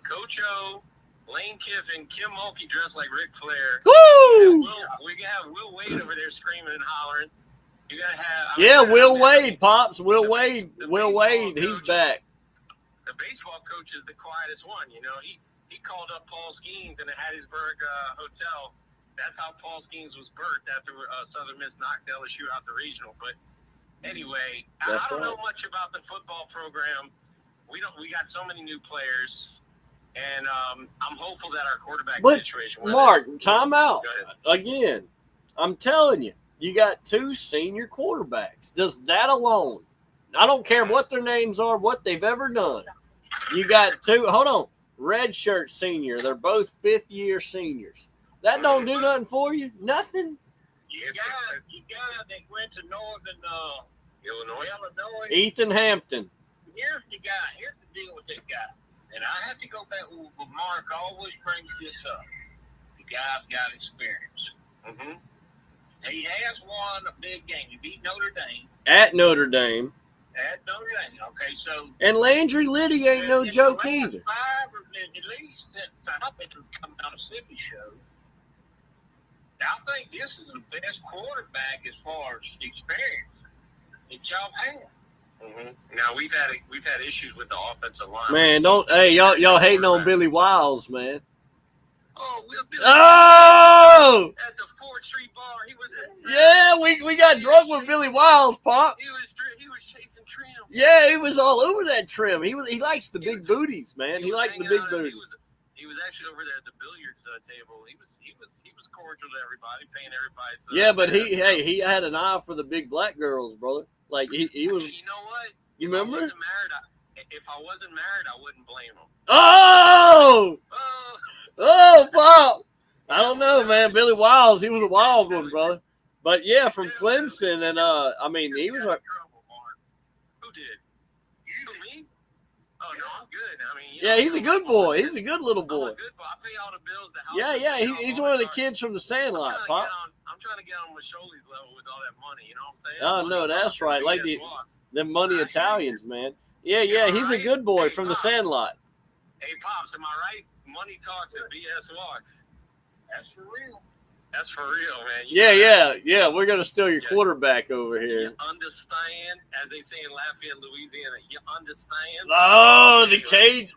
Speaker 8: Coach O, Lane Kiffin, Kim Mulkey dressed like Ric Flair.
Speaker 3: Woo!
Speaker 8: We can have Will Wade over there screaming and hollering. You gotta have
Speaker 3: Will Wade, Pops. Will Wade, he's back.
Speaker 8: The baseball coach is the quietest one. You know, he called up Paul Skeens in the Hattiesburg hotel. That's how Paul Skeens was birthed after Southern Miss knocked LSU out the regional. But anyway, I don't know much about the football program. We got so many new players, and I'm hopeful that our quarterback situation.
Speaker 3: Mark, time out again. I'm telling you, you got two senior quarterbacks. Does that alone? I don't care what their names are, what they've ever done. You got two. Hold on. Redshirt senior. They're both fifth-year seniors. That don't do nothing for you? Nothing?
Speaker 7: You got that went to Northern Illinois.
Speaker 3: Ethan Hampton.
Speaker 7: Here's the deal with this guy. And I have to go back with Mark always brings this up. The guy's got experience.
Speaker 8: Mm-hmm.
Speaker 7: He has won a big game. He beat Notre Dame.
Speaker 3: At Notre Dame.
Speaker 7: Okay, so.
Speaker 3: And Landry Liddy ain't no joke either.
Speaker 7: At least since I've been coming on a Sippi show, I think this is the best quarterback as far as experience that y'all have.
Speaker 8: Mm-hmm. Now we've had issues with the offensive line.
Speaker 3: Man, y'all hating on Billy Wiles, man.
Speaker 8: Oh, Billy
Speaker 3: Oh!
Speaker 8: At the 4th Street bar, he was.
Speaker 3: Yeah, we got drunk with Billy Wiles, Pop.
Speaker 8: He was chasing trim.
Speaker 3: Yeah, he was all over that trim. He likes the big booties, man. He liked the big booties.
Speaker 8: He was actually over there at the billiards table. He was cordial to everybody, paying everybody.
Speaker 3: Yeah, but he had an eye for the big black girls, brother. Like he was.
Speaker 8: You know what?
Speaker 3: You remember?
Speaker 8: If I wasn't married, I wouldn't blame him.
Speaker 3: Oh, Pop. I don't know, man. Billy Wiles, he was a wild one, brother. But yeah, from Clemson, and I mean, he was like.
Speaker 8: Who did? You, me? Oh no, I'm good. I mean,
Speaker 3: yeah, he's a good boy. He's a good little boy.
Speaker 8: I'm a good boy. I pay all the bills.
Speaker 3: Yeah. He's one of the kids from the Sandlot, Pop.
Speaker 8: I'm trying to get on Masholi's level with all that money. You know what I'm saying?
Speaker 3: Oh no, that's right. Like them money Italians, man. Yeah. He's a good boy from the Sandlot.
Speaker 8: Hey, Pops, am I right? Money talks and BS walks.
Speaker 7: That's for real.
Speaker 8: That's for real, man.
Speaker 3: Yeah. We're gonna steal your quarterback over here.
Speaker 8: You understand, as they say in Lafayette, Louisiana. You understand?
Speaker 3: Oh, the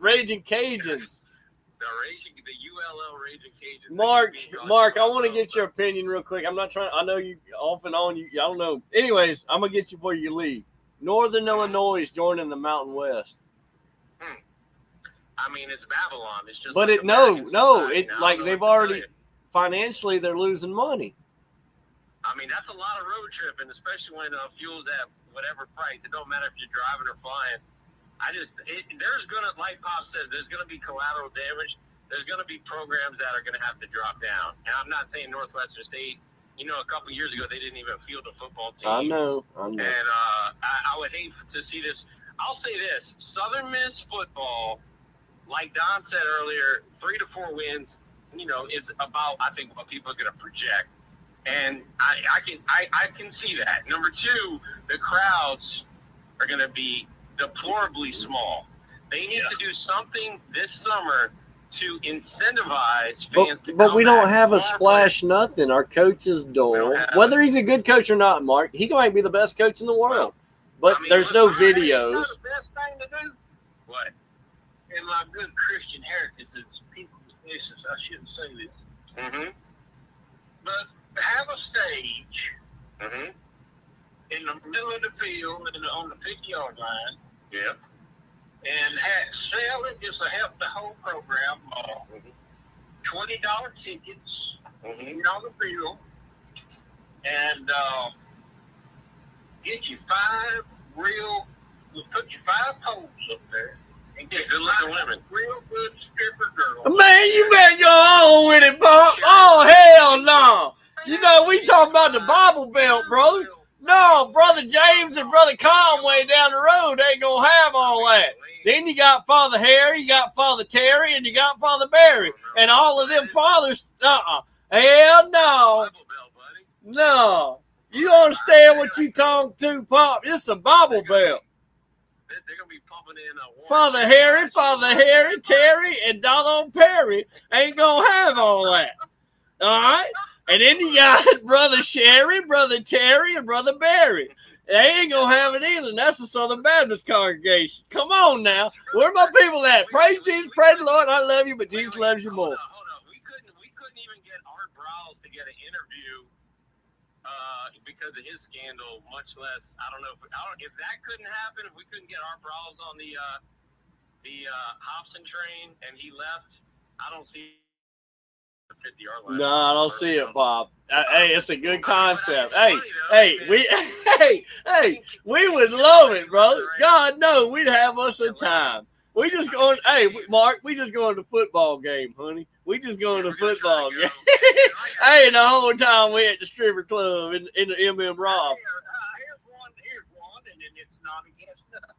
Speaker 3: Raging Cajuns.
Speaker 8: The ULL Raging Cajuns.
Speaker 3: Mark, I want to get your opinion real quick. I'm not trying. I know you off and on. I don't know. Anyways, I'm gonna get you before you leave. Northern Illinois is joining the Mountain West.
Speaker 8: I mean, it's Babylon. It's just.
Speaker 3: But
Speaker 8: like
Speaker 3: they've already financially they're losing money.
Speaker 8: I mean, that's a lot of road tripping, especially when fuel's at whatever price. It don't matter if you're driving or flying. There's gonna, like Pop says, there's gonna be collateral damage. There's gonna be programs that are gonna have to drop down. And I'm not saying Northwestern State a couple years ago, they didn't even field a football team.
Speaker 3: I know.
Speaker 8: And I would hate to see this. I'll say this: Southern Miss football, like Don said earlier, 3 to 4 wins, is about, I think, what people are going to project. And I can see that. Number 2, the crowds are going to be deplorably small. They need to do something this summer to incentivize fans to come
Speaker 3: But we don't
Speaker 8: back.
Speaker 3: have a splash nothing. Our coach is dull. Whether he's a good coach or not, Mark, he might be the best coach in the world. But there's no videos.
Speaker 7: It's not the best thing to do.
Speaker 8: What?
Speaker 7: In my good Christian heritage, it's people's business. I shouldn't say this.
Speaker 8: Mm-hmm.
Speaker 7: But have a stage
Speaker 8: Mm-hmm.
Speaker 7: in the middle of the field on the 50-yard line.
Speaker 8: Yeah.
Speaker 7: And sell it just to help the whole program. $20 tickets
Speaker 8: Mm-hmm.
Speaker 7: on the field, and get you 5 we'll put you 5 poles up there, and get
Speaker 8: good looking women.
Speaker 7: real good stripper girls.
Speaker 3: Man, you better go on with it, Pop. Oh, hell no. We talking about the Bible Belt, brother. No, Brother James and Brother Conway down the road ain't going to have all that. Then you got Father Harry, you got Father Terry, and you got Father Barry. And all of them fathers, hell no. No. You understand what you talking to, Pop? It's a Bible Belt.
Speaker 8: They're gonna be pumping in
Speaker 3: Father Harry, Terry, and Donald Perry ain't going to have all that. All right? And then you got Brother Sherry, Brother Terry, and Brother Barry. They ain't going to have it either, and that's the Southern Baptist congregation. Come on now. Where my people at? Praise Jesus, praise the Lord. I love you, but Jesus loves you more.
Speaker 8: Hold on. We couldn't even get Art Browse to get an interview because of his scandal, much less, if that couldn't happen, if we couldn't get Art Browse on the Hobson train and he left, I don't see 50-yard line.
Speaker 3: No, I don't see it, Bob. Hey, it's a good concept. Hey, we would love it, brother. God knows we'd have us a time. We just going, Mark, we just going to the football game, honey. We just going to the football game. Hey, the whole time we at the stripper club in the MM Raw.
Speaker 7: Here's one, and then it's not against nothing.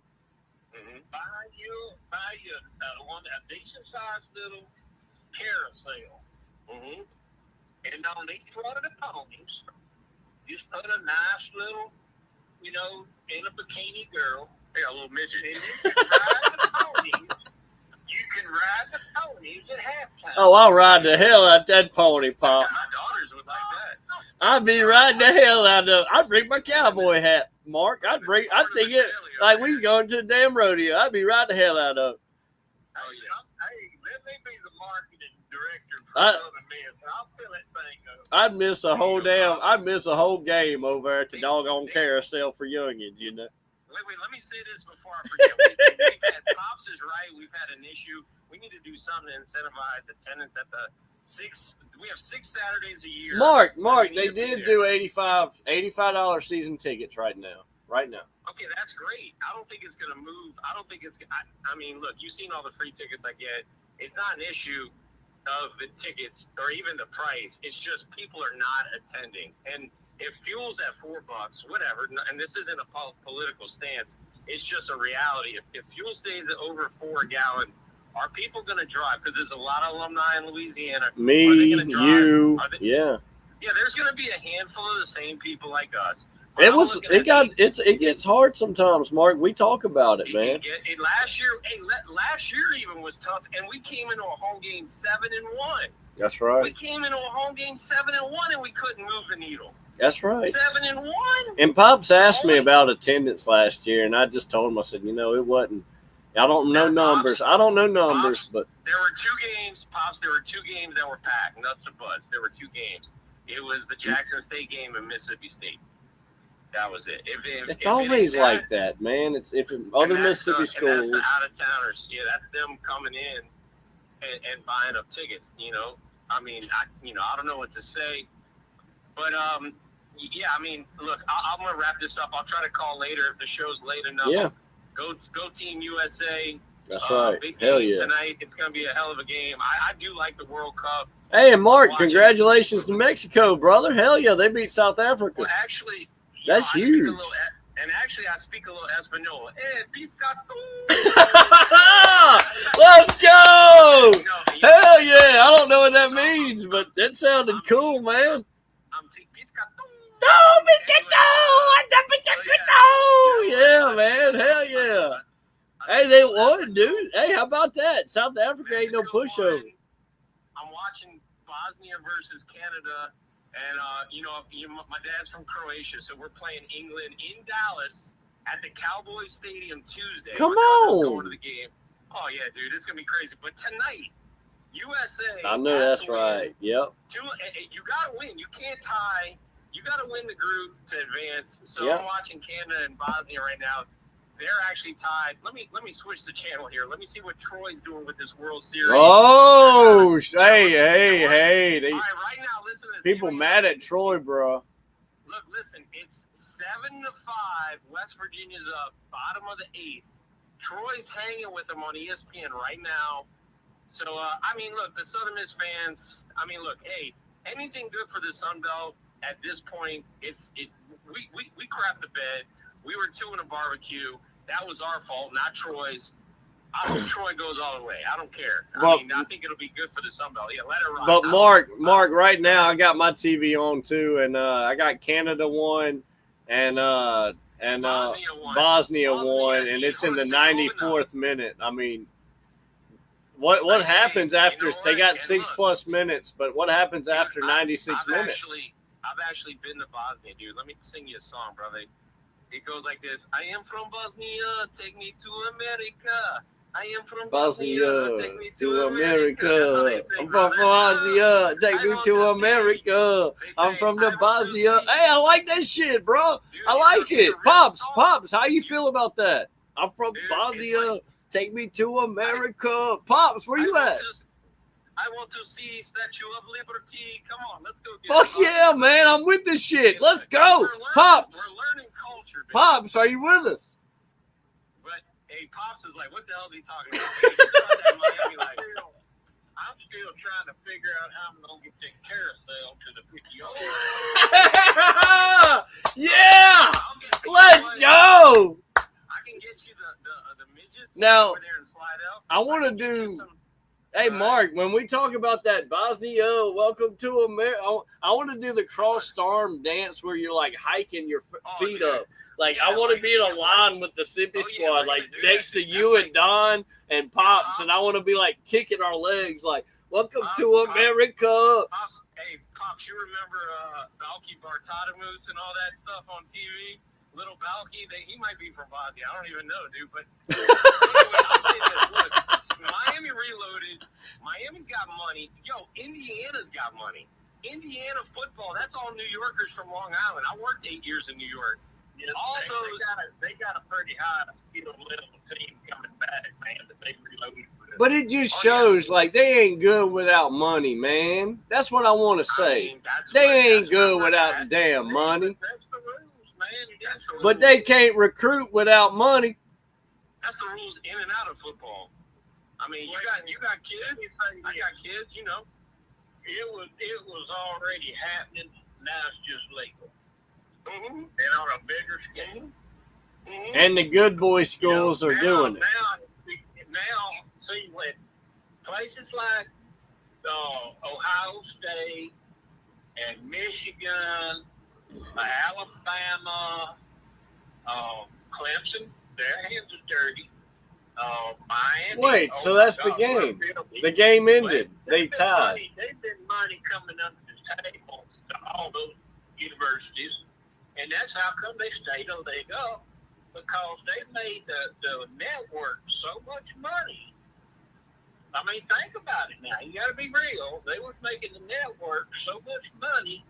Speaker 8: Mm-hmm.
Speaker 7: Buy you a decent-sized little carousel.
Speaker 8: Mm-hmm.
Speaker 7: And on each one of the ponies, just put a nice little, in a bikini girl.
Speaker 8: Yeah, a little midget.
Speaker 7: And you can ride the ponies. You can ride the ponies at halftime.
Speaker 3: Oh, I'll ride the hell out that pony, Pop.
Speaker 8: My daughters would like that.
Speaker 3: I'd be riding the hell out of. I'd bring my cowboy hat, Mark. I'd think it like we going to the damn rodeo. I'd be riding the hell out of.
Speaker 7: Oh, yeah. Hey, let me be the marketing director for Southern Miss. I'll fill that thing up.
Speaker 3: I'd miss a whole game over at the doggone carousel for youngins,
Speaker 8: Wait, let me say this before I forget. We've had, Pops is right. We've had an issue. We need to do something to incentivize attendance at the 6. We have 6 Saturdays a year.
Speaker 3: Mark, they did do $85 season tickets right now.
Speaker 8: Okay, that's great. I don't think it's going to move. I don't think it's. I mean, look, you've seen all the free tickets I get. It's not an issue of the tickets or even the price. It's just people are not attending. And if fuel's at $4, whatever, and this isn't a political stance, it's just a reality. If fuel stays at over $4 a gallon, are people going to drive? Because there's a lot of alumni in Louisiana.
Speaker 3: Me, you, yeah.
Speaker 8: Yeah, there's going to be a handful of the same people like us.
Speaker 3: It gets hard sometimes, Mark. We talk about it, man.
Speaker 8: Last year even was tough, and we came into a home game 7-1.
Speaker 3: That's right.
Speaker 8: We came into a home game 7-1, and we couldn't move the needle.
Speaker 3: That's right.
Speaker 8: 7-1.
Speaker 3: And Pops asked me about attendance last year, and I just told him, I said, it wasn't. I don't know numbers. But
Speaker 8: there were 2 games, Pops. There were 2 games that were packed, nuts and butts. There were 2 games. It was the Jackson State game and Mississippi State. That was it.
Speaker 3: It's always like that, man. It's other Mississippi schools.
Speaker 8: That's the out-of-towners. Yeah, that's them coming in and buying up tickets. I mean, I don't know what to say, but yeah. I mean, look, I'm gonna wrap this up. I'll try to call later if the show's late enough.
Speaker 3: Yeah.
Speaker 8: Go Team USA.
Speaker 3: That's right.
Speaker 8: Big
Speaker 3: Hell
Speaker 8: game
Speaker 3: yeah.
Speaker 8: tonight. It's going to be a hell of a game. I do like the World Cup.
Speaker 3: Hey, and Mark,
Speaker 8: Watching.
Speaker 3: congratulations to Mexico, brother. Hell yeah, they beat South Africa.
Speaker 8: Well, actually,
Speaker 3: that's huge.
Speaker 8: I speak a little Espanol. Hey, piscato.
Speaker 3: Let's go! Hell yeah! I don't know what that means, but that sounded cool, man. Yeah, man. Hell yeah. Hey, they won, dude. Hey, how about that? South Africa ain't no pushover.
Speaker 8: I'm watching Bosnia versus Canada, and my dad's from Croatia, so we're playing England in Dallas at the Cowboys Stadium Tuesday.
Speaker 3: Come on.
Speaker 8: Going to the game. Oh yeah, dude, it's gonna be crazy. But tonight, USA.
Speaker 3: I know that's right. Yep.
Speaker 8: You gotta win. You can't tie. You gotta win the group to advance. So
Speaker 3: Yep.
Speaker 8: I'm watching Canada and Bosnia right now. They're actually tied. Let me switch the channel here. Let me see what Troy's doing with this World Series.
Speaker 3: Oh, hey.
Speaker 8: All right, right now, listen to this.
Speaker 3: People mad at Troy, bro.
Speaker 8: Look, listen. It's 7-5. West Virginia's up, bottom of the 8th. Troy's hanging with them on ESPN right now. So, look, the Southern Miss fans. Hey, anything good for the Sun Belt at this point? We crapped the bed. We were 2 in a barbecue. That was our fault, not Troy's. I hope Troy goes all the way. I don't care. I think it'll be good for the Sun Belt. Yeah, let it run.
Speaker 3: But Mark, right now I got my TV on too, and I got Canada won, and Bosnia won, and it's in the 94th minute. I mean, what happens after they got 6+ minutes? But what happens after 96 minutes?
Speaker 8: I've actually been to Bosnia, dude. Let me sing you a song, brother. It goes like this. I am from Bosnia, take me to America. I am from Bosnia, take me to America.
Speaker 3: I'm from Bosnia, take me to America. I'm from the Bosnia. Hey, I like that shit, bro. I like it. Pops, how you feel about that? I'm from Bosnia, take me to America. Pops, where you at?
Speaker 8: I want to see Statue of Liberty. Come on, let's go.
Speaker 3: Fuck yeah, man. I'm with this shit. Let's go. Pops.
Speaker 8: We're learning culture, baby.
Speaker 3: Pops, are you with us?
Speaker 8: But, hey, Pops is like, what the hell is he talking about? He's about that Miami, like, I'm still trying to figure out how I'm going to get the carousel to the 50.
Speaker 3: Yeah. Let's go.
Speaker 8: I can get you the midgets
Speaker 3: now,
Speaker 8: over there and slide out.
Speaker 3: I want to do... Hey, Mark, when we talk about that Bosnia, welcome to America, I want to do the crossed arm dance where you're like hiking your feet up. Like, I want to be in a line with the Sippi squad, like next to you and Don and Pops, and I want to be like kicking our legs, like, welcome to America.
Speaker 8: Pops, you remember Balky Bartadamus and all that stuff on TV? Little Balky, he might be from Bosnia. I don't even know, dude. But anyway, I'll say this. Look, Miami reloaded. Miami's got money. Yo, Indiana's got money. Indiana football, that's all New Yorkers from Long Island. I worked 8 years in New York.
Speaker 7: Yeah, they got a pretty high skill level team coming back, man, that they reloaded with.
Speaker 3: But it just shows, like, they ain't good without money, man. That's what I want to say. They ain't good without the damn money.
Speaker 7: That's the rules, man.
Speaker 3: But they can't recruit without money.
Speaker 8: That's the rules in and out of football. I mean, you got kids. I got kids. You know,
Speaker 7: it was already happening. Now it's just legal,
Speaker 8: mm-hmm.
Speaker 7: and on a bigger scale.
Speaker 8: Mm-hmm.
Speaker 3: And the good boy schools are doing it.
Speaker 7: Now, see, when places like Ohio State and Michigan, Alabama, Clemson, their hands are dirty. Miami.
Speaker 3: Wait, so that's the game. The game ended. They tied.
Speaker 7: They've been money coming under the table to all those universities, and that's how come they stayed on they go, because they made the network so much money. I mean, think about it now. You got to be real. They was making the network so much money.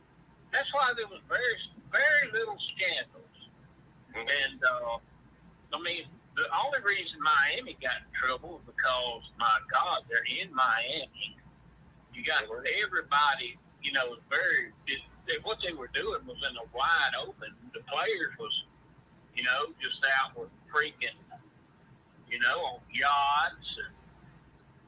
Speaker 7: That's why there was very, very little scandals. And, I mean, the only reason Miami got in trouble was because, my God, they're in Miami. You got everybody, you know, what they were doing was in the wide open. The players was, you know, just out with freaking on yachts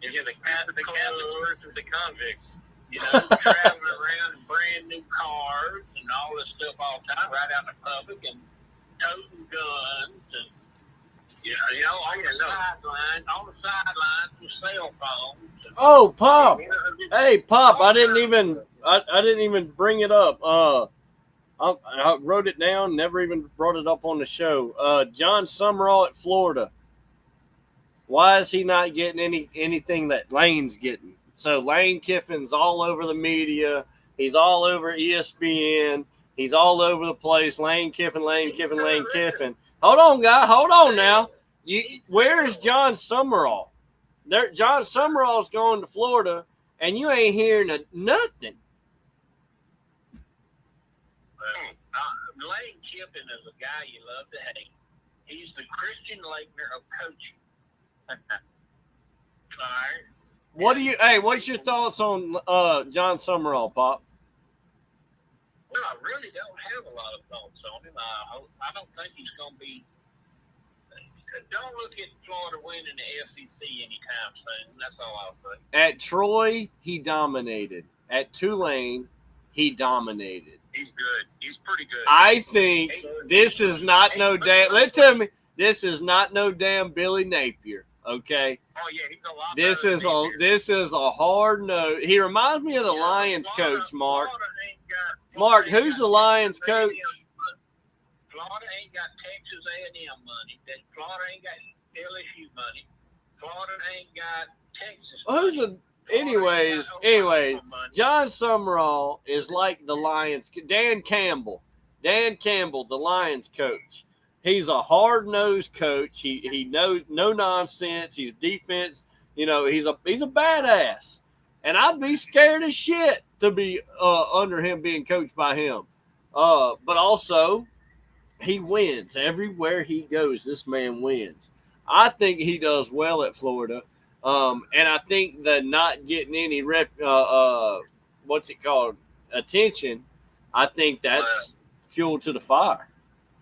Speaker 7: and
Speaker 8: The Catholics versus the convicts.
Speaker 7: traveling around in brand new cars and all this stuff all the time, right out in the public and toting guns and on the sidelines with cell phones. And,
Speaker 3: Oh, Pop. Hey, Pop. I didn't even bring it up. I wrote it down. Never even brought it up on the show. John Summerall at Florida. Why is he not getting anything that Lane's getting? So Lane Kiffin's all over the media. He's all over ESPN. He's all over the place. Lane Kiffin. Hold on, guy. Hold on now. Where's John Summerall? John Summerall's going to Florida, and you ain't hearing nothing.
Speaker 7: Lane Kiffin is a guy you love to hate. He's the Christian Laettner of coaching. All right.
Speaker 3: What's your thoughts on John Summerall, Pop?
Speaker 7: Well, I really don't have a lot of thoughts on him. I don't think he's going to be. Don't look at Florida winning the SEC anytime soon. That's all I'll say.
Speaker 3: At Troy, he dominated. At Tulane, he dominated.
Speaker 8: He's good. He's pretty good.
Speaker 3: I think this is not no damn. Listen to me. This is not no damn Billy Napier. Okay.
Speaker 8: Oh yeah, he's a lot.
Speaker 3: This is a hard no. He reminds me of the Lions coach, Mark. Mark, who's the Lions coach?
Speaker 7: Florida ain't got Texas A&M money. Florida ain't got LSU money. Florida ain't got Texas.
Speaker 3: Anyways, John Summerall is like the Lions. Dan Campbell, the Lions coach. He's a hard-nosed coach. He knows no nonsense. He's defense. He's a badass. And I'd be scared as shit to be under him being coached by him. But also, he wins everywhere he goes. This man wins. I think he does well at Florida. And I think that not getting any attention, I think that's fuel to the fire.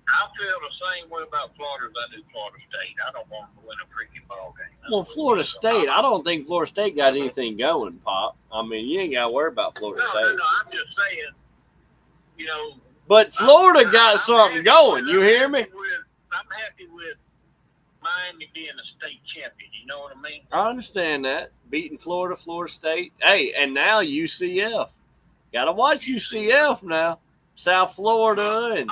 Speaker 7: I feel the same way about Florida as I do Florida State. I don't want them to win a freaking ball game.
Speaker 3: Well, Florida State, I don't think Florida State got anything going, Pop. I mean, you ain't got to worry about Florida State.
Speaker 7: No, I'm just saying,
Speaker 3: But Florida got something going. You hear me?
Speaker 7: I'm happy with Miami being a state champion. You know what I mean?
Speaker 3: I understand that. Beating Florida State. Hey, and now UCF. Got to watch UCF now. South Florida. And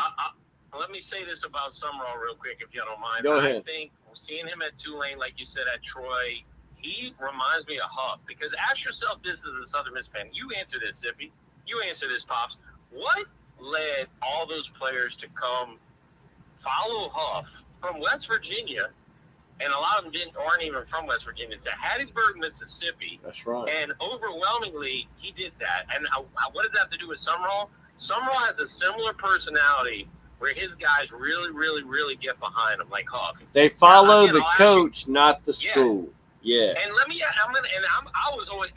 Speaker 8: let me say this about Summerall real quick, if you don't mind.
Speaker 3: Go ahead.
Speaker 8: I think seeing him at Tulane, like you said, at Troy, he reminds me of Huff. Because ask yourself this as a Southern Miss fan. You answer this, Sippi. You answer this, Pops. What led all those players to come follow Huff from West Virginia, and a lot of them aren't even from West Virginia, to Hattiesburg, Mississippi?
Speaker 3: That's right.
Speaker 8: And overwhelmingly, he did that. And what does that have to do with Summerall? Summerall has a similar personality where his guys really, really, really get behind him, like Huff.
Speaker 3: They follow the coach, not the school. Yeah.
Speaker 8: And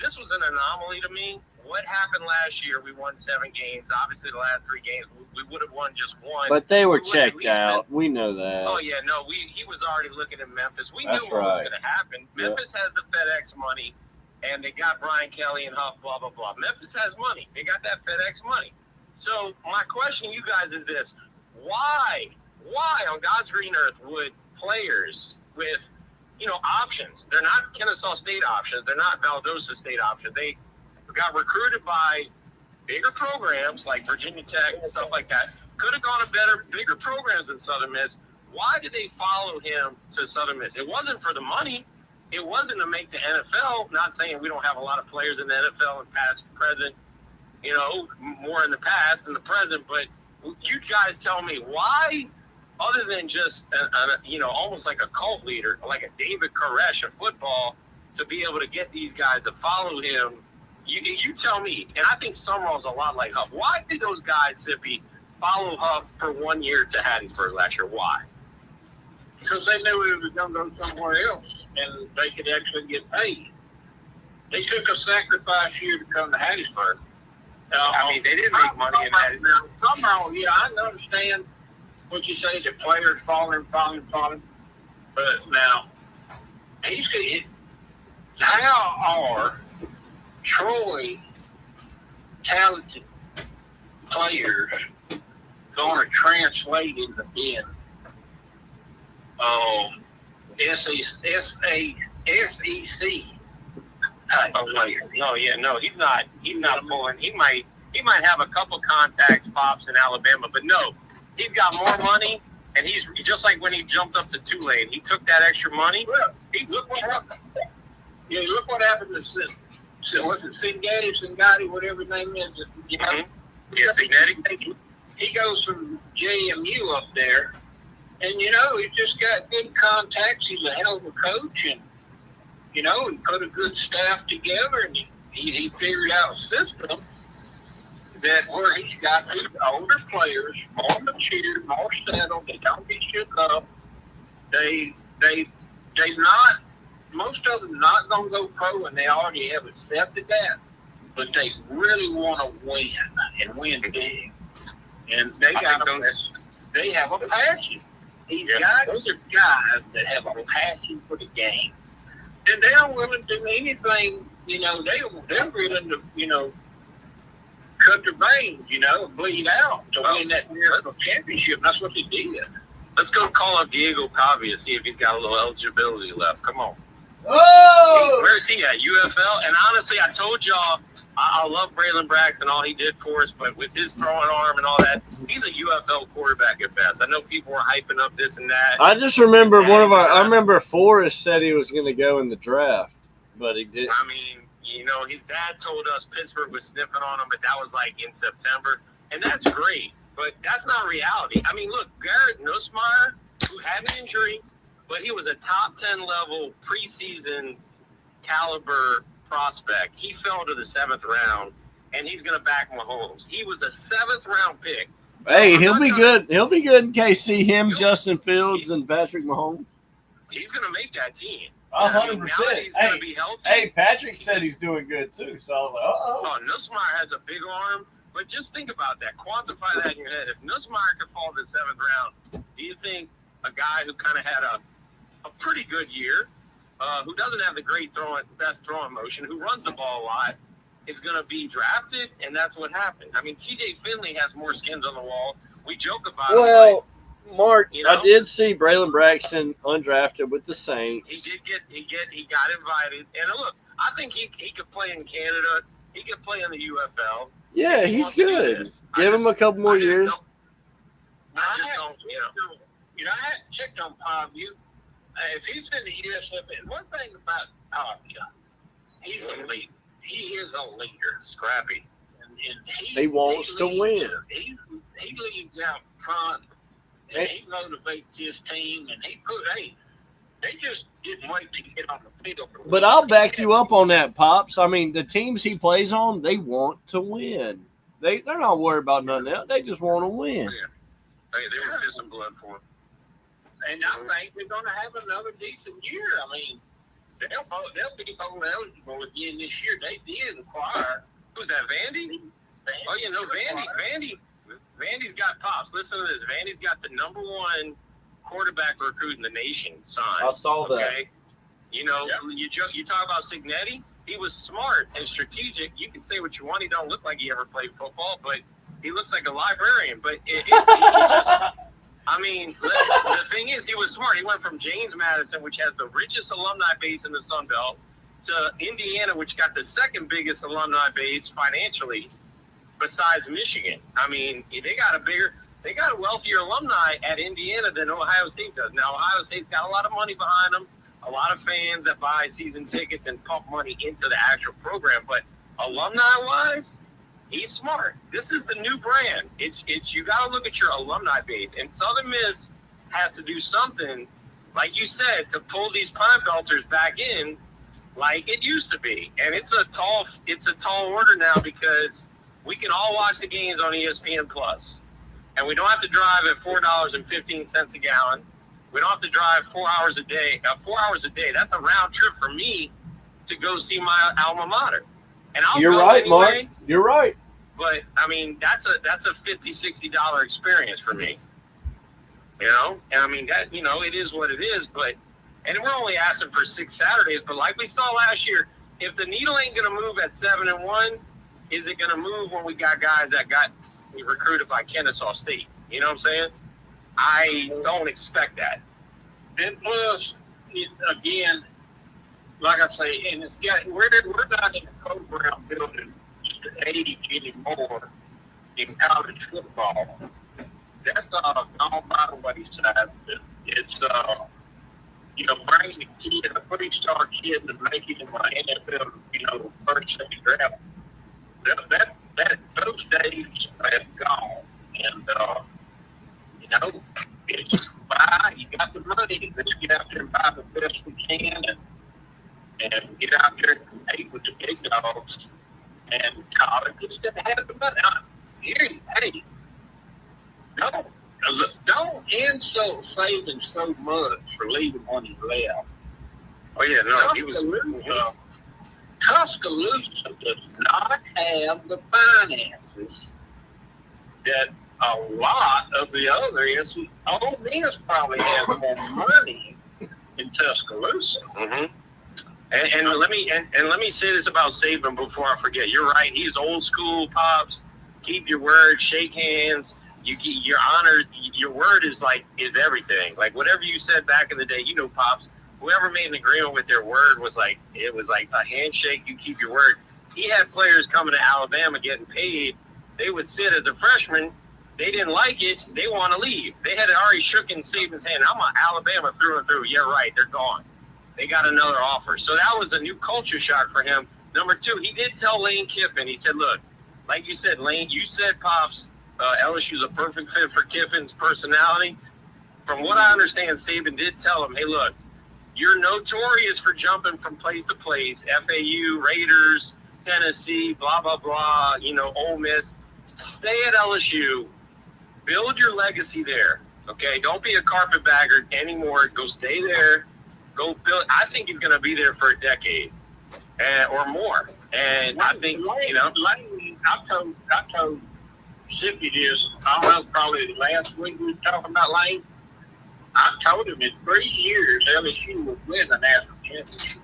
Speaker 8: this was an anomaly to me. What happened last year? We won 7 games. Obviously, the last 3 games, we would have won just one.
Speaker 3: But they were checked out. We know that.
Speaker 8: Oh, yeah. No, he was already looking at Memphis. We knew what was going to happen. Memphis has the FedEx money, and they got Brian Kelly and Huff, blah, blah, blah. Memphis has money. They got that FedEx money. So my question to you guys is this. Why on God's green earth would players with, options, they're not Kennesaw State options, they're not Valdosta State options, they got recruited by bigger programs like Virginia Tech and stuff like that, could have gone to bigger programs than Southern Miss. Why did they follow him to Southern Miss? It wasn't for the money. It wasn't to make the NFL. Not saying we don't have a lot of players in the NFL in past, present, more in the past than the present, but you guys tell me why, other than just, almost like a cult leader, like a David Koresh of football, to be able to get these guys to follow him. You tell me, and I think Summerall's a lot like Huff. Why did those guys, Sippi, follow Huff for 1 year to Hattiesburg last year? Why?
Speaker 7: Because they knew he was going to go somewhere else, and they could actually get paid. They took a sacrifice year to come to Hattiesburg.
Speaker 8: They didn't make money in Hattiesburg.
Speaker 7: Summerall, yeah, I understand what you say, the players falling. But now, How are Troy talented players going to translate into being SEC players?
Speaker 8: No, he's not. He's not pulling. He might have a couple contacts, pops in Alabama, but no, he's got more money, and he's just like when he jumped up to Tulane. He took that extra money.
Speaker 7: Well, look what happened. Yeah, look what happened to what's it, Singati, whatever his name is. You know,
Speaker 8: Yeah, Signetti.
Speaker 7: He goes from JMU up there, and you know he's just got good contacts. He's a hell of a coach, and you know he put a good staff together, and he figured out a system that where he's got these older players, more mature, more settled. They don't get shook up. They not. Most of them not going to go pro, and they already have accepted that. But they really want to win and win big, and they have a passion. Those are guys that have a passion for the game, and they're willing to do anything. You know, they're willing to cut their veins, and bleed out to win that national championship. That's what they did.
Speaker 8: Let's go call up Diego Pavia, see if he's got a little eligibility left. Come on.
Speaker 3: Oh!
Speaker 8: Where's he at? UFL? And honestly, I told y'all, I love Braylon Braggs and all he did for us, but with his throwing arm and all that, he's a UFL quarterback at best. I know people were hyping up this and that.
Speaker 3: I just remember I remember Forrest said he was going to go in the draft, but he didn't.
Speaker 8: I mean, his dad told us Pittsburgh was sniffing on him, but that was like in September, and that's great, but that's not reality. I mean, look, Garrett Nussmeier, who had an injury, but he was a top 10 level preseason caliber prospect. He fell to the 7th round, and he's going to back Mahomes. He was a 7th round pick.
Speaker 3: Hey, he'll be good. He'll be good in KC. Him, Justin Fields, and Patrick Mahomes.
Speaker 8: He's going to make that team.
Speaker 3: 100%.
Speaker 8: He's going to be healthy.
Speaker 3: Hey, Patrick said he's doing good too. So I was like,
Speaker 8: Oh, Nussmeier has a big arm, but just think about that. Quantify that in your head. If Nussmeier could fall to the 7th round, do you think a guy who kind of had a pretty good year, who doesn't have the best throwing motion, who runs the ball a lot, is going to be drafted? And that's what happened. I mean, TJ Finley has more skins on the wall. We joke about it.
Speaker 3: Well, Mark, I did see Braylon Braxton undrafted with the Saints.
Speaker 8: He got invited. And look, I think he could play in Canada. He could play in the UFL.
Speaker 3: Yeah, he's good. Give him a couple more years.
Speaker 7: I hadn't checked on Pavia. If he's in the USFL, one thing about Pavia, he's a leader. He is a leader.
Speaker 8: Scrappy.
Speaker 7: And
Speaker 3: he wants to win.
Speaker 7: He leads out front, and he motivates his team, and they just didn't wait to get on the field.
Speaker 3: But I'll back you up on that, Pops. I mean, the teams he plays on, they want to win. They're not worried about nothing else. They just want to win.
Speaker 8: Yeah. They were pissing blood for him.
Speaker 7: And I think we're going to have another decent year. I mean, they'll be bowl eligible again this year. They did acquire.
Speaker 8: Who's that, Vandy? Vandy's got pops. Listen to this. Vandy's got the number 1 quarterback recruit in the nation signed.
Speaker 3: I saw that.
Speaker 8: Okay? You talk about Signetti. He was smart and strategic. You can say what you want. He don't look like he ever played football, but he looks like a librarian. But the thing is, he was smart. He went from James Madison, which has the richest alumni base in the Sun Belt, to Indiana, which got the 2nd biggest alumni base financially, besides Michigan. I mean, they got a wealthier alumni at Indiana than Ohio State does. Now, Ohio State's got a lot of money behind them, a lot of fans that buy season tickets and pump money into the actual program. But alumni-wise, he's smart. This is the new brand. It's you got to look at your alumni base. And Southern Miss has to do something, like you said, to pull these Pine Belters back in like it used to be. And it's a tall order now, because we can all watch the games on ESPN Plus. And we don't have to drive at $4.15 a gallon. We don't have to drive 4 hours a day. 4 hours a day, that's a round trip for me to go see my alma mater. And
Speaker 3: You're right, Mark. You're right.
Speaker 8: But I mean, that's a $50, $60 experience for me. And I mean that, it is what it is. But And we're only asking for 6 Saturdays, but like we saw last year, if the needle ain't going to move at 7-1, is it going to move when we got guys that got recruited by Kennesaw State? You know what I'm saying? I don't expect that.
Speaker 7: And plus, again, like I say, and we're not in a program building stage anymore in college football. That's gone by the wayside. It's bringing a kid, a 3-star kid, to make it in my NFL, first, second draft. Those days have gone, and it's buy. You got the money. Let's get out there and buy the best we can, and get out there and compete with the big dogs. And college just didn't have the money. Hey, don't insult Saban so much for leaving when he left.
Speaker 8: Oh yeah, no, he was.
Speaker 7: Tuscaloosa does not have the finances that a lot of the other is. Ole Miss probably has more money in Tuscaloosa.
Speaker 8: Mm-hmm. And let me say this about Saban before I forget. You're right. He's old school, Pops. Keep your word. Shake hands. Your honor. Your word is everything. Like whatever you said back in the day, Pops. Whoever made an agreement with their word was like a handshake. You keep your word. He had players coming to Alabama getting paid. They would sit as a freshman. They didn't like it. They want to leave. They had already shook in Saban's hand. I'm on Alabama through and through. Yeah, right. They're gone. They got another offer. So that was a new culture shock for him. Number 2, he did tell Lane Kiffin. He said, look, like you said, Lane, you said, Pops, LSU's a perfect fit for Kiffin's personality. From what I understand, Saban did tell him, hey, look, you're notorious for jumping from place to place, FAU, Raiders, Tennessee, blah, blah, blah, Ole Miss. Stay at LSU. Build your legacy there, okay? Don't be a carpetbagger anymore. Go stay there. Go build. I think he's going to be there for a decade or more. And I think,
Speaker 7: I told Sippi this, I don't know, probably last week we were talking about Lane. I told him in 3 years LSU would win the national championship.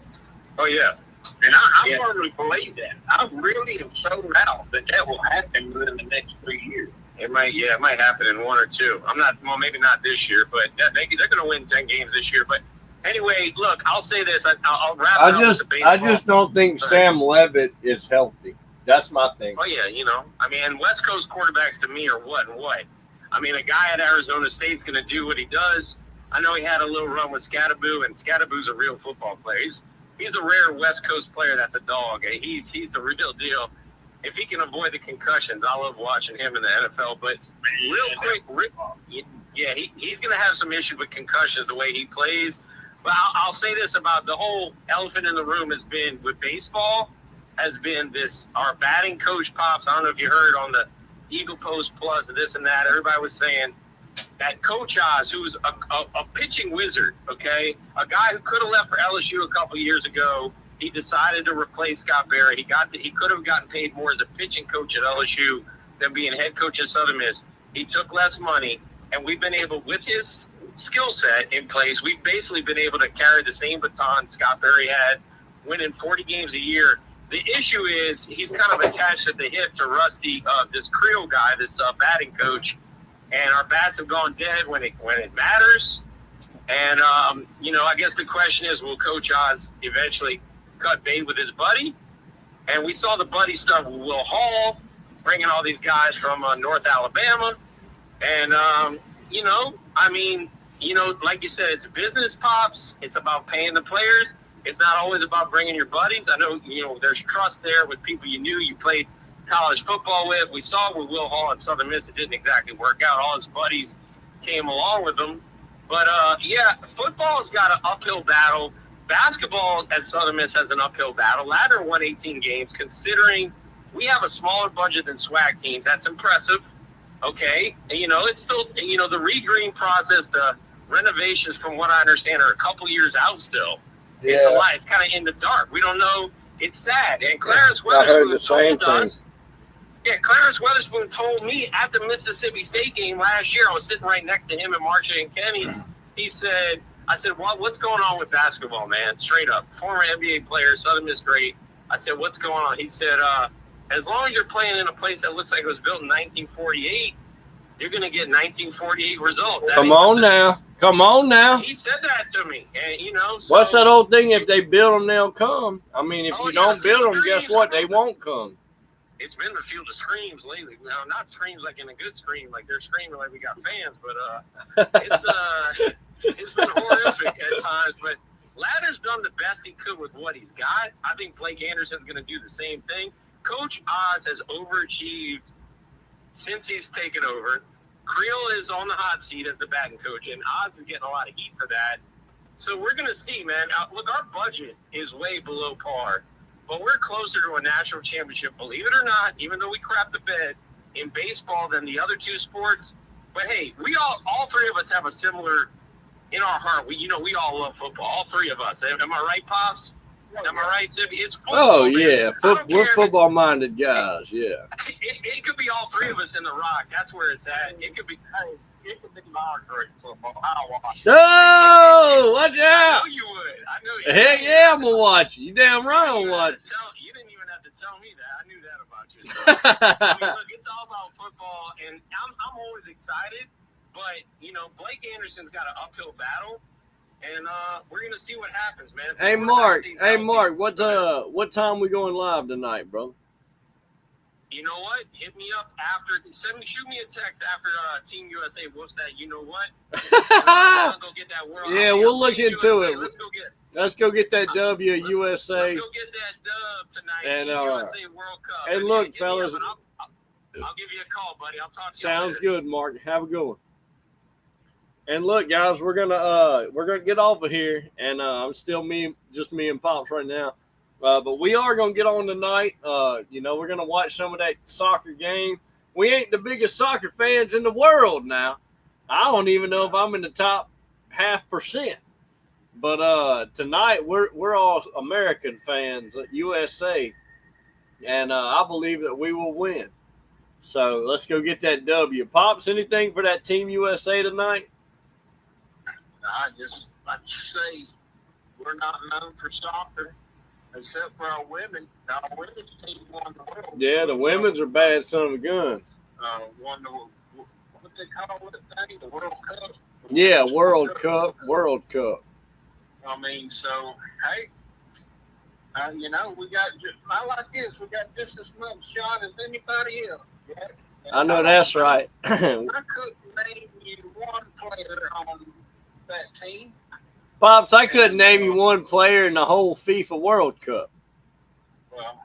Speaker 8: Oh, yeah.
Speaker 7: And I firmly believe that. I really am sold out that will happen within the next 3 years.
Speaker 8: It might happen in 1 or 2. Maybe not this year, but they're going to win 10 games this year. But anyway, look, I'll say this. I'll wrap it up with the baseball.
Speaker 3: I just don't think Sam Leavitt is healthy. That's my thing.
Speaker 8: Oh, yeah, and West Coast quarterbacks to me are what and what. I mean, a guy at Arizona State's going to do what he does. I know he had a little run with Scatterboo, and Scatterboo's a real football player. He's a rare West Coast player that's a dog. He's the real deal. If he can avoid the concussions, I love watching him in the NFL. But real quick, he's going to have some issue with concussions the way he plays. But I'll say this about the whole elephant in the room has been with baseball, has been this, our batting coach, Pops. I don't know if you heard on the Eagle Post Plus and this and that. Everybody was saying that Coach Oz, who's a pitching wizard, okay, a guy who could have left for LSU a couple years ago, he decided to replace Scott Barrett. He could have gotten paid more as a pitching coach at LSU than being head coach at Southern Miss. He took less money, and we've been able, with his skill set in place, we've basically been able to carry the same baton Scott Barrett had, winning 40 games a year. The issue is he's kind of attached at the hip to Rusty, this Creole guy, this batting coach, and our bats have gone dead when it matters. And, I guess the question is, will Coach Oz eventually cut bait with his buddy? And we saw the buddy stuff with Will Hall, bringing all these guys from North Alabama. And, like you said, it's business, Pops. It's about paying the players. It's not always about bringing your buddies. I know, there's trust there with people you played college football with. We saw with Will Hall at Southern Miss, it didn't exactly work out. All his buddies came along with him. But, football's got an uphill battle. Basketball at Southern Miss has an uphill battle. Ladder won 18 games. Considering we have a smaller budget than SWAC teams, that's impressive. Okay. And, it's still, the re-green process, the renovations, from what I understand, are a couple years out still. Yeah. It's a lot. It's kind of in the dark. We don't know. It's sad. And Clarence Weatherspoon told us. Yeah, Clarence Weatherspoon told me at the Mississippi State game last year, I was sitting right next to him and Marcia and Kenny. He said, I said, what's going on with basketball, man? Straight up. Former NBA player, Southern Miss great. I said, what's going on? He said, as long as you're playing in a place that looks like it was built in 1948, you're going to get 1948 results.
Speaker 3: Come on now.
Speaker 8: He said that to me. And, so,
Speaker 3: what's that old thing? If they build them, they'll come. I mean, if you don't build them, guess what? They won't come.
Speaker 8: It's been the field of screams lately. Now, not screams like in a good scream, like they're screaming like we got fans, but it's been horrific at times. But Ladder's done the best he could with what he's got. I think Blake Anderson's going to do the same thing. Coach Oz has overachieved since he's taken over. Creel is on the hot seat as the batting coach, and Oz is getting a lot of heat for that. So we're going to see, man. Look, our budget is way below par. But we're closer to a national championship, believe it or not, even though we crap the bed in baseball than the other two sports. But hey, we all three of us have a similar in our heart. We all love football. All three of us. Am I right, Pops? Am I right, Sippi? It's football.
Speaker 3: Oh yeah, we're football-minded guys. Yeah.
Speaker 8: It could be all three of us in the Rock. That's where it's at. It could be. Hey, it could be my great football. I'll watch it.
Speaker 3: No, watch out!
Speaker 8: I know you would. I know you.
Speaker 3: Heck yeah, I'm gonna watch it. You damn right I'm gonna watch it.
Speaker 8: You didn't even have to tell me that. I knew that about you. I mean, look, it's all about football, and I'm always excited. But Blake Anderson's got an uphill battle, and we're gonna see what happens, man.
Speaker 3: Hey Mark, what time we going live tonight, bro?
Speaker 8: You know what? Hit me up after. Shoot me a text after Team USA whoops that. You know what? Go get that world.
Speaker 3: Yeah, we'll look into
Speaker 8: USA.
Speaker 3: it.
Speaker 8: Let's go get
Speaker 3: that W USA.
Speaker 8: Let's go get that dub tonight.
Speaker 3: And
Speaker 8: Team USA World Cup.
Speaker 3: And look, fellas,
Speaker 8: I'll give you a call, buddy. I'll talk to you.
Speaker 3: Sounds
Speaker 8: later.
Speaker 3: good, Mark. Have a good one. And look, guys, we're gonna get off of here, and I'm still me and Pops right now. But we are going to get on tonight. We're going to watch some of that soccer game. We ain't the biggest soccer fans in the world now. I don't even know if I'm in the top 0.5%. But tonight, we're all American fans at USA. And I believe that we will win. So let's go get that W. Pops, anything for that Team USA tonight?
Speaker 7: I just say we're not known for soccer. Except for our women. Our women's team won the world.
Speaker 3: Yeah, the women's are bad son of a guns.
Speaker 7: Won what they call it thing? The World Cup?
Speaker 3: Yeah, World Cup.
Speaker 7: I mean, so, hey, we got I like this. We got just as much shot as anybody else. Yeah?
Speaker 3: I know that's right.
Speaker 7: I couldn't name you one player on that team.
Speaker 3: Pops, I couldn't name you one player in the whole FIFA World Cup.
Speaker 7: Well,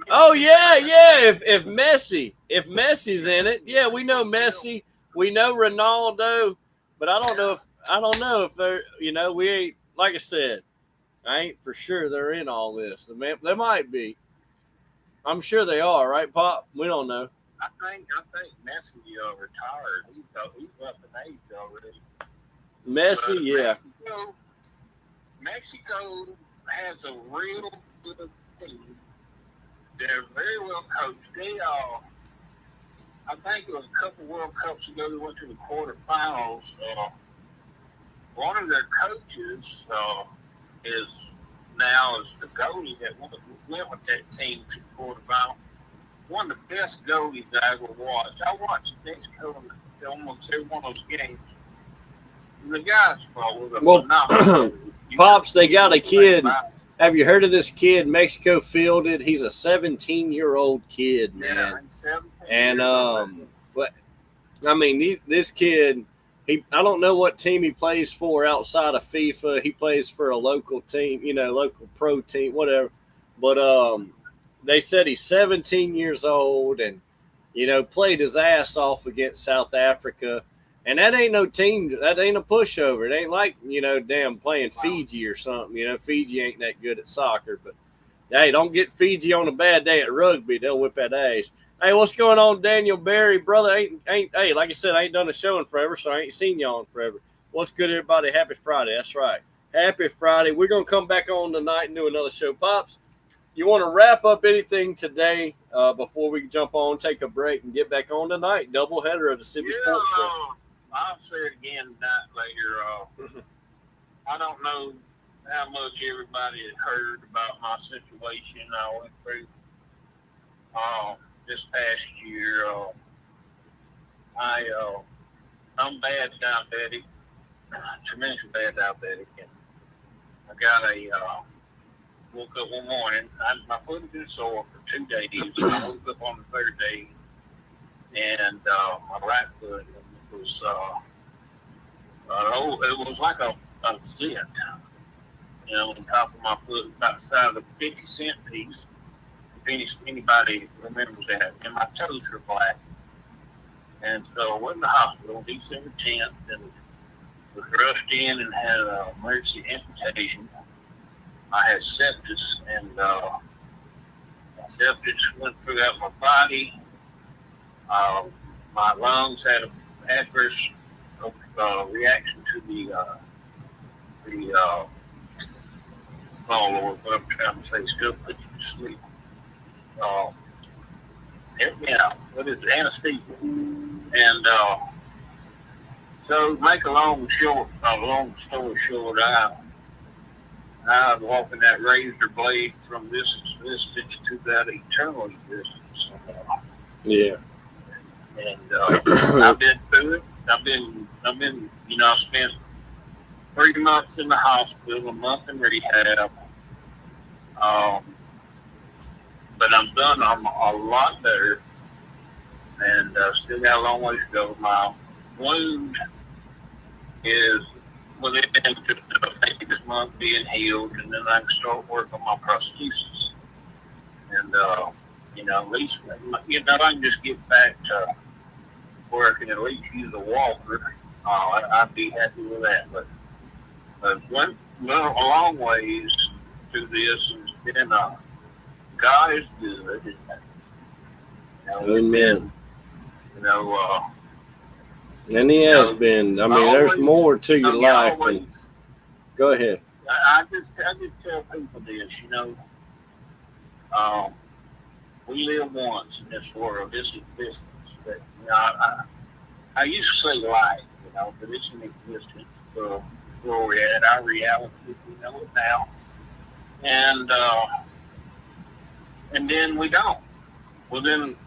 Speaker 3: oh yeah. If Messi's in it, yeah, we know Messi, we know Ronaldo, but I don't know if they're, we ain't, like I said, I ain't for sure they're in all this. They might be. I'm sure they are, right, Pop? We don't know.
Speaker 7: I think Messi retired. He's up in age already.
Speaker 3: Messi, yeah.
Speaker 7: Mexico has a real good team. They're very well coached. I think it was a couple World Cups ago they went to the quarterfinals. One of their coaches is the goalie that went with that team to the quarterfinal. One of the best goalies I ever watched. I watched Mexico in almost every one of those games. And the guys was a phenomenal.
Speaker 3: Pops, they got a kid. Have you heard of this kid Mexico fielded? He's a 17-year-old kid, man.
Speaker 7: Yeah,
Speaker 3: and this kid, I don't know what team he plays for outside of FIFA. He plays for a local team, local pro team, whatever. But they said he's 17 years old and, played his ass off against South Africa. And that ain't no team. That ain't a pushover. It ain't like, damn playing Fiji or something. Fiji ain't that good at soccer. But, hey, don't get Fiji on a bad day at rugby. They'll whip that ass. Hey, what's going on, Daniel Barry? Brother, hey, like I said, I ain't done a show in forever, so I ain't seen y'all in forever. What's good, everybody? Happy Friday. That's right. Happy Friday. We're going to come back on tonight and do another show. Pops, you want to wrap up anything today before we jump on, take a break, and get back on tonight? Doubleheader of the Sippi Sports Show.
Speaker 7: I'll say it again tonight later. I don't know how much everybody had heard about my situation I went through this past year. I'm bad diabetic, tremendously bad diabetic, and I got woke up one morning. My foot had been sore for 2 days. I woke up on the third day, and my right foot was it was like a zit, on top of my foot, about the size of a 50-cent piece. If anybody remembers that, and my toes were black. And so I went to the hospital on December 10th and was rushed in and had an emergency amputation. I had sepsis, and sepsis went throughout my body. My lungs had an adverse reaction to the oh Lord, what I'm trying to say still put you to sleep. Help me out. What is it? Anesthesia. And so make a long story short, I was walking that razor blade from this existence to that eternal existence.
Speaker 3: Yeah.
Speaker 7: And I've been through it. I've been, I spent 3 months in the hospital, a month in rehab. But I'm done. I'm a lot better, and still got a long ways to go. My wound is within maybe this month being healed, and then I can start work on my prosthesis. And at least I can just get back to where I can at least use a walker. I'd be happy with that. But went a long ways through this, and it's been God is good.
Speaker 3: Amen. And He has been. I mean, there's more to your life. Go ahead.
Speaker 7: I just tell people this. We live once in this world, this existence. But I used to say life, but it's an existence. Where we're at, our reality, we know it now. And then we don't. Within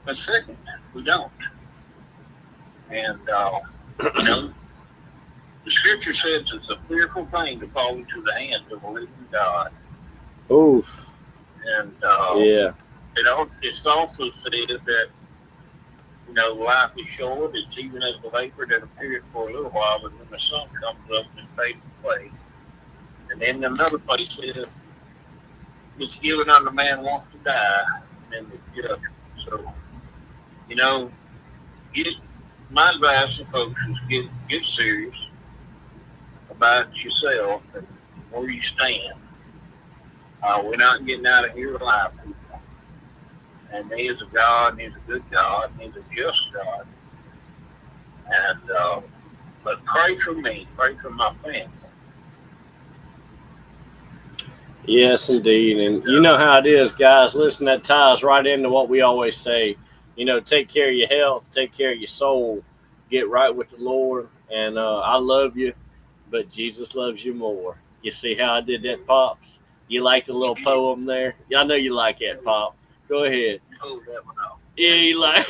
Speaker 7: a second, we don't. And, the scripture says it's a fearful thing to fall into the hands of a living God.
Speaker 3: Oof.
Speaker 7: And,
Speaker 3: yeah.
Speaker 7: It's also said that, life is short. It's even as the vapor that appears for a little while, but when the sun comes up and fades away. And then another place says, it's given unto man wants to die, and then the judgment. So, my advice to folks is get serious about yourself and where you stand. We're not getting out of here alive, people. And He is a God, and He's a good God, and He's a just God. And but pray for me, pray for my family.
Speaker 3: Yes, indeed. And you know how it is, guys. Listen, that ties right into what we always say. Take care of your health, take care of your soul, get right with the Lord. And I love you, but Jesus loves you more. You see how I did that, Pops? You like the little poem there? I know you like that, Pop. Go ahead. Yeah, you like.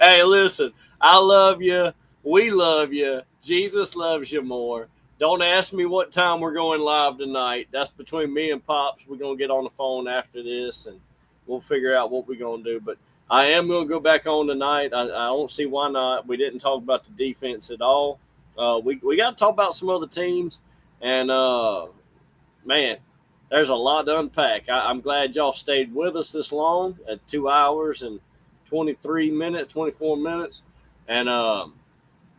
Speaker 3: Hey, listen, I love you. We love you. Jesus loves you more. Don't ask me what time we're going live tonight. That's between me and Pops. We're going to get on the phone after this, and we'll figure out what we're going to do. But I am going to go back on tonight. I don't see why not. We didn't talk about the defense at all. We got to talk about some other teams. And, man, there's a lot to unpack. I'm glad y'all stayed with us this long at 2 hours and 24 minutes. And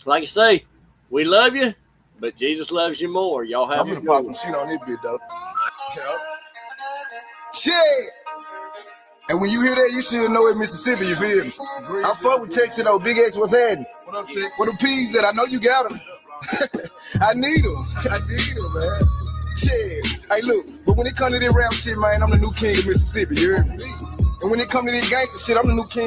Speaker 3: like I say, we love you. But Jesus loves you more. Y'all have a good one.
Speaker 1: Shit on this bit, though. Shit! And when you hear that, you should know it, Mississippi, you feel me? I fuck with Texas, though. Big X, what's happening? What up, Texas? Where the P's at? I know you got them. I need them. Man. Shit. Hey, look, but when it comes to this rap shit, man, I'm the new king of Mississippi, you heard me? And when it comes to this gangster shit, I'm the new king.